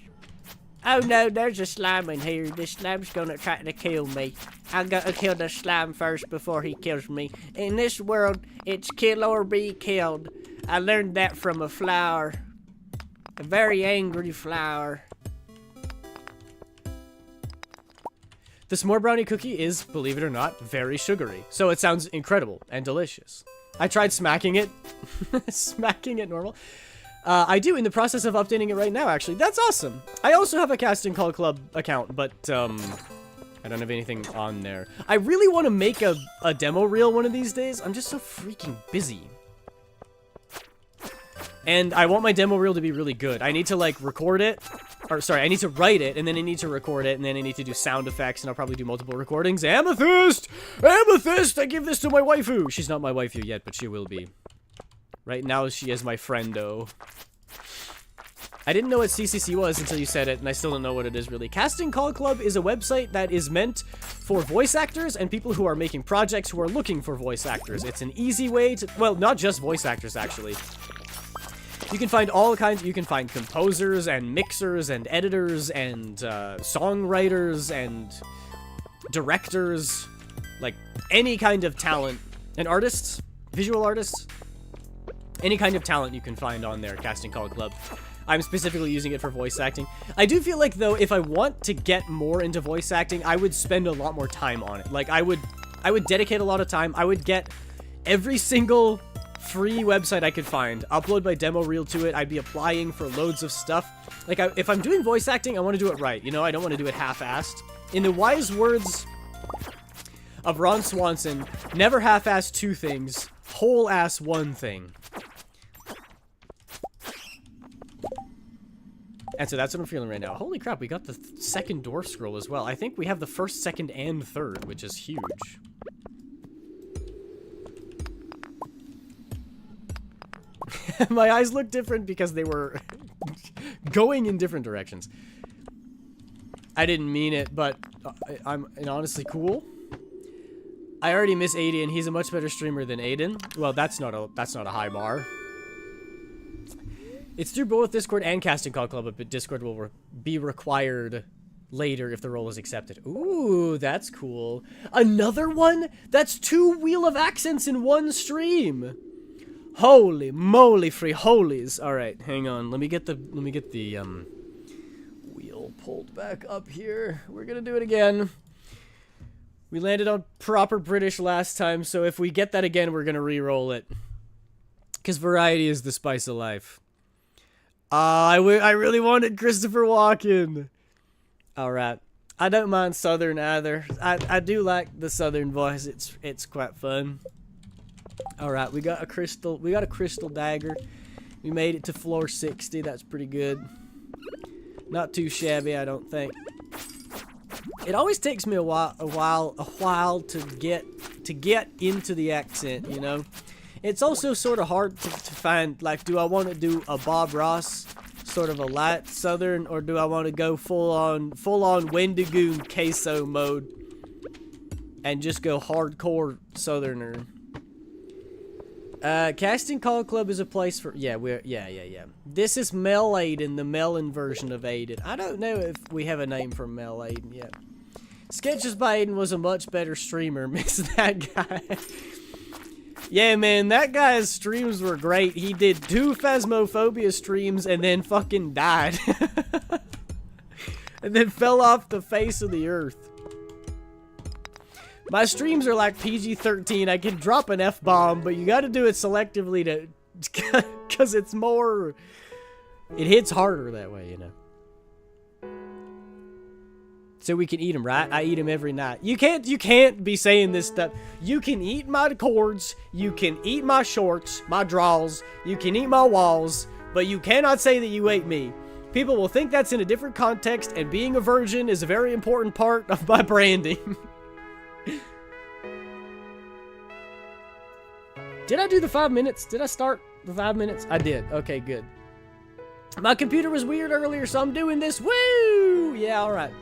[SPEAKER 1] Oh no, there's a slime in here. This slime's gonna try to kill me. I gotta kill the slime first before he kills me. In this world, it's kill or be killed. I learned that from a flower. A very angry flower. The s'more brownie cookie is, believe it or not, very sugary. So it sounds incredible and delicious. I tried smacking it. Smacking it normal. I do, in the process of updating it right now, actually. That's awesome. I also have a Casting Call Club account, but, I don't have anything on there. I really want to make a demo reel one of these days. I'm just so freaking busy. And I want my demo reel to be really good. I need to, like, record it. Or, sorry, I need to write it, and then I need to record it, and then I need to do sound effects, and I'll probably do multiple recordings. Amethyst! Amethyst! I give this to my waifu! She's not my waifu yet, but she will be. Right now, she is my friendo. I didn't know what CCC was until you said it, and I still don't know what it is, really. Casting Call Club is a website that is meant for voice actors and people who are making projects who are looking for voice actors. It's an easy way to... Well, not just voice actors, actually. You can find all kinds... You can find composers and mixers and editors and songwriters and directors. Like, any kind of talent. And artists. Visual artists. Any kind of talent you can find on there, Casting Call Club. I'm specifically using it for voice acting. I do feel like, though, if I want to get more into voice acting, I would spend a lot more time on it. Like, I would dedicate a lot of time. I would get every single free website I could find, upload my demo reel to it. I'd be applying for loads of stuff. Like, if I'm doing voice acting, I want to do it right. You know, I don't want to do it half-assed. In the wise words of Ron Swanson, never half-ass two things, whole-ass one thing. And so that's what I'm feeling right now. Holy crap, we got the second dwarf scroll as well. I think we have the first, second, and third, which is huge. My eyes look different because they were going in different directions. I didn't mean it, but I'm honestly cool. I already miss Aiden. He's a much better streamer than Aiden. Well, that's not a high bar. It's through both Discord and Casting Call Club, but Discord will be required later if the role is accepted. Ooh, that's cool. Another one? That's 2 Wheel of Accents in one stream. Holy moly free holies. All right, hang on. Let me get the wheel pulled back up here. We're going to do it again. We landed on proper British last time, so if we get that again, we're going to re-roll it. Cuz variety is the spice of life. I really wanted Christopher Walken. Alright. I don't mind Southern either. I do like the Southern voice. It's quite fun. Alright, we got a crystal dagger. We made it to floor 60. That's pretty good. Not too shabby, I don't think. It always takes me a while to get into the accent, you know? It's also sort of hard to find, like, do I want to do a Bob Ross, sort of a light Southern, or do I want to go full on Wendigoon queso mode and just go hardcore Southerner? Casting Call Club is a place for, yeah. This is Mel Aiden, the melon version of Aiden. I don't know if we have a name for Mel Aiden yet. Sketches by Aiden was a much better streamer. Miss that guy. Yeah, man, that guy's streams were great. He did 2 Phasmophobia streams and then fucking died. And then fell off the face of the earth. My streams are like PG-13. I can drop an F-bomb, but you gotta do it selectively to... Because it's more... It hits harder that way, you know. So we can eat them, right? I eat them every night. You can't be saying this stuff. You can eat my cords, you can eat my shorts, my draws, you can eat my walls, but you cannot say that you ate me. People will think that's in a different context, and being a virgin is a very important part of my branding. Did I do the 5 minutes? Did I start the 5 minutes? I did. Okay, good. My computer was weird earlier, so I'm doing this. Woo! Yeah, alright.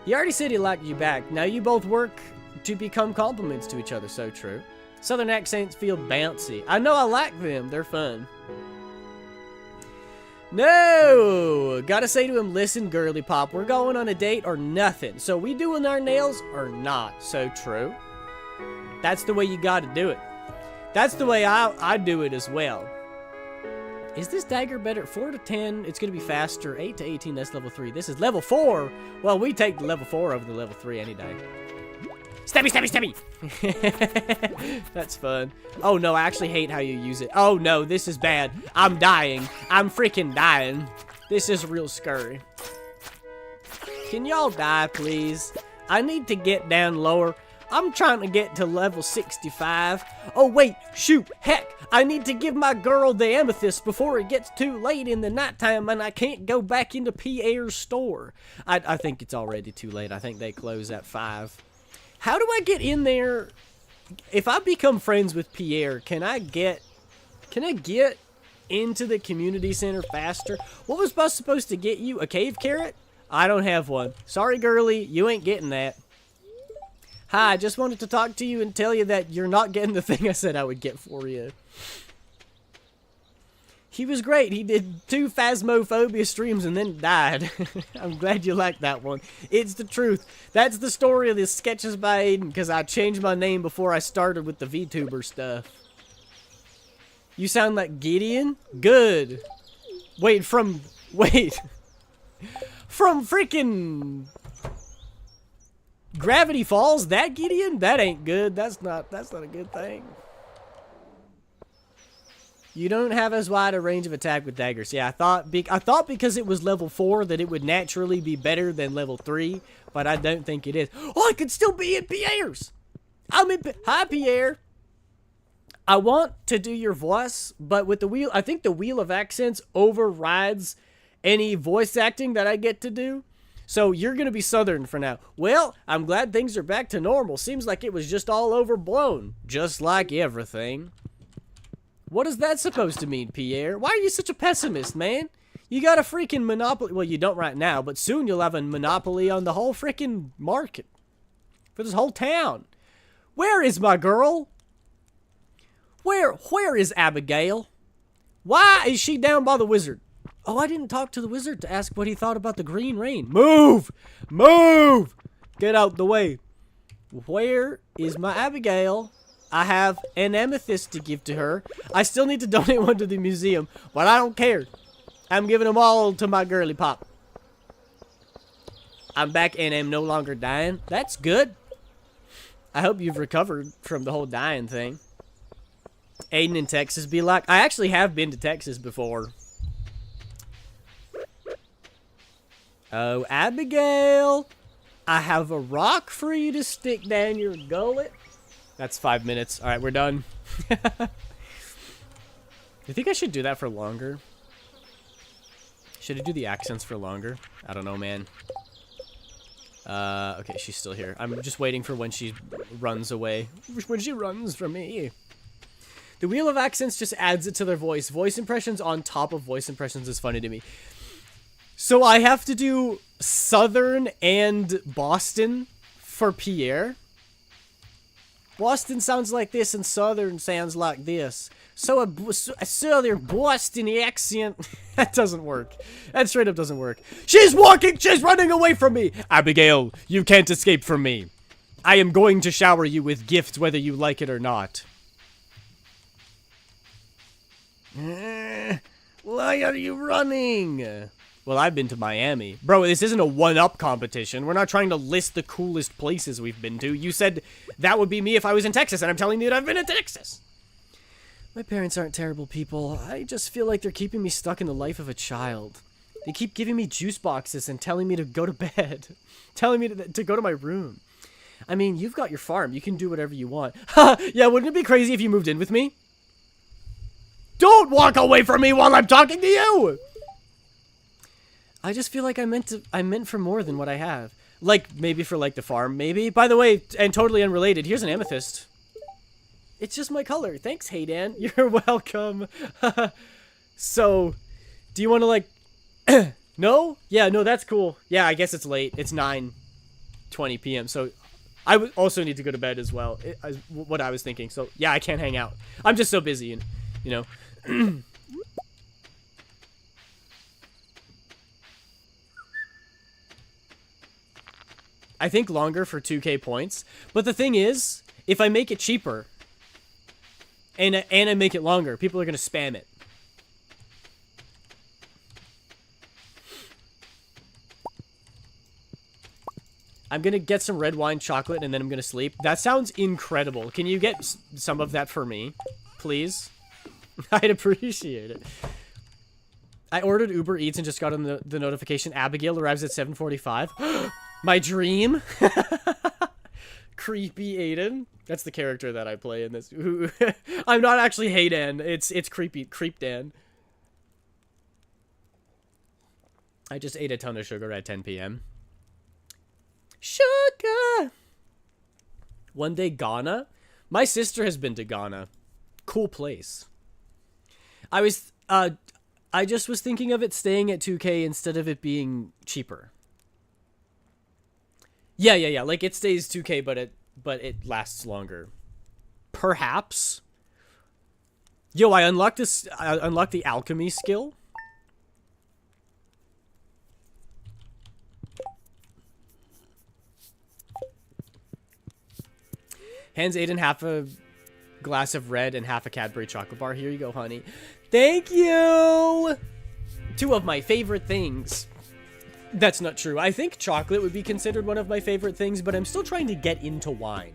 [SPEAKER 1] He already said he liked you back. Now you both work to become compliments to each other. So true. Southern accents feel bouncy. I know, I like them. They're fun. No! Gotta say to him, listen, girly pop, we're going on a date or nothing. So we doing our nails or not? So true. That's the way you gotta do it. That's the way I do it as well. Is this dagger better? 4 to 10, it's gonna be faster. 8 to 18, that's level 3. This is level 4. Well, we take the level 4 over the level 3 any day. Stabby, stabby, stabby! That's fun. Oh no, I actually hate how you use it. Oh no, this is bad. I'm dying. I'm freaking dying. This is real scary. Can y'all die, please? I need to get down lower. I'm trying to get to level 65. Oh wait, shoot, heck. I need to give my girl the amethyst before it gets too late in the nighttime and I can't go back into Pierre's store. I think it's already too late. I think they close at 5. How do I get in there? If I become friends with Pierre, can I get into the community center faster? What was I supposed to get you? A cave carrot? I don't have one. Sorry, girly, you ain't getting that. Hi, I just wanted to talk to you and tell you that you're not getting the thing I said I would get for you. He was great. He did 2 Phasmophobia streams and then died. I'm glad you liked that one. It's the truth. That's the story of the Sketches by Aiden, because I changed my name before I started with the VTuber stuff. You sound like Gideon? Good. Wait. From freaking Gravity Falls? That Gideon? That ain't good. That's not a good thing. You don't have as wide a range of attack with daggers. Yeah, I thought because it was level 4 that it would naturally be better than level 3, but I don't think it is. Oh, I could still be in Pierre's. Hi, Pierre. I want to do your voice, but with the wheel, I think the Wheel of Accents overrides any voice acting that I get to do. So you're going to be Southern for now. Well, I'm glad things are back to normal. Seems like it was just all overblown. Just like everything. What is that supposed to mean, Pierre? Why are you such a pessimist, man? You got a freaking monopoly. Well, you don't right now, but soon you'll have a monopoly on the whole freaking market. For this whole town. Where is my girl? Where is Abigail? Why is she down by the wizard? Oh, I didn't talk to the wizard to ask what he thought about the green rain. Move! Move! Get out the way. Where is my Abigail? I have an amethyst to give to her. I still need to donate one to the museum, but I don't care. I'm giving them all to my girly pop. I'm back and am no longer dying. That's good. I hope you've recovered from the whole dying thing. Aiden in Texas be like, I actually have been to Texas before. Oh, Abigail, I have a rock for you to stick down your gullet. That's 5 minutes. All right, we're done. You think I should do that for longer? Should I do the accents for longer? I don't know, man. Okay, she's still here. I'm just waiting for when she runs away. When she runs from me. The Wheel of Accents just adds it to their voice. Voice impressions on top of voice impressions is funny to me. So I have to do Southern and Boston for Pierre. Boston sounds like this and Southern sounds like this. So a Southern Boston accent, that doesn't work. That straight up doesn't work. She's running away from me. Abigail, you can't escape from me. I am going to shower you with gifts whether you like it or not. Why are you running? Well, I've been to Miami. Bro, this isn't a one-up competition. We're not trying to list the coolest places we've been to. You said that would be me if I was in Texas, and I'm telling you that I've been in Texas. My parents aren't terrible people. I just feel like they're keeping me stuck in the life of a child. They keep giving me juice boxes and telling me to go to bed. Telling me to go to my room. I mean, you've got your farm. You can do whatever you want. Ha! Yeah, wouldn't it be crazy if you moved in with me? Don't walk away from me while I'm talking to you! I just feel like I meant for more than what I have. Like, maybe for, like, the farm, maybe. By the way, and totally unrelated, here's an amethyst. It's just my color. Thanks, Haydan. You're welcome. So, do you want to, like... No? Yeah, no, that's cool. Yeah, I guess it's late. It's 9:20 p.m., so I would also need to go to bed as well. What I was thinking. So, yeah, I can't hang out. I'm just so busy, and, you know... I think longer for 2k points. But the thing is, if I make it cheaper and I make it longer, people are going to spam it. I'm going to get some red wine chocolate and then I'm going to sleep. That sounds incredible. Can you get some of that for me, please? I'd appreciate it. I ordered Uber Eats and just got the notification. Abigail arrives at 7:45. My dream? Creepy Aiden. That's the character that I play in this. I'm not actually Hayden. It's creepy Creep Dan. I just ate a ton of sugar at 10 p.m. Sugar! One day Ghana? My sister has been to Ghana. Cool place. I just was thinking of it staying at 2k instead of it being cheaper. Yeah. Like, it stays 2k, but it lasts longer. Perhaps. Yo, I unlocked the alchemy skill. Hands Aiden half a glass of red and half a Cadbury chocolate bar. Here you go, honey. Thank you! 2 of my favorite things. That's not true. I think chocolate would be considered one of my favorite things, but I'm still trying to get into wine.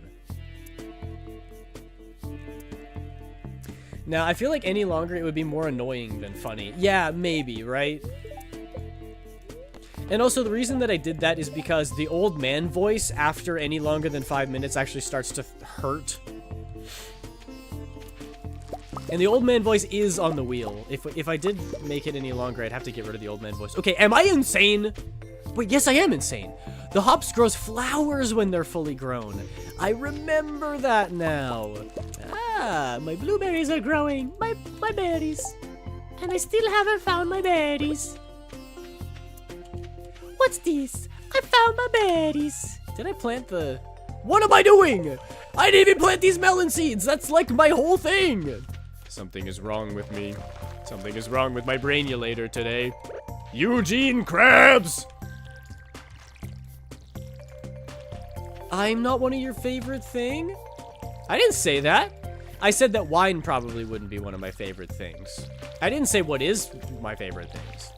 [SPEAKER 1] Now, I feel like any longer it would be more annoying than funny. Yeah, maybe, right? And also, the reason that I did that is because the old man voice after any longer than 5 minutes actually starts to hurt. And the old man voice is on the wheel. If I did make it any longer, I'd have to get rid of the old man voice. Okay, am I insane? Wait, yes, I am insane. The hops grows flowers when they're fully grown. I remember that now. Ah, my blueberries are growing. My berries. And I still haven't found my berries. What's this? I found my berries. Did I plant the... What am I doing? I didn't even plant these melon seeds. That's like my whole thing. Something is wrong with me. Something is wrong with my brainulator today. Eugene Krabs! I'm not one of your favorite thing? I didn't say that. I said that wine probably wouldn't be one of my favorite things. I didn't say what is my favorite things.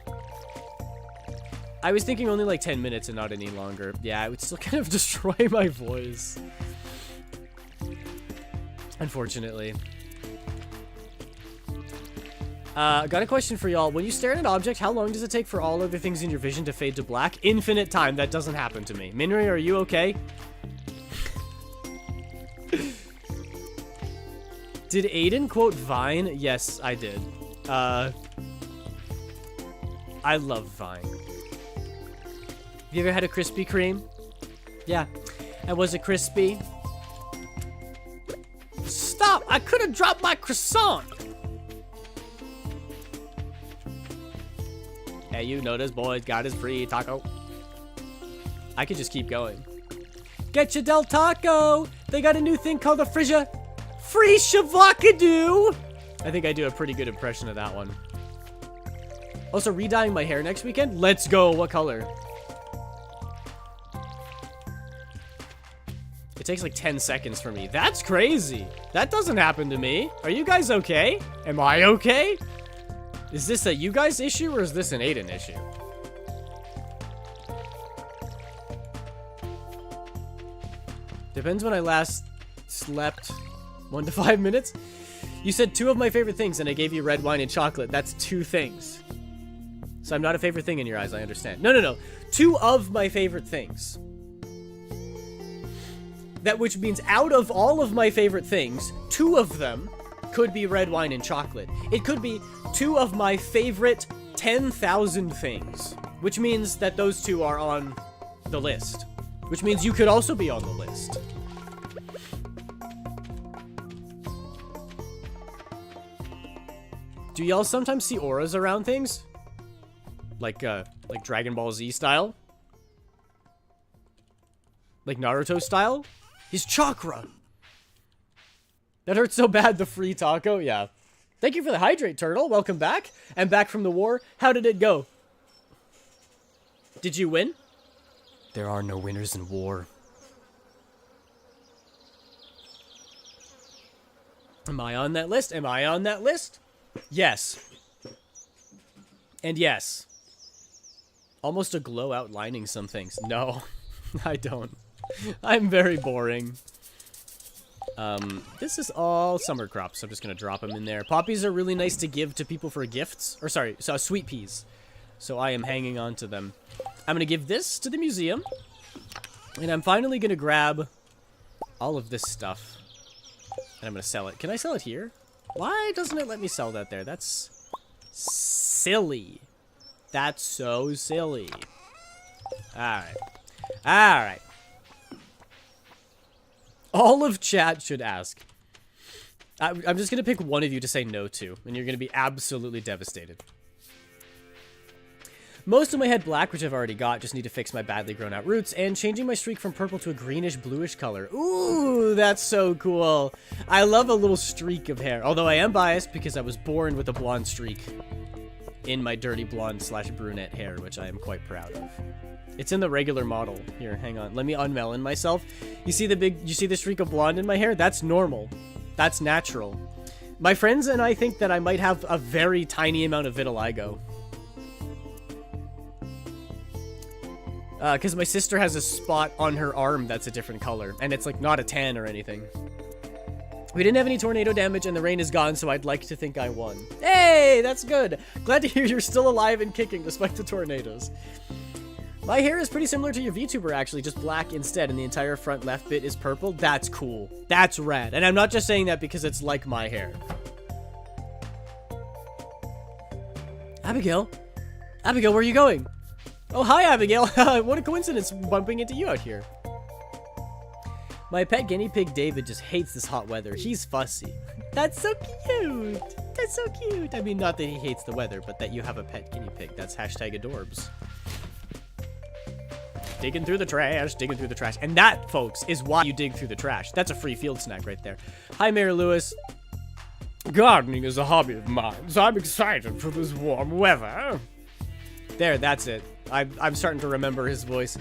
[SPEAKER 1] I was thinking only like 10 minutes and not any longer. Yeah, it would still kind of destroy my voice. Unfortunately. Got a question for y'all. When you stare at an object, how long does it take for all other things in your vision to fade to black? Infinite time. That doesn't happen to me. Minri, are you okay? Did Aiden quote Vine? Yes, I did. I love Vine. Have you ever had a Krispy Kreme? Yeah. And was it crispy? Stop! I could have dropped my croissant! Hey, you know this boy's got his free taco. I could just keep going. Get your Del Taco! They got a new thing called a Frisia. Free Shavakadoo! I think I do a pretty good impression of that one. Also, re-dyeing my hair next weekend? Let's go! What color? It takes like 10 seconds for me. That's crazy. That doesn't happen to me. Are you guys okay? Am I okay? Is this a you guys issue or is this an Aiden issue? Depends when I last slept. 1 to 5 minutes? You said 2 of my favorite things and I gave you red wine and chocolate. That's 2 things. So I'm not a favorite thing in your eyes, I understand. No. 2 of my favorite things. That which means out of all of my favorite things, 2 of them could be red wine and chocolate. It could be 2 of my favorite 10,000 things, which means that those 2 are on the list, which means you could also be on the list. Do y'all sometimes see auras around things? Like Dragon Ball Z style? Like Naruto style? His chakra! That hurts so bad, the free taco? Yeah. Thank you for the hydrate, Turtle. Welcome back. I'm back from the war. How did it go? Did you win? There are no winners in war. Am I on that list? Am I on that list? Yes. And yes. Almost a glow outlining some things. No, I don't. I'm very boring. This is all summer crops. So I'm just gonna drop them in there. Poppies are really nice to give to people for gifts. Or sorry, so sweet peas. So I am hanging on to them. I'm gonna give this to the museum. And I'm finally gonna grab all of this stuff. And I'm gonna sell it. Can I sell it here? Why doesn't it let me sell that there? That's silly. That's so silly. Alright. Alright. All of chat should ask. I'm just gonna pick one of you to say no to, and you're gonna be absolutely devastated. Most of my head black, which I've already got, just need to fix my badly grown out roots, and changing my streak from purple to a greenish bluish color. Ooh, that's so cool. I love a little streak of hair, although I am biased because I was born with a blonde streak in my dirty blonde / brunette hair, which I am quite proud of. It's in the regular model. Here, hang on. Let me unmelon myself. You see the streak of blonde in my hair? That's normal. That's natural. My friends and I think that I might have a very tiny amount of vitiligo. Because my sister has a spot on her arm that's a different color, and it's like not a tan or anything. We didn't have any tornado damage, and the rain is gone, so I'd like to think I won. Hey, that's good. Glad to hear you're still alive and kicking despite the tornadoes. My hair is pretty similar to your VTuber, actually, just black instead, and the entire front left bit is purple. That's cool. That's rad. And I'm not just saying that because it's like my hair. Abigail? Abigail, where are you going? Oh, hi, Abigail. What a coincidence bumping into you out here. My pet guinea pig, David, just hates this hot weather. He's fussy. That's so cute. That's so cute. I mean, not that he hates the weather, but that you have a pet guinea pig. That's #adorbs. Digging through the trash, digging through the trash. And that, folks, is why you dig through the trash. That's a free field snack right there. Hi, Mayor Lewis. Gardening is a hobby of mine, so I'm excited for this warm weather. There, that's it. I'm starting to remember his voice.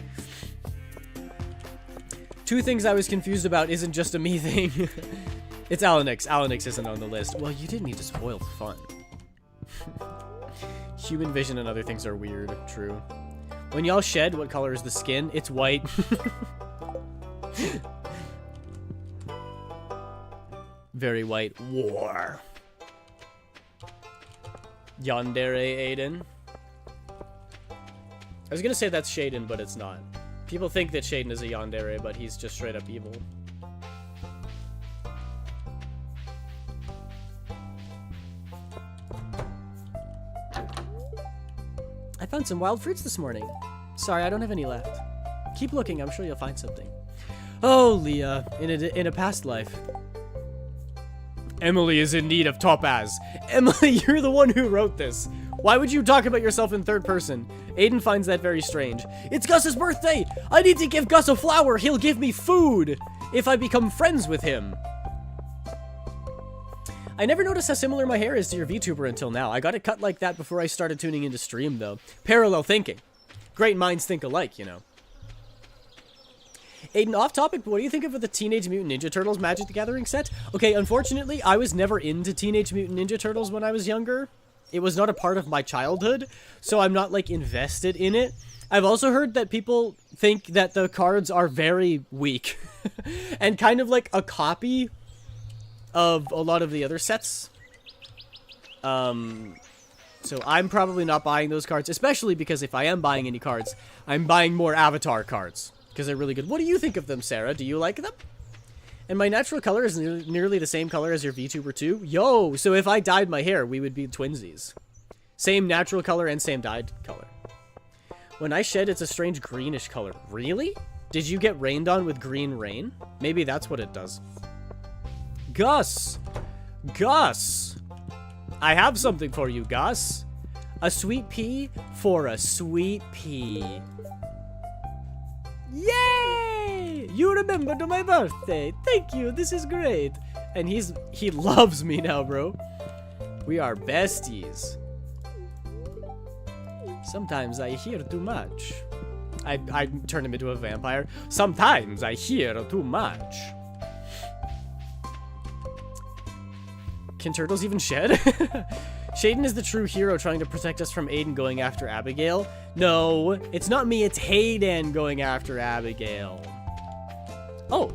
[SPEAKER 1] Two things I was confused about isn't just a me thing. It's Alanix. Alanix isn't on the list. Well, you didn't need to spoil the fun. Human vision and other things are weird. True. When y'all shed, what color is the skin? It's white. Very white. War. Yandere Aiden. I was gonna say that's Shaden, but it's not. People think that Shaden is a yandere, but he's just straight up evil. I found some wild fruits this morning. Sorry, I don't have any left. Keep looking, I'm sure you'll find something. Oh, Leah, in a past life. Emily is in need of topaz. Emily, you're the one who wrote this. Why would you talk about yourself in third person? Aiden finds that very strange. It's Gus's birthday! I need to give Gus a flower! He'll give me food! If I become friends with him. I never noticed how similar my hair is to your VTuber until now. I got it cut like that before I started tuning into stream, though. Parallel thinking. Great minds think alike, you know. Aiden, off topic, but what do you think of the Teenage Mutant Ninja Turtles Magic the Gathering set? Okay, unfortunately, I was never into Teenage Mutant Ninja Turtles when I was younger. It was not a part of my childhood, so I'm not, like, invested in it. I've also heard that people think that the cards are very weak. And kind of like a copy of a lot of the other sets. So I'm probably not buying those cards, especially because if I am buying any cards, I'm buying more Avatar cards. Because they're really good. What do you think of them, Sarah? Do you like them? And my natural color is nearly the same color as your VTuber too? Yo, so if I dyed my hair, we would be twinsies. Same natural color and same dyed color. When I shed, it's a strange greenish color. Really? Did you get rained on with green rain? Maybe that's what it does. Gus! Gus! I have something for you, Gus. A sweet pea for a sweet pea. Yay! You remembered my birthday. Thank you. This is great. And he loves me now, bro. We are besties. Sometimes I hear too much. I turned him into a vampire. Sometimes I hear too much. Can turtles even shed? Shaden is the true hero trying to protect us from Aiden going after Abigail. No, it's not me, it's Hayden going after Abigail. Oh,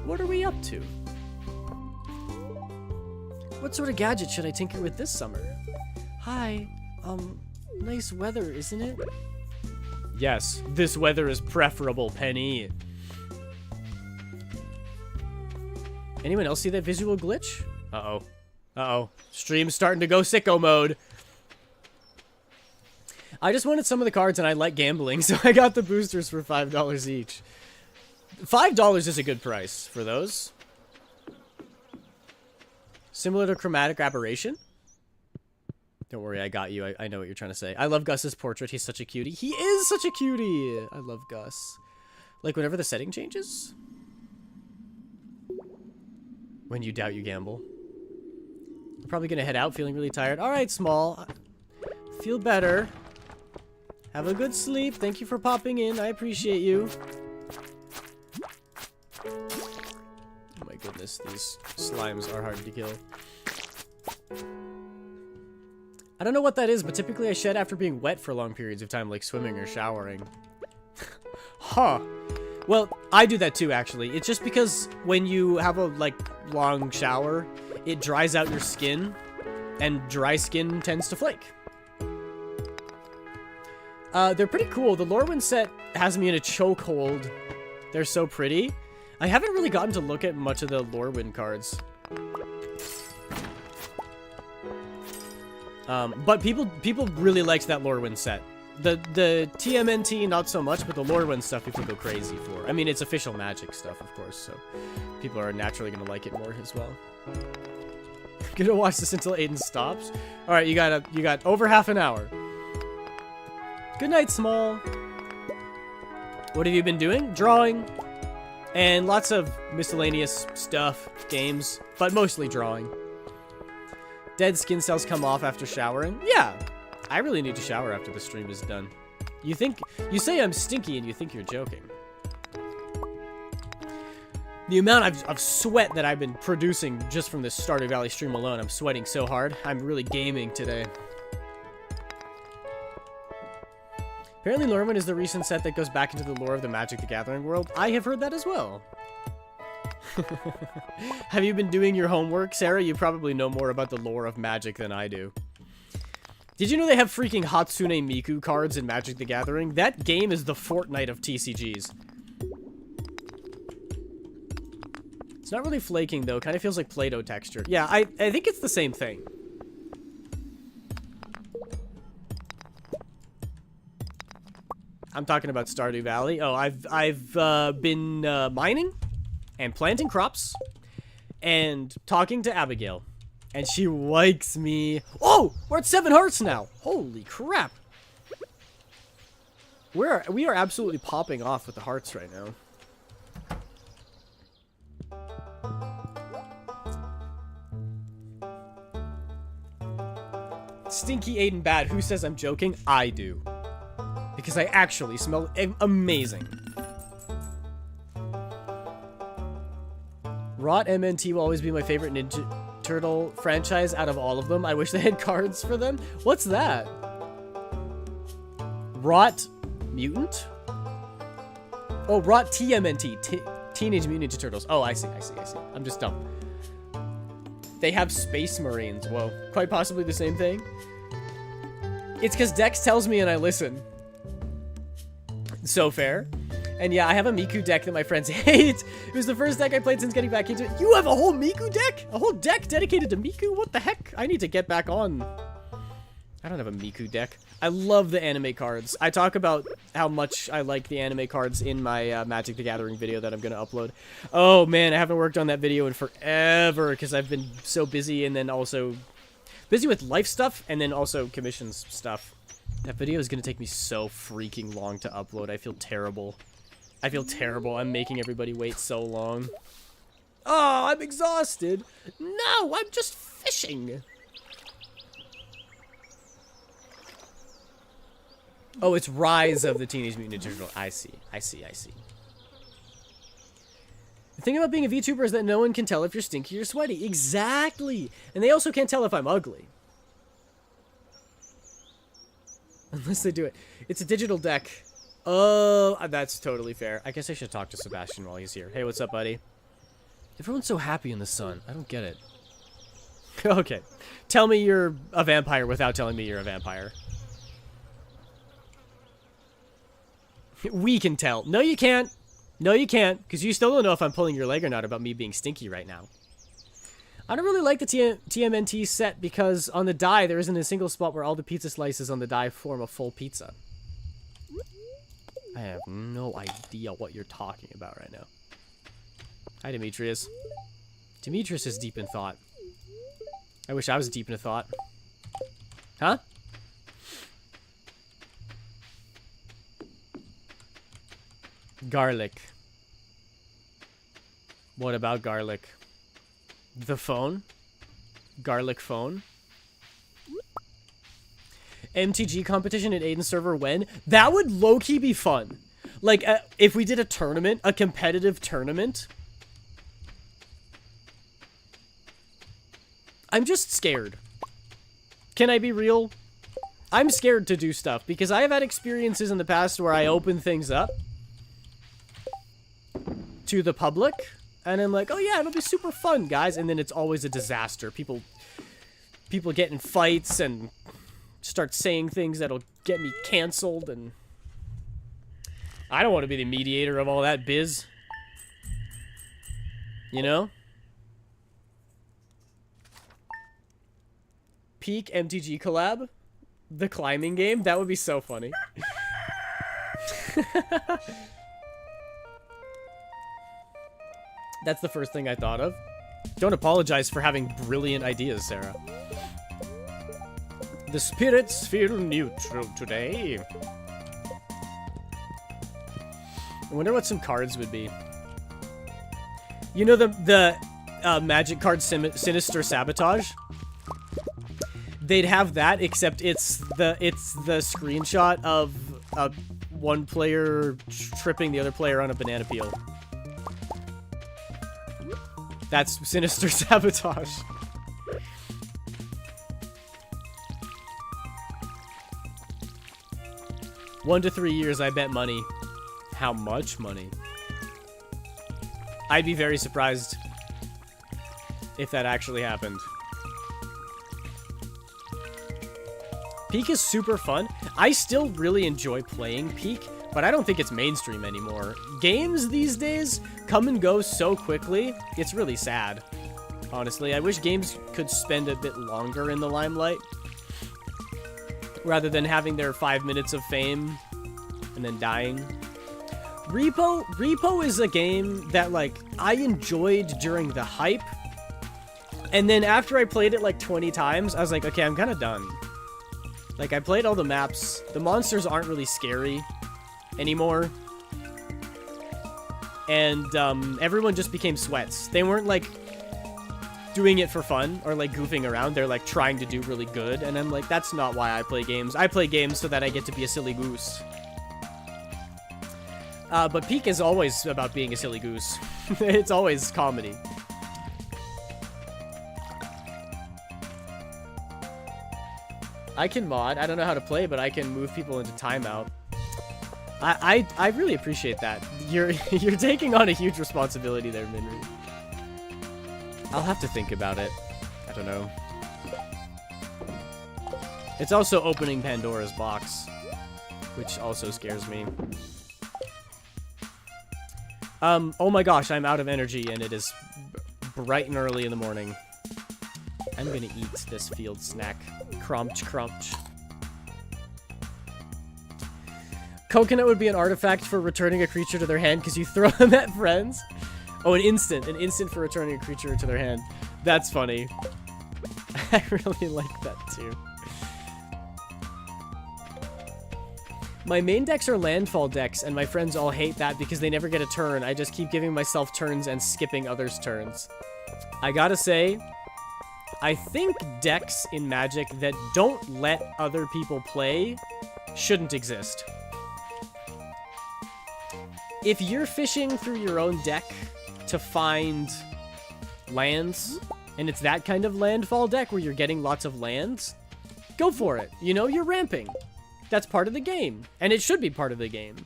[SPEAKER 1] what are we up to? What sort of gadget should I tinker with this summer? Hi, nice weather, isn't it? Yes, this weather is preferable, Penny. Anyone else see that visual glitch? Uh-oh. Uh-oh. Stream's starting to go sicko mode. I just wanted some of the cards and I like gambling, so I got the boosters for $5 each. $5 is a good price for those. Similar to Chromatic Aberration? Don't worry, I got you. I know what you're trying to say. I love Gus's portrait. He's such a cutie. He is such a cutie! I love Gus. Like, whenever the setting changes? When you doubt, you gamble. I'm probably gonna head out feeling really tired. Alright, Small. Feel better. Have a good sleep. Thank you for popping in. I appreciate you. Oh my goodness, these slimes are hard to kill. I don't know what that is, but typically I shed after being wet for long periods of time, like swimming or showering. Huh. Well, I do that too, actually. It's just because when you have a, like, long shower, it dries out your skin, and dry skin tends to flake. They're pretty cool. The Lorwyn set has me in a chokehold. They're so pretty. I haven't really gotten to look at much of the Lorwyn cards. But people really liked that Lorwyn set. The TMNT, not so much, but the Lorwyn stuff people go crazy for. I mean, it's official Magic stuff, of course, so people are naturally gonna like it more as well. Gonna watch this until Aiden stops. All right, you got over half an hour. Good night, Small. What have you been doing? Drawing, and lots of miscellaneous stuff, games, but mostly drawing. Dead skin cells come off after showering. Yeah, I really need to shower after the stream is done. You say I'm stinky and you think you're joking. The amount of sweat that I've been producing just from this Stardew Valley stream alone, I'm sweating so hard. I'm really gaming today. Apparently Lorwyn is the recent set that goes back into the lore of the Magic the Gathering world. I have heard that as well. Have you been doing your homework, Sarah? You probably know more about the lore of Magic than I do. Did you know they have freaking Hatsune Miku cards in Magic the Gathering? That game is the Fortnite of TCGs. It's not really flaking, though. Kind of feels like Play-Doh texture. Yeah, I think it's the same thing. I'm talking about Stardew Valley. Oh, I've been mining and planting crops and talking to Abigail. And she likes me. Oh, we're at 7 hearts now. Holy crap. We are absolutely popping off with the hearts right now. Stinky Aiden bad. Who says I'm joking? I do. Because I actually smell amazing. Rot MNT will always be my favorite Ninja Turtle franchise out of all of them. I wish they had cards for them. What's that? Rot Mutant? Oh, Rot TMNT. Teenage Mutant Ninja Turtles. Oh, I see. I'm just dumb. They have Space Marines. Whoa. Quite possibly the same thing. It's because Dex tells me and I listen. So fair. And yeah, I have a Miku deck that my friends hate. It was the first deck I played since getting back into it. You have a whole Miku deck? A whole deck dedicated to Miku? What the heck? I need to get back on. I don't have a Miku deck. I love the anime cards. I talk about how much I like the anime cards in my Magic the Gathering video that I'm going to upload. Oh man, I haven't worked on that video in forever because I've been so busy and then also busy with life stuff and then also commissions stuff. That video is going to take me so freaking long to upload. I feel terrible. I feel terrible. I'm making everybody wait so long. Oh, I'm exhausted. No, I'm just fishing. Oh, it's Rise of the Teenage Mutant Ninja Turtles. I see. The thing about being a VTuber is that no one can tell if you're stinky or sweaty. Exactly! And they also can't tell if I'm ugly. Unless they do it. It's a digital deck. Oh, that's totally fair. I guess I should talk to Sebastian while he's here. Hey, what's up, buddy? Everyone's so happy in the sun. I don't get it. Okay. Tell me you're a vampire without telling me you're a vampire. We can tell. No, you can't. No, you can't, because you still don't know if I'm pulling your leg or not about me being stinky right now. I don't really like the TMNT set because on the die, there isn't a single spot where all the pizza slices on the die form a full pizza. I have no idea what you're talking about right now. Hi, Demetrius. Demetrius is deep in thought. I wish I was deep in thought. Huh? Garlic. What about garlic? The phone? Garlic phone? MTG competition in Aiden's server when? That would low-key be fun. Like, if we did a tournament, a competitive tournament. I'm just scared. Can I be real? I'm scared to do stuff because I have had experiences in the past where I open things up to the public, and I'm like, oh yeah, it'll be super fun, guys, and then it's always a disaster. People get in fights and start saying things that'll get me canceled, and I don't want to be the mediator of all that biz. You know? Peak MTG collab? The climbing game? That would be so funny. That's the first thing I thought of. Don't apologize for having brilliant ideas, Sarah. The spirits feel neutral today. I wonder what some cards would be. You know the magic card Sinister Sabotage? They'd have that, except it's the screenshot of one player tripping the other player on a banana peel. That's Sinister Sabotage. One to 3 years, I bet money. How much money? I'd be very surprised if that actually happened. Peak is super fun. I still really enjoy playing Peak, but I don't think it's mainstream anymore. Games these days come and go so quickly, it's really sad. Honestly, I wish games could spend a bit longer in the limelight, rather than having their 5 minutes of fame and then dying. Repo is a game that, like, I enjoyed during the hype, and then after I played it like 20 times, I was like, okay, I'm kind of done. Like, I played all the maps. The monsters aren't really scary anymore. And, everyone just became sweats. They weren't, like, doing it for fun or, like, goofing around. They're, like, trying to do really good. And I'm like, that's not why I play games. I play games so that I get to be a silly goose. But Peak is always about being a silly goose. It's always comedy. I can mod. I don't know how to play, but I can move people into timeout. I really appreciate that. You're taking on a huge responsibility there, Minri. I'll have to think about it. I don't know. It's also opening Pandora's box, which also scares me. Oh my gosh, I'm out of energy, and it is bright and early in the morning. I'm gonna eat this field snack. Crunch, crunch. Coconut would be an artifact for returning a creature to their hand because you throw them at friends. Oh, an instant for returning a creature to their hand. That's funny. I really like that too. My main decks are landfall decks, and my friends all hate that because they never get a turn. I just keep giving myself turns and skipping others' turns. I gotta say, I think decks in Magic that don't let other people play shouldn't exist. If you're fishing through your own deck to find lands, and it's that kind of landfall deck where you're getting lots of lands, go for it. You know, you're ramping. That's part of the game, and it should be part of the game.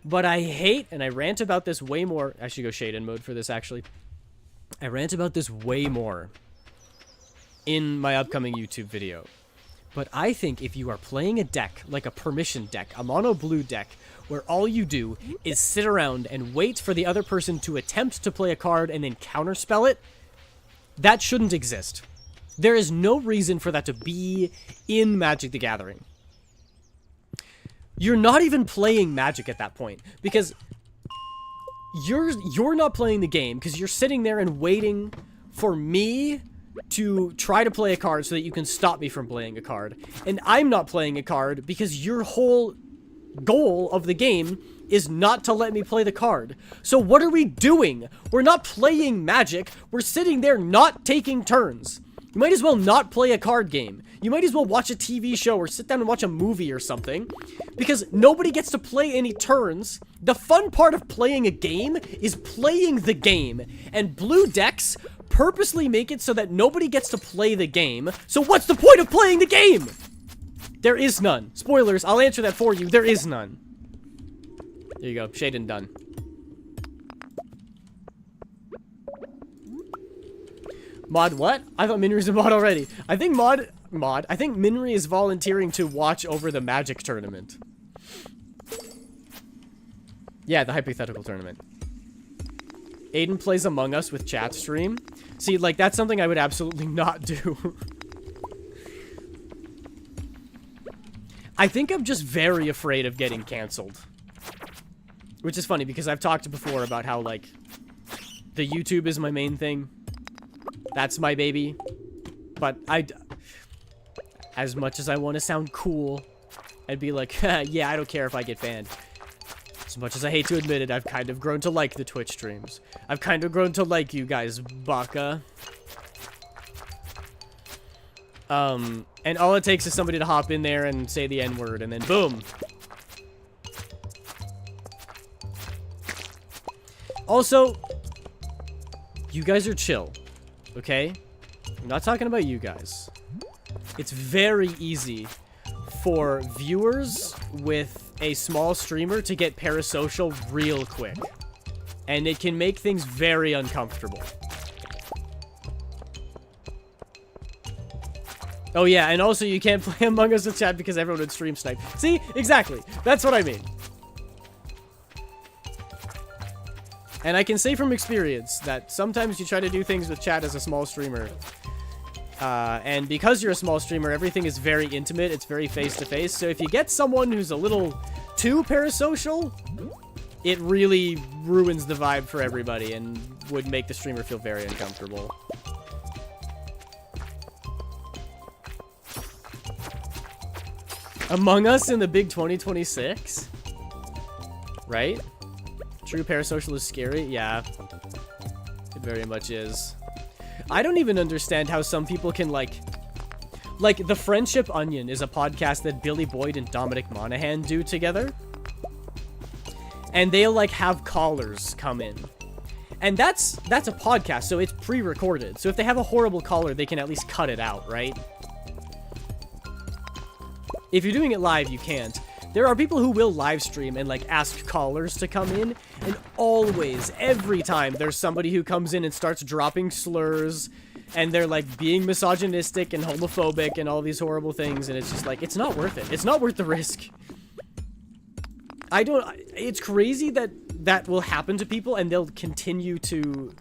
[SPEAKER 1] But I hate, and I rant about this way more. I should go shade-in mode for this, actually. I rant about this way more in my upcoming YouTube video. But I think if you are playing a deck, like a permission deck, a mono blue deck, where all you do is sit around and wait for the other person to attempt to play a card and then counterspell it, that shouldn't exist. There is no reason for that to be in Magic the Gathering. You're not even playing Magic at that point, because you're not playing the game, because you're sitting there and waiting for me to try to play a card so that you can stop me from playing a card. And I'm not playing a card because your whole goal of the game is not to let me play the card. So what are we doing? We're not playing Magic. We're sitting there not taking turns. You might as well not play a card game. You might as well watch a TV show or sit down and watch a movie or something, because nobody gets to play any turns. The fun part of playing a game is playing the game, and blue decks purposely make it so that nobody gets to play the game. So what's the point of playing the game? There is none. Spoilers, I'll answer that for you. There is none. There you go. Shade and done. Mod what? I thought Minry's a mod already. I think I think Minry is volunteering to watch over the Magic tournament. Yeah, the hypothetical tournament. Aiden plays Among Us with chat stream. See, like, that's something I would absolutely not do. I think I'm just very afraid of getting canceled. Which is funny, because I've talked before about how, like, the YouTube is my main thing. That's my baby. But as much as I want to sound cool, I'd be like, yeah, I don't care if I get banned. As much as I hate to admit it, I've kind of grown to like the Twitch streams. I've kind of grown to like you guys, baka. And all it takes is somebody to hop in there and say the N-word, and then boom. Also, you guys are chill, okay? I'm not talking about you guys. It's very easy for viewers with a small streamer to get parasocial real quick. And it can make things very uncomfortable. Oh yeah, and also you can't play Among Us with chat because everyone would stream snipe. See? Exactly. That's what I mean. And I can say from experience that sometimes you try to do things with chat as a small streamer. And because you're a small streamer, everything is very intimate. It's very face-to-face. So if you get someone who's a little too parasocial, it really ruins the vibe for everybody and would make the streamer feel very uncomfortable. Among Us in the big 2026? Right? True parasocial is scary? Yeah. It very much is. I don't even understand how some people can, like, The Friendship Onion is a podcast that Billy Boyd and Dominic Monaghan do together. And they'll, like, have callers come in. And that's a podcast, so it's pre-recorded. So if they have a horrible caller, they can at least cut it out, right? If you're doing it live, you can't. There are people who will live stream and, like, ask callers to come in, and always, every time, there's somebody who comes in and starts dropping slurs, and they're, like, being misogynistic and homophobic and all these horrible things, and it's just like, it's not worth it. It's not worth the risk. It's crazy that that will happen to people, and they'll continue to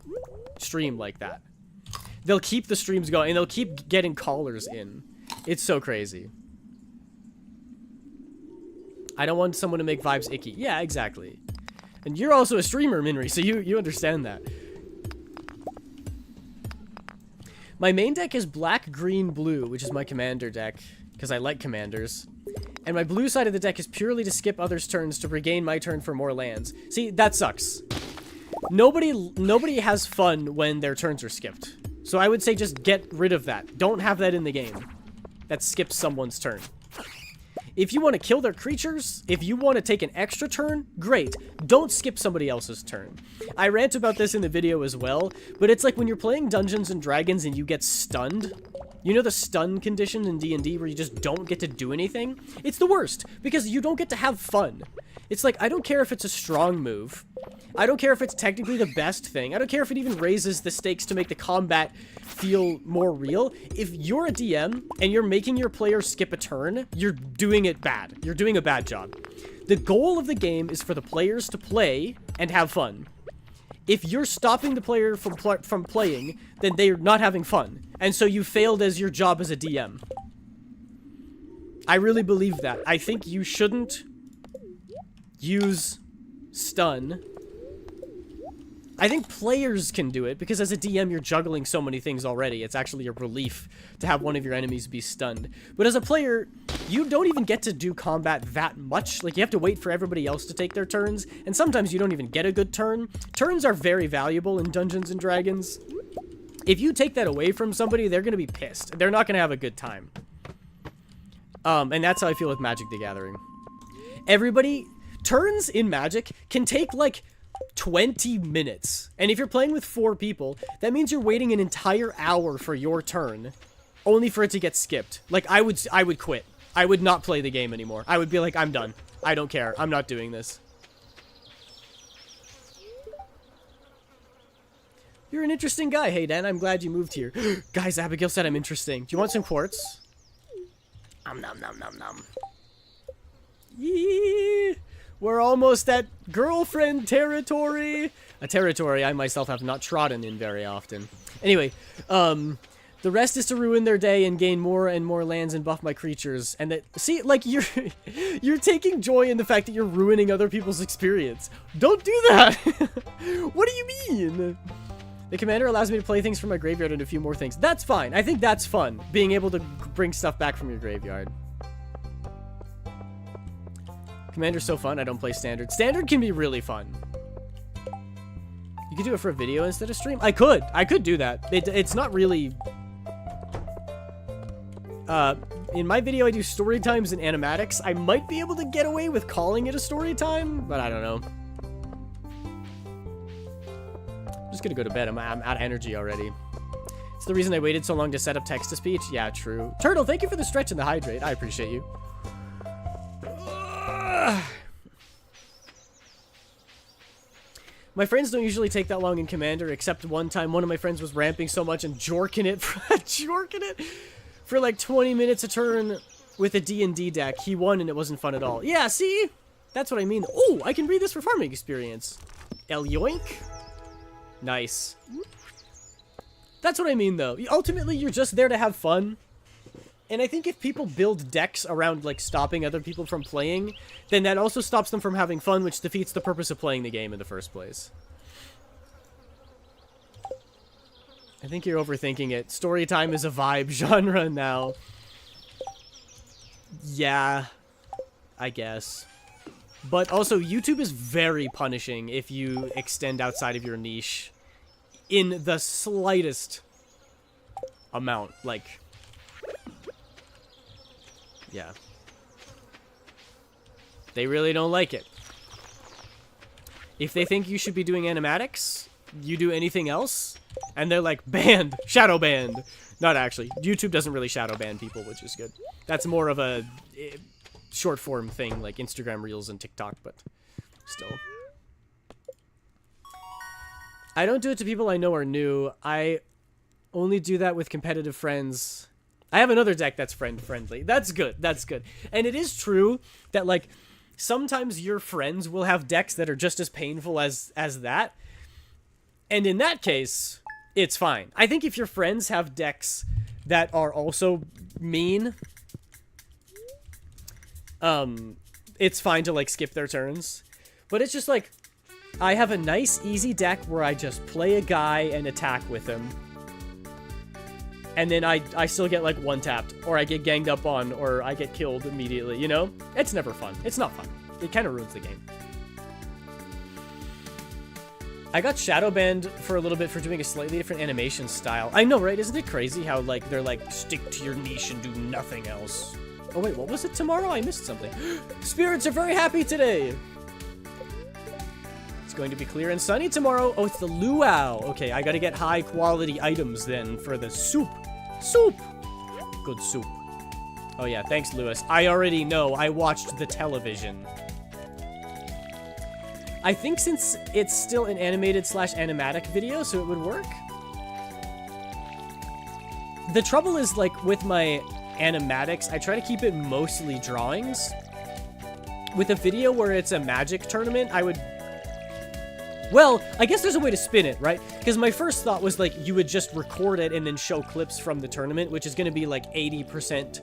[SPEAKER 1] stream like that. They'll keep the streams going, and they'll keep getting callers in. It's so crazy. I don't want someone to make vibes icky. Yeah, exactly. And you're also a streamer, Minry, so you understand that. My main deck is black, green, blue, which is my commander deck, because I like commanders. And my blue side of the deck is purely to skip others' turns to regain my turn for more lands. See, that sucks. Nobody has fun when their turns are skipped. So I would say just get rid of that. Don't have that in the game. That skips someone's turn. If you want to kill their creatures, if you want to take an extra turn, great. Don't skip somebody else's turn. I rant about this in the video as well, but it's like when you're playing Dungeons and Dragons and you get stunned. You know the stun condition in D&D where you just don't get to do anything? It's the worst, because you don't get to have fun. It's like, I don't care if it's a strong move. I don't care if it's technically the best thing. I don't care if it even raises the stakes to make the combat feel more real. If you're a DM and you're making your player skip a turn, you're doing it bad. You're doing a bad job. The goal of the game is for the players to play and have fun. If you're stopping the player from playing, then they're not having fun. And so you failed as your job as a DM. I really believe that. I think you shouldn't use stun. I think players can do it, because as a DM, you're juggling so many things already. It's actually a relief to have one of your enemies be stunned. But as a player, you don't even get to do combat that much. Like, you have to wait for everybody else to take their turns, and sometimes you don't even get a good turn. Turns are very valuable in Dungeons and Dragons. If you take that away from somebody, they're going to be pissed. They're not going to have a good time. And that's how I feel with Magic the Gathering. Turns in Magic can take, like, 20 minutes. And if you're playing with 4 people, that means you're waiting an entire hour for your turn, only for it to get skipped. Like, I would quit. I would not play the game anymore. I would be like, I'm done. I don't care. I'm not doing this. You're an interesting guy, hey Dan. I'm glad you moved here. Guys, Abigail said I'm interesting. Do you want some quartz? Nom nom nom nom nom. Yee. We're almost at girlfriend territory. A territory I myself have not trodden in very often. Anyway, the rest is to ruin their day and gain more and more lands and buff my creatures. And that, see, like, you're taking joy in the fact that you're ruining other people's experience. Don't do that. What do you mean? The commander allows me to play things from my graveyard and a few more things. That's fine. I think that's fun, being able to bring stuff back from your graveyard. Commander's so fun, I don't play Standard. Standard can be really fun. You could do it for a video instead of stream? I could do that. It's not really... in my video, I do story times and animatics. I might be able to get away with calling it a story time, but I don't know. I'm just gonna go to bed. I'm out of energy already. It's the reason I waited so long to set up text-to-speech. Yeah, true. Turtle, thank you for the stretch and the hydrate. I appreciate you. My friends don't usually take that long in Commander, except one time one of my friends was ramping so much and jorking it for like 20 minutes a turn with a D&D deck. He won and it wasn't fun at all. Yeah, see? That's what I mean. Oh, I can read this for farming experience. El yoink. Nice. That's what I mean, though. Ultimately, you're just there to have fun. And I think if people build decks around, like, stopping other people from playing, then that also stops them from having fun, which defeats the purpose of playing the game in the first place. I think you're overthinking it. Storytime is a vibe genre now. Yeah, I guess. But also, YouTube is very punishing if you extend outside of your niche in the slightest amount. Like... yeah. They really don't like it. If they think you should be doing animatics, you do anything else, and they're like, banned, shadow banned. Not actually. YouTube doesn't really shadow ban people, which is good. That's more of a short form thing, like Instagram Reels and TikTok, but still. I don't do it to people I know are new. I only do that with competitive friends. I have another deck that's friend-friendly. That's good. That's good. And it is true that, like, sometimes your friends will have decks that are just as painful as that. And in that case, it's fine. I think if your friends have decks that are also mean, it's fine to, like, skip their turns. But it's just, like, I have a nice, easy deck where I just play a guy and attack with him. And then I still get, like, one-tapped, or I get ganged up on, or I get killed immediately, you know? It's never fun. It's not fun. It kind of ruins the game. I got shadow banned for a little bit for doing a slightly different animation style. I know, right? Isn't it crazy how, like, they're like, stick to your niche and do nothing else? Oh wait, what was it tomorrow? I missed something. Spirits are very happy today. It's going to be clear and sunny tomorrow. Oh, it's the luau. Okay, I gotta get high quality items then for the soup. Soup. Good soup. Oh yeah, thanks, Lewis. I already know. I watched the television. I think since it's still an animated / animatic video, so it would work. The trouble is, like, with my animatics, I try to keep it mostly drawings. With a video where it's a magic tournament, I would... Well, I guess there's a way to spin it, right? Because my first thought was, like, you would just record it and then show clips from the tournament, which is going to be, like, 80%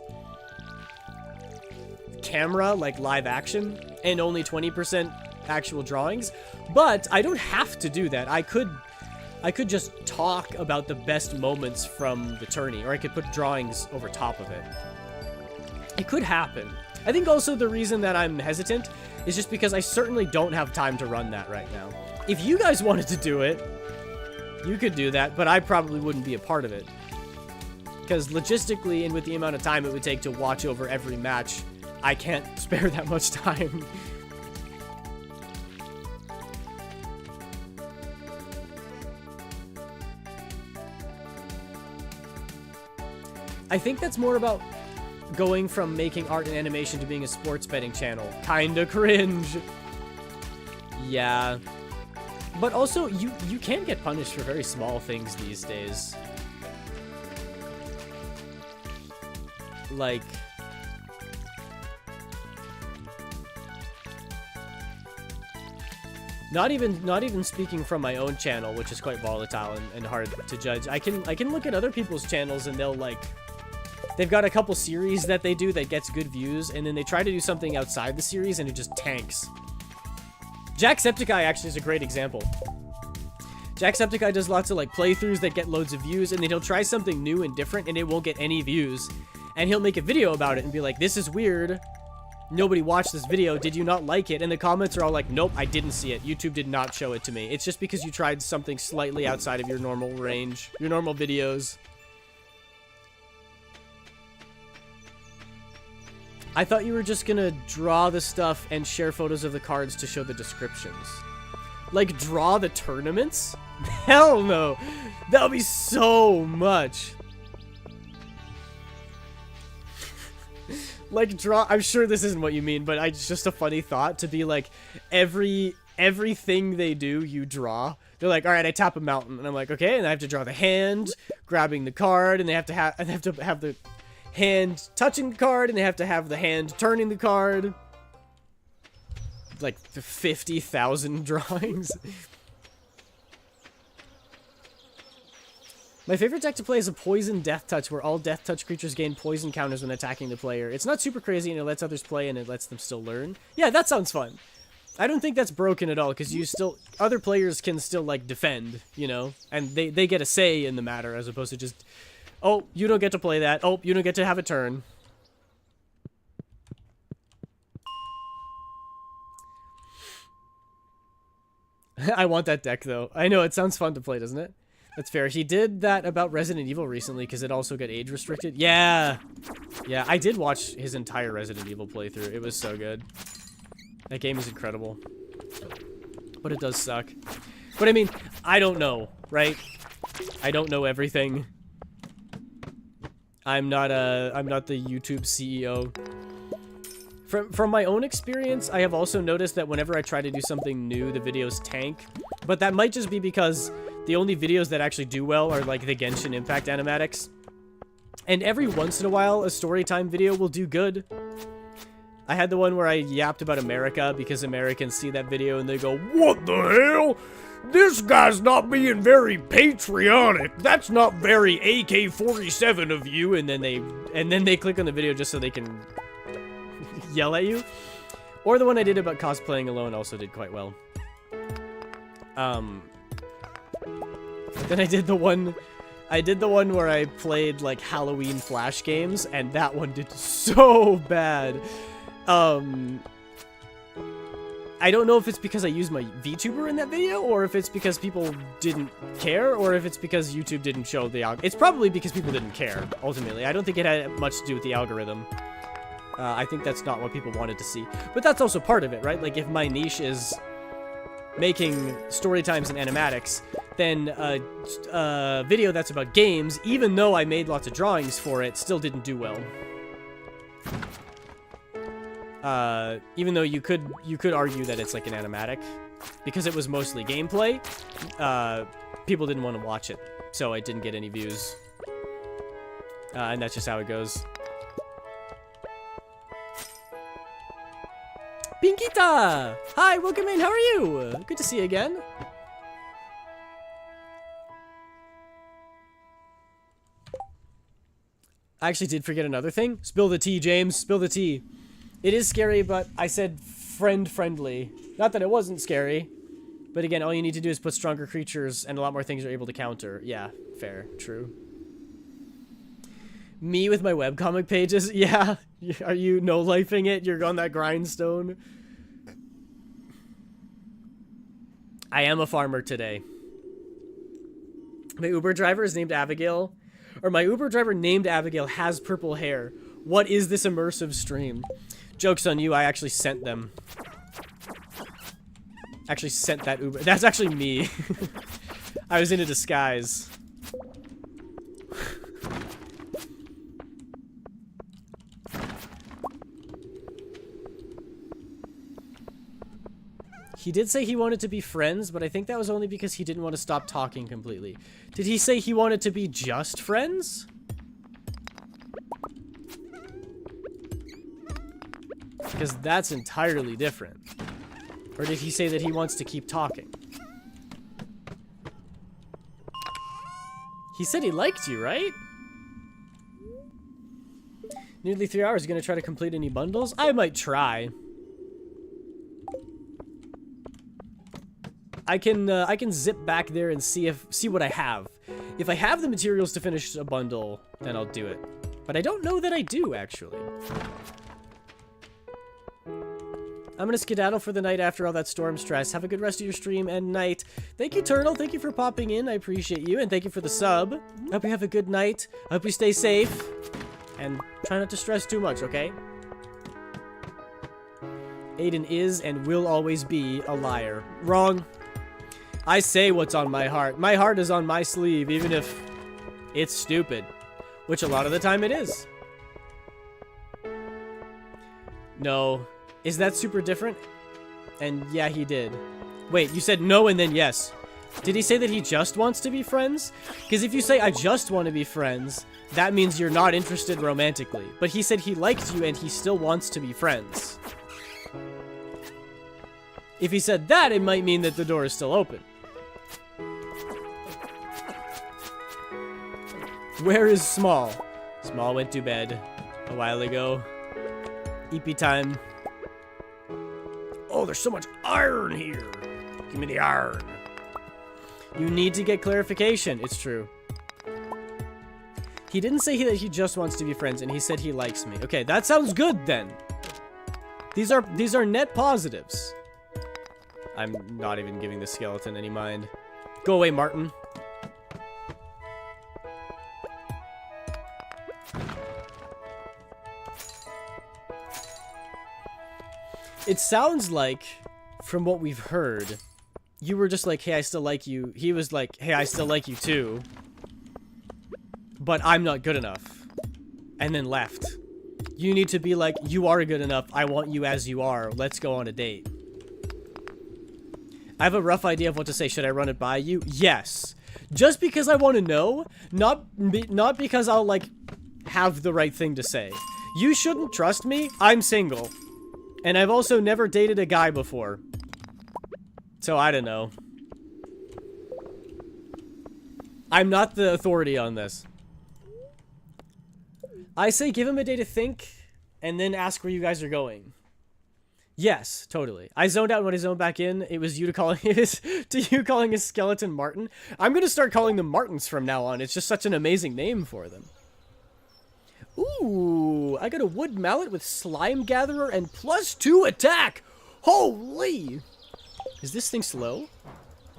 [SPEAKER 1] camera, like, live action, and only 20% actual drawings. But I don't have to do that. I could just talk about the best moments from the tourney, or I could put drawings over top of it. It could happen. I think also the reason that I'm hesitant is just because I certainly don't have time to run that right now. If you guys wanted to do it, you could do that, but I probably wouldn't be a part of it. Because logistically, and with the amount of time it would take to watch over every match, I can't spare that much time. I think that's more about going from making art and animation to being a sports betting channel. Kinda cringe. Yeah. But also, you can get punished for very small things these days. Like... Not even speaking from my own channel, which is quite volatile and hard to judge. I can look at other people's channels and they'll, like... They've got a couple series that they do that gets good views, and then they try to do something outside the series and it just tanks. Jacksepticeye actually is a great example. Jacksepticeye does lots of, like, playthroughs that get loads of views, and then he'll try something new and different and it won't get any views. And he'll make a video about it and be like, this is weird. Nobody watched this video. Did you not like it? And the comments are all like, nope, I didn't see it. YouTube did not show it to me. It's just because you tried something slightly outside of your normal range, your normal videos. I thought you were just gonna draw the stuff and share photos of the cards to show the descriptions. Like, draw the tournaments? Hell no! That would be so much. Like, draw... I'm sure this isn't what you mean, but it's just a funny thought to be like, everything they do, you draw. They're like, alright, I tap a mountain. And I'm like, okay, and I have to draw the hand, grabbing the card, and they have to have the hand touching the card, and they have to have the hand turning the card. Like 50,000 drawings. My favorite deck to play is a Poison Death Touch, where all Death Touch creatures gain poison counters when attacking the player. It's not super crazy, and it lets others play, and it lets them still learn. Yeah, that sounds fun. I don't think that's broken at all, because other players can still, like, defend, you know? And they get a say in the matter, as opposed to just... Oh, you don't get to play that. Oh, you don't get to have a turn. I want that deck, though. I know, it sounds fun to play, doesn't it? That's fair. He did that about Resident Evil recently, because it also got age restricted. Yeah! Yeah, I did watch his entire Resident Evil playthrough. It was so good. That game is incredible. But it does suck. But I mean, I don't know, right? I don't know everything. I'm not the YouTube CEO. From my own experience, I have also noticed that whenever I try to do something new, the videos tank. But that might just be because the only videos that actually do well are like the Genshin Impact animatics. And every once in a while, a storytime video will do good. I had the one where I yapped about America because Americans see that video and they go, "What the hell? This guy's not being very patriotic. That's not very AK-47 of you." And then they click on the video just so they can yell at you. Or the one I did about cosplaying alone also did quite well. Then I did the one where I played like Halloween Flash games, and that one did so bad. I don't know if it's because I used my VTuber in that video, or if it's because people didn't care, or if it's because YouTube didn't show the algorithm. It's probably because people didn't care, ultimately. I don't think it had much to do with the algorithm. I think that's not what people wanted to see. But that's also part of it, right? Like, if my niche is making story times and animatics, then a video that's about games, even though I made lots of drawings for it, still didn't do well. Even though you could argue that it's like an animatic, because it was mostly gameplay, people didn't want to watch it, so it didn't get any views. And that's just how it goes. Pinkita! Hi, welcome in, how are you? Good to see you again. I actually did forget another thing. Spill the tea, James, spill the tea. It is scary, but I said friendly. Not that it wasn't scary. But again, all you need to do is put stronger creatures and a lot more things you're able to counter. Yeah, fair, true. Me with my webcomic pages? Yeah. Are you no-lifing it? You're on that grindstone? I am a farmer today. My Uber driver is named Abigail. Or my Uber driver named Abigail has purple hair. What is this immersive stream? Joke's on you, I actually sent them. Actually sent that Uber. That's actually me. I was in a disguise. He did say he wanted to be friends, but I think that was only because he didn't want to stop talking completely. Did he say he wanted to be just friends? Because that's entirely different. Or did he say that he wants to keep talking? He said he liked you, right? Nearly 3 hours. Gonna try to complete any bundles? I might try. I can zip back there and see what I have. If I have the materials to finish a bundle, then I'll do it. But I don't know that I do, actually. I'm gonna skedaddle for the night after all that storm stress. Have a good rest of your stream and night. Thank you, Turtle. Thank you for popping in. I appreciate you. And thank you for the sub. Hope you have a good night. Hope you stay safe. And try not to stress too much, okay? Aiden is and will always be a liar. Wrong. I say what's on my heart. My heart is on my sleeve, even if it's stupid. Which a lot of the time it is. No. Is that super different? And yeah, he did. Wait, you said no and then yes. Did he say that he just wants to be friends? Because if you say, I just want to be friends, that means you're not interested romantically. But he said he liked you and he still wants to be friends. If he said that, it might mean that the door is still open. Where is Small? Small went to bed a while ago. EP time. Oh, there's so much iron here. Give me the iron. You need to get clarification. It's true. He didn't say that he just wants to be friends, and he said he likes me. Okay, that sounds good then. These are net positives. I'm not even giving the skeleton any mind. Go away, Martin. It sounds like, from what we've heard, you were just like, hey, I still like you. He was like, hey, I still like you too. But I'm not good enough. And then left. You need to be like, you are good enough. I want you as you are. Let's go on a date. I have a rough idea of what to say. Should I run it by you? Yes. Just because I want to know, not because I'll, like, have the right thing to say. You shouldn't trust me. I'm single. And I've also never dated a guy before. So I don't know. I'm not the authority on this. I say give him a day to think, and then ask where you guys are going. Yes, totally. I zoned out when I zoned back in. It was you calling a skeleton Martin. I'm gonna start calling them Martins from now on. It's just such an amazing name for them. Ooh, I got a wood mallet with slime gatherer and +2 attack. Holy! Is this thing slow?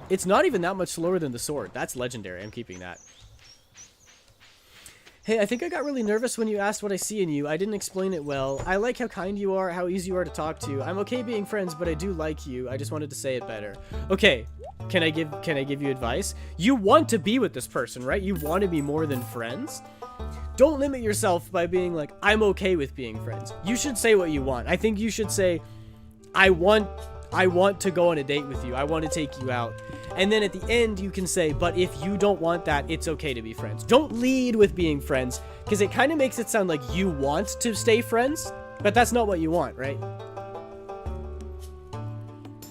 [SPEAKER 1] It's not even that much slower than the sword. That's legendary. I'm keeping that. Hey, I think I got really nervous when you asked what I see in you. I didn't explain it well. I like how kind you are, how easy you are to talk to. I'm okay being friends, but I do like you. I just wanted to say it better. Okay, can I give you advice? You want to be with this person, right? You want to be more than friends. Don't limit yourself by being like, I'm okay with being friends. You should say what you want. I think you should say, I want to go on a date with you. I want to take you out. And then at the end, you can say, but if you don't want that, it's okay to be friends. Don't lead with being friends, because it kind of makes it sound like you want to stay friends, but that's not what you want, right?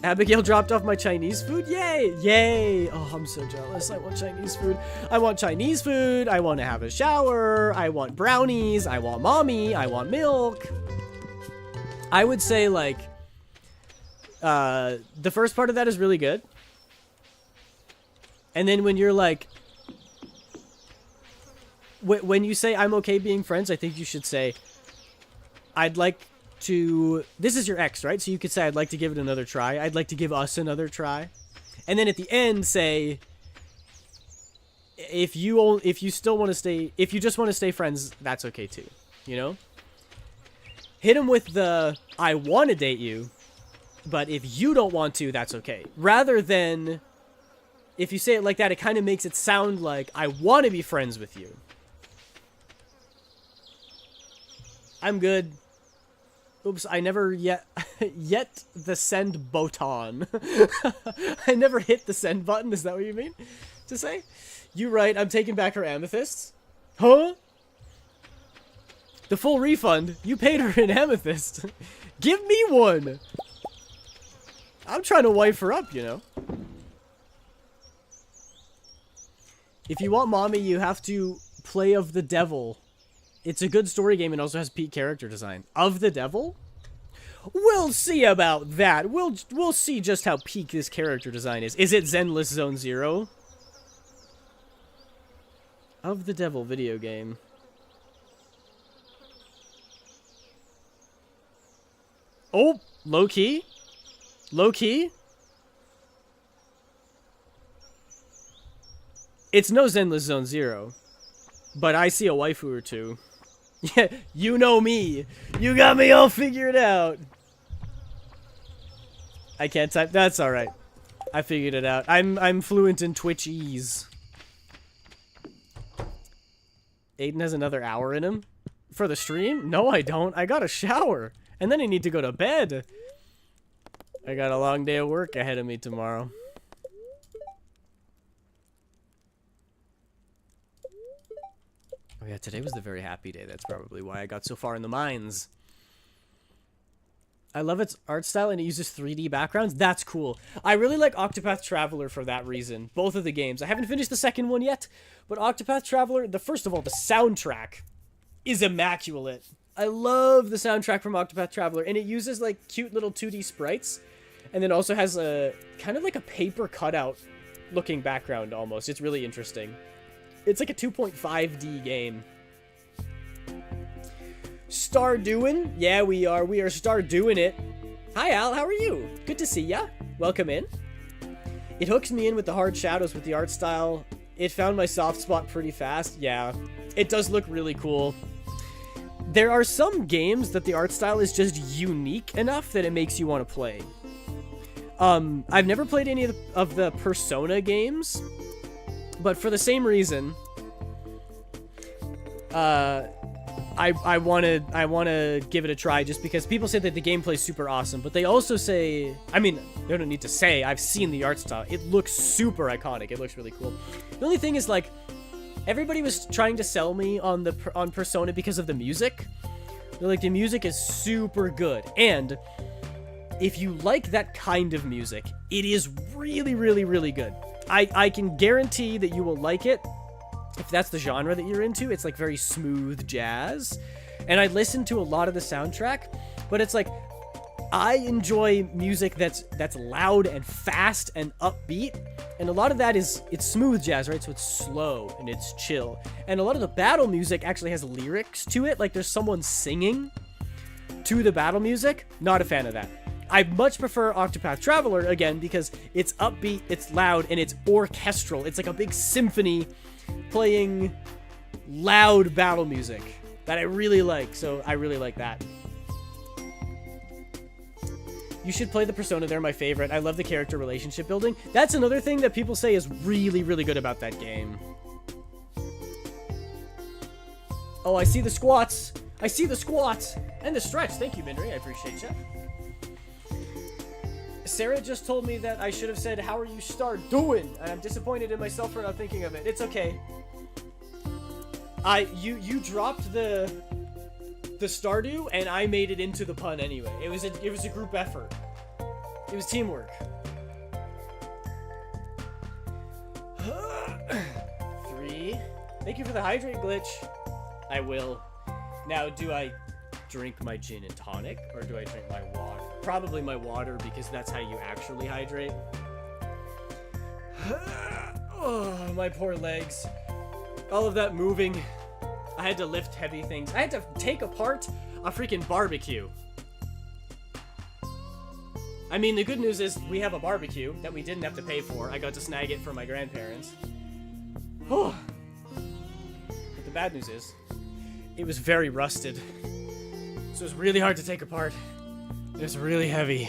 [SPEAKER 1] Abigail dropped off my Chinese food. Yay! Yay! Oh, I'm so jealous. I want Chinese food. I want Chinese food. I want to have a shower. I want brownies. I want mommy. I want milk. I would say, like, the first part of that is really good. And then when you're like, when you say I'm okay being friends, I think you should say, I'd like to, this is your ex, right? So you could say, I'd like to give it another try. I'd like to give us another try. And then at the end say, if you still want to stay, if you just want to stay friends, that's okay too. You know? Hit him with the, I want to date you, but if you don't want to, that's okay. Rather than, if you say it like that, it kind of makes it sound like, I want to be friends with you. I'm good. Oops, I never yet the send button. I never hit the send button, is that what you mean to say? You right, I'm taking back her amethysts. Huh? The full refund? You paid her an amethyst. Give me one! I'm trying to wife her up, you know? If you want mommy, you have to play of the devil. It's a good story game and also has peak character design. Of the devil? We'll see about that. We'll see just how peak this character design is. Is it Zenless Zone Zero? Of the devil video game. Oh, low key? Low key? It's no Zenless Zone Zero, but I see a waifu or two. Yeah, you know me. You got me all figured out. I can't type. That's all right. I figured it out. I'm fluent in Twitchese. Aiden has another hour in him for the stream? No, I don't. I got a shower, and then I need to go to bed. I got a long day of work ahead of me tomorrow. Oh yeah, today was the very happy day. That's probably why I got so far in the mines. I love its art style and it uses 3D backgrounds. That's cool. I really like Octopath Traveler for that reason. Both of the games. I haven't finished the second one yet, but Octopath Traveler, first of all, the soundtrack is immaculate. I love the soundtrack from Octopath Traveler, and it uses like cute little 2D sprites, and then also has a kind of like a paper cutout looking background almost. It's really interesting. It's like a 2.5D game. Stardewing? Yeah, we are. We are Stardewing it. Hi, Al. How are you? Good to see ya. Welcome in. It hooks me in with the hard shadows with the art style. It found my soft spot pretty fast. Yeah, it does look really cool. There are some games that the art style is just unique enough that it makes you want to play. I've never played any of the Persona games, but for the same reason, I want to give it a try just because people say that the gameplay is super awesome, but they also say, I mean, they don't need to say, I've seen the art style. It looks super iconic. It looks really cool. The only thing is, like, everybody was trying to sell me on Persona because of the music. They're like, the music is super good, and if you like that kind of music, it is really, really, really good. I can guarantee that you will like it. If that's the genre that you're into, it's like very smooth jazz. And I listen to a lot of the soundtrack, but it's like, I enjoy music that's loud and fast and upbeat. And a lot of that it's smooth jazz, right? So it's slow and it's chill. And a lot of the battle music actually has lyrics to it. Like there's someone singing to the battle music. Not a fan of that. I much prefer Octopath Traveler, again, because it's upbeat, it's loud, and it's orchestral. It's like a big symphony playing loud battle music that I really like. So I really like that. You should play the Persona. They're my favorite. I love the character relationship building. That's another thing that people say is really, really good about that game. Oh, I see the squats. I see the squats. And the stretch. Thank you, Mindry. I appreciate you. Sarah just told me that I should have said, how are you doing? And I'm disappointed in myself for not thinking of it. It's okay. You dropped the Stardew, and I made it into the pun anyway. It was a group effort. It was teamwork. 3. Thank you for the hydrate glitch. I will. Now, do I drink my gin and tonic, or do I drink my water? Probably my water, because that's how you actually hydrate. Oh, my poor legs. All of that moving. I had to lift heavy things. I had to take apart a freaking barbecue. I mean, the good news is we have a barbecue that we didn't have to pay for. I got to snag it from my grandparents. Oh. But the bad news is, it was very rusted. So it was really hard to take apart. It was really heavy.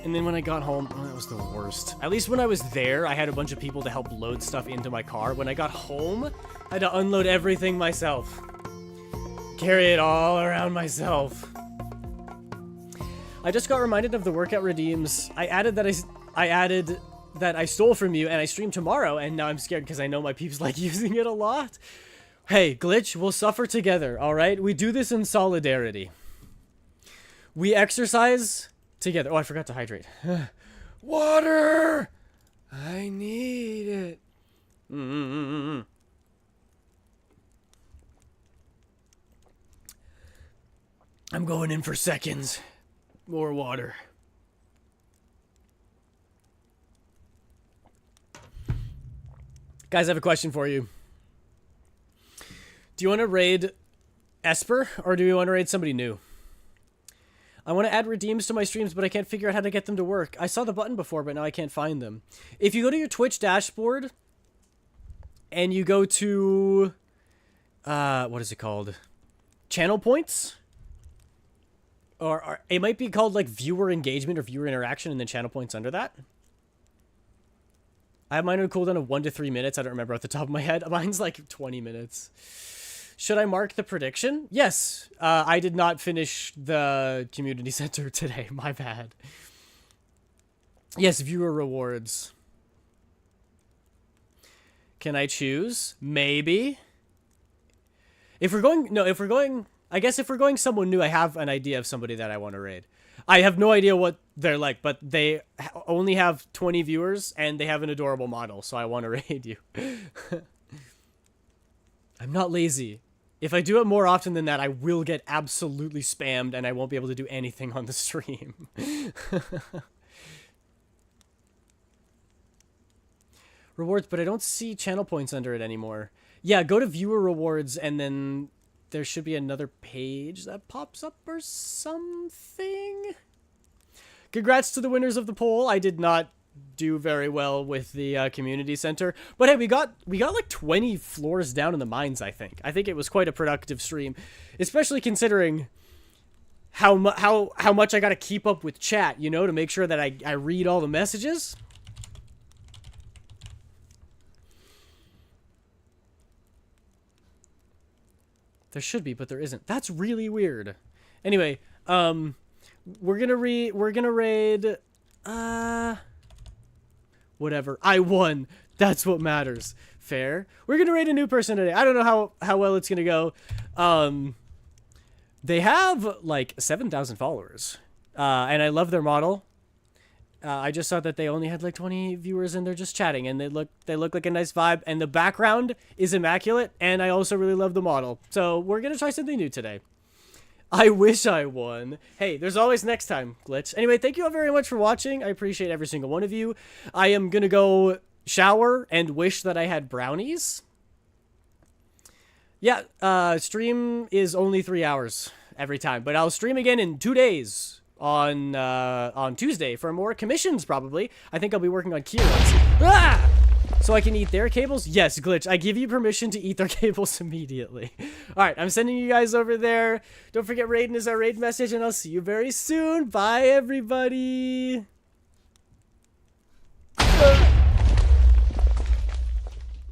[SPEAKER 1] And then when I got home, oh, that was the worst. At least when I was there, I had a bunch of people to help load stuff into my car. When I got home, I had to unload everything myself. Carry it all around myself. I just got reminded of the workout redeems. I added that I stole from you, and I stream tomorrow, and now I'm scared because I know my peeps like using it a lot. Hey, Glitch, we'll suffer together, alright? We do this in solidarity. We exercise together. Oh, I forgot to hydrate. Water! I need it. I'm going in for seconds. More water. Guys, I have a question for you. Do you want to raid Esper, or do you want to raid somebody new? I want to add redeems to my streams, but I can't figure out how to get them to work. I saw the button before, but now I can't find them. If you go to your Twitch dashboard, and you go to, what is it called? Channel points? Or it might be called, like, viewer engagement or viewer interaction, and then channel points under that. I have mine on a cooldown of 1 to 3 minutes. I don't remember off the top of my head. Mine's like 20 minutes. Should I mark the prediction? Yes. I did not finish the community center today. My bad. Yes, viewer rewards. Can I choose? Maybe. If we're going, I guess if we're going someone new, I have an idea of somebody that I want to raid. I have no idea what they're like, but they only have 20 viewers, and they have an adorable model, so I want to raid you. I'm not lazy. If I do it more often than that, I will get absolutely spammed, and I won't be able to do anything on the stream. Rewards, but I don't see channel points under it anymore. Yeah, go to viewer rewards, and then there should be another page that pops up or something. Congrats to the winners of the poll. I did not do very well with the community center, but hey, we got like 20 floors down in the mines. I think it was quite a productive stream, especially considering how much I got to keep up with chat, you know, to make sure that I read all the messages. There should be, but there isn't. That's really weird. Anyway, we're gonna raid, whatever. I won. That's what matters. Fair. We're gonna raid a new person today. I don't know how well it's gonna go. They have like 7,000 followers, and I love their model. I just saw that they only had like 20 viewers, and they're just chatting, and they look like a nice vibe, and the background is immaculate, and I also really love the model. So we're gonna try something new today. I wish I won. Hey, there's always next time, Glitch. Anyway, thank you all very much for watching. I appreciate every single one of you. I am gonna go shower and wish that I had brownies. Yeah, stream is only 3 hours every time, but I'll stream again in 2 days. On Tuesday for more commissions, probably. I think I'll be working on keywords. Ah! So I can eat their cables? Yes, Glitch. I give you permission to eat their cables immediately. Alright, I'm sending you guys over there. Don't forget Raiden is our raid message, and I'll see you very soon. Bye, everybody.